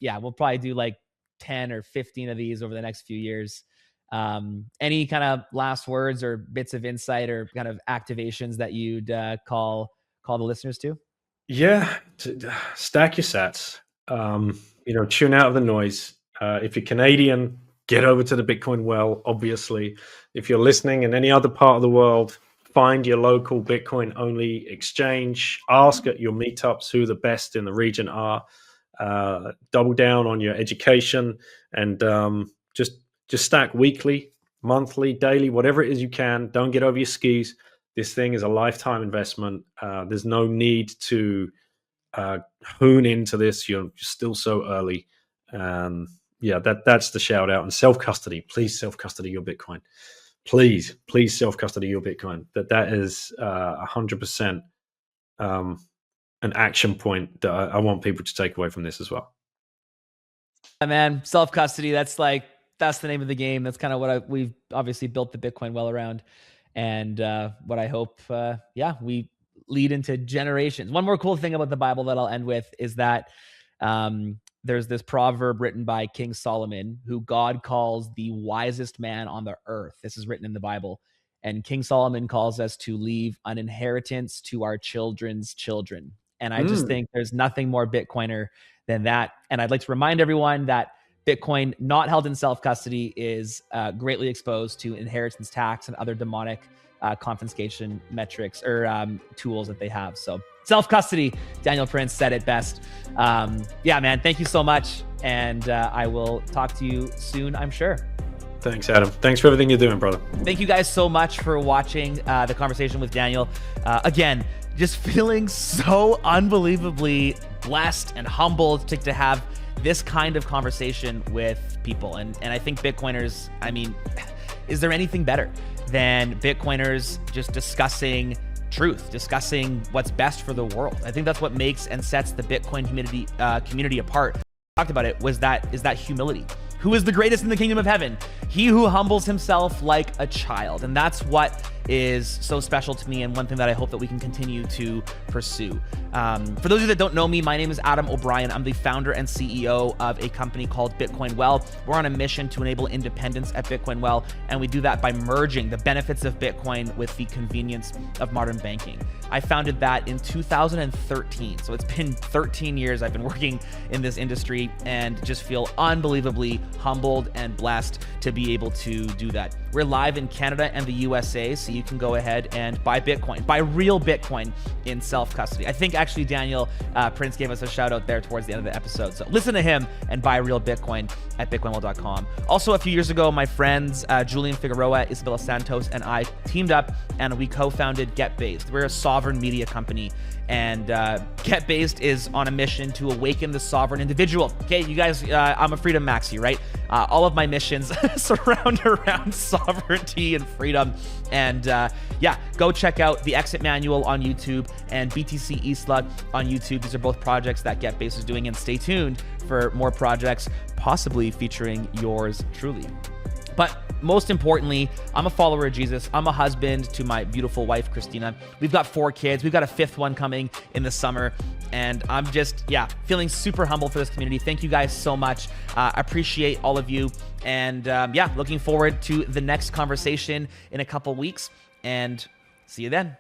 we'll probably do like 10 or 15 of these over the next few years. Any kind of last words or bits of insight or kind of activations that you'd call the listeners to? Yeah, stack your sats. Tune out of the noise. If you're Canadian, get over to the Bitcoin well, obviously. If you're listening in any other part of the world, find your local Bitcoin only exchange. Ask at your meetups who the best in the region are. Double down on your education, and just stack weekly, monthly, daily, whatever it is you can. Don't get over your skis. This thing is a lifetime investment. There's no need to hoon into this. You're still so early. That's the shout out. And self-custody. Please self-custody your Bitcoin. Please self-custody your Bitcoin. That is 100% an action point that I want people to take away from this as well. Yeah, man, self-custody. That's the name of the game. That's kind of what we've obviously built the Bitcoin well around. And what I hope, we lead into generations. One more cool thing about the Bible that I'll end with is that there's this proverb written by King Solomon, who God calls the wisest man on the earth. This is written in the Bible. And King Solomon calls us to leave an inheritance to our children's children. And I just think there's nothing more Bitcoiner than that. And I'd like to remind everyone that Bitcoin not held in self-custody is greatly exposed to inheritance tax and other demonic confiscation metrics or tools that they have. So self-custody, Daniel Prince said it best. Man, thank you so much. And I will talk to you soon, I'm sure. Thanks, Adam. Thanks for everything you're doing, brother. Thank you guys so much for watching the conversation with Daniel. Again, just feeling so unbelievably blessed and humbled to have this kind of conversation with people. And I think Bitcoiners, I mean, is there anything better than Bitcoiners just discussing truth, discussing what's best for the world? I think that's what makes and sets the Bitcoin community apart. I talked about it, is that humility. Who is the greatest in the kingdom of heaven? He who humbles himself like a child. And that's what is so special to me, and one thing that I hope that we can continue to pursue. For those of you that don't know me, my name is Adam O'Brien. I'm the founder and CEO of a company called Bitcoin Well. We're on a mission to enable independence at Bitcoin Well, and we do that by merging the benefits of Bitcoin with the convenience of modern banking. I founded that in 2013, so it's been 13 years I've been working in this industry, and just feel unbelievably humbled and blessed to be able to do that. We're live in Canada and the USA, so you you can go ahead and buy Bitcoin, buy real Bitcoin in self-custody. I think actually Daniel Prince gave us a shout out there towards the end of the episode. So listen to him and buy real Bitcoin at bitcoinwell.com. Also, a few years ago, my friends Julian Figueroa, Isabella Santos, and I teamed up and we co-founded GetBased. We're a sovereign media company, and GetBased is on a mission to awaken the sovereign individual. Okay, you guys, I'm a freedom maxi, right? All of my missions surround around sovereignty and freedom. And yeah, go check out the Exit Manual on YouTube and BTC Isla on YouTube. These are both projects that GetBased is doing, and stay tuned for more projects, possibly featuring yours truly. But most importantly, I'm a follower of Jesus. I'm a husband to my beautiful wife, Christina. We've got 4 kids. We've got a 5th one coming in the summer. And I'm just, feeling super humble for this community. Thank you guys so much. Appreciate all of you. And looking forward to the next conversation in a couple weeks. And see you then.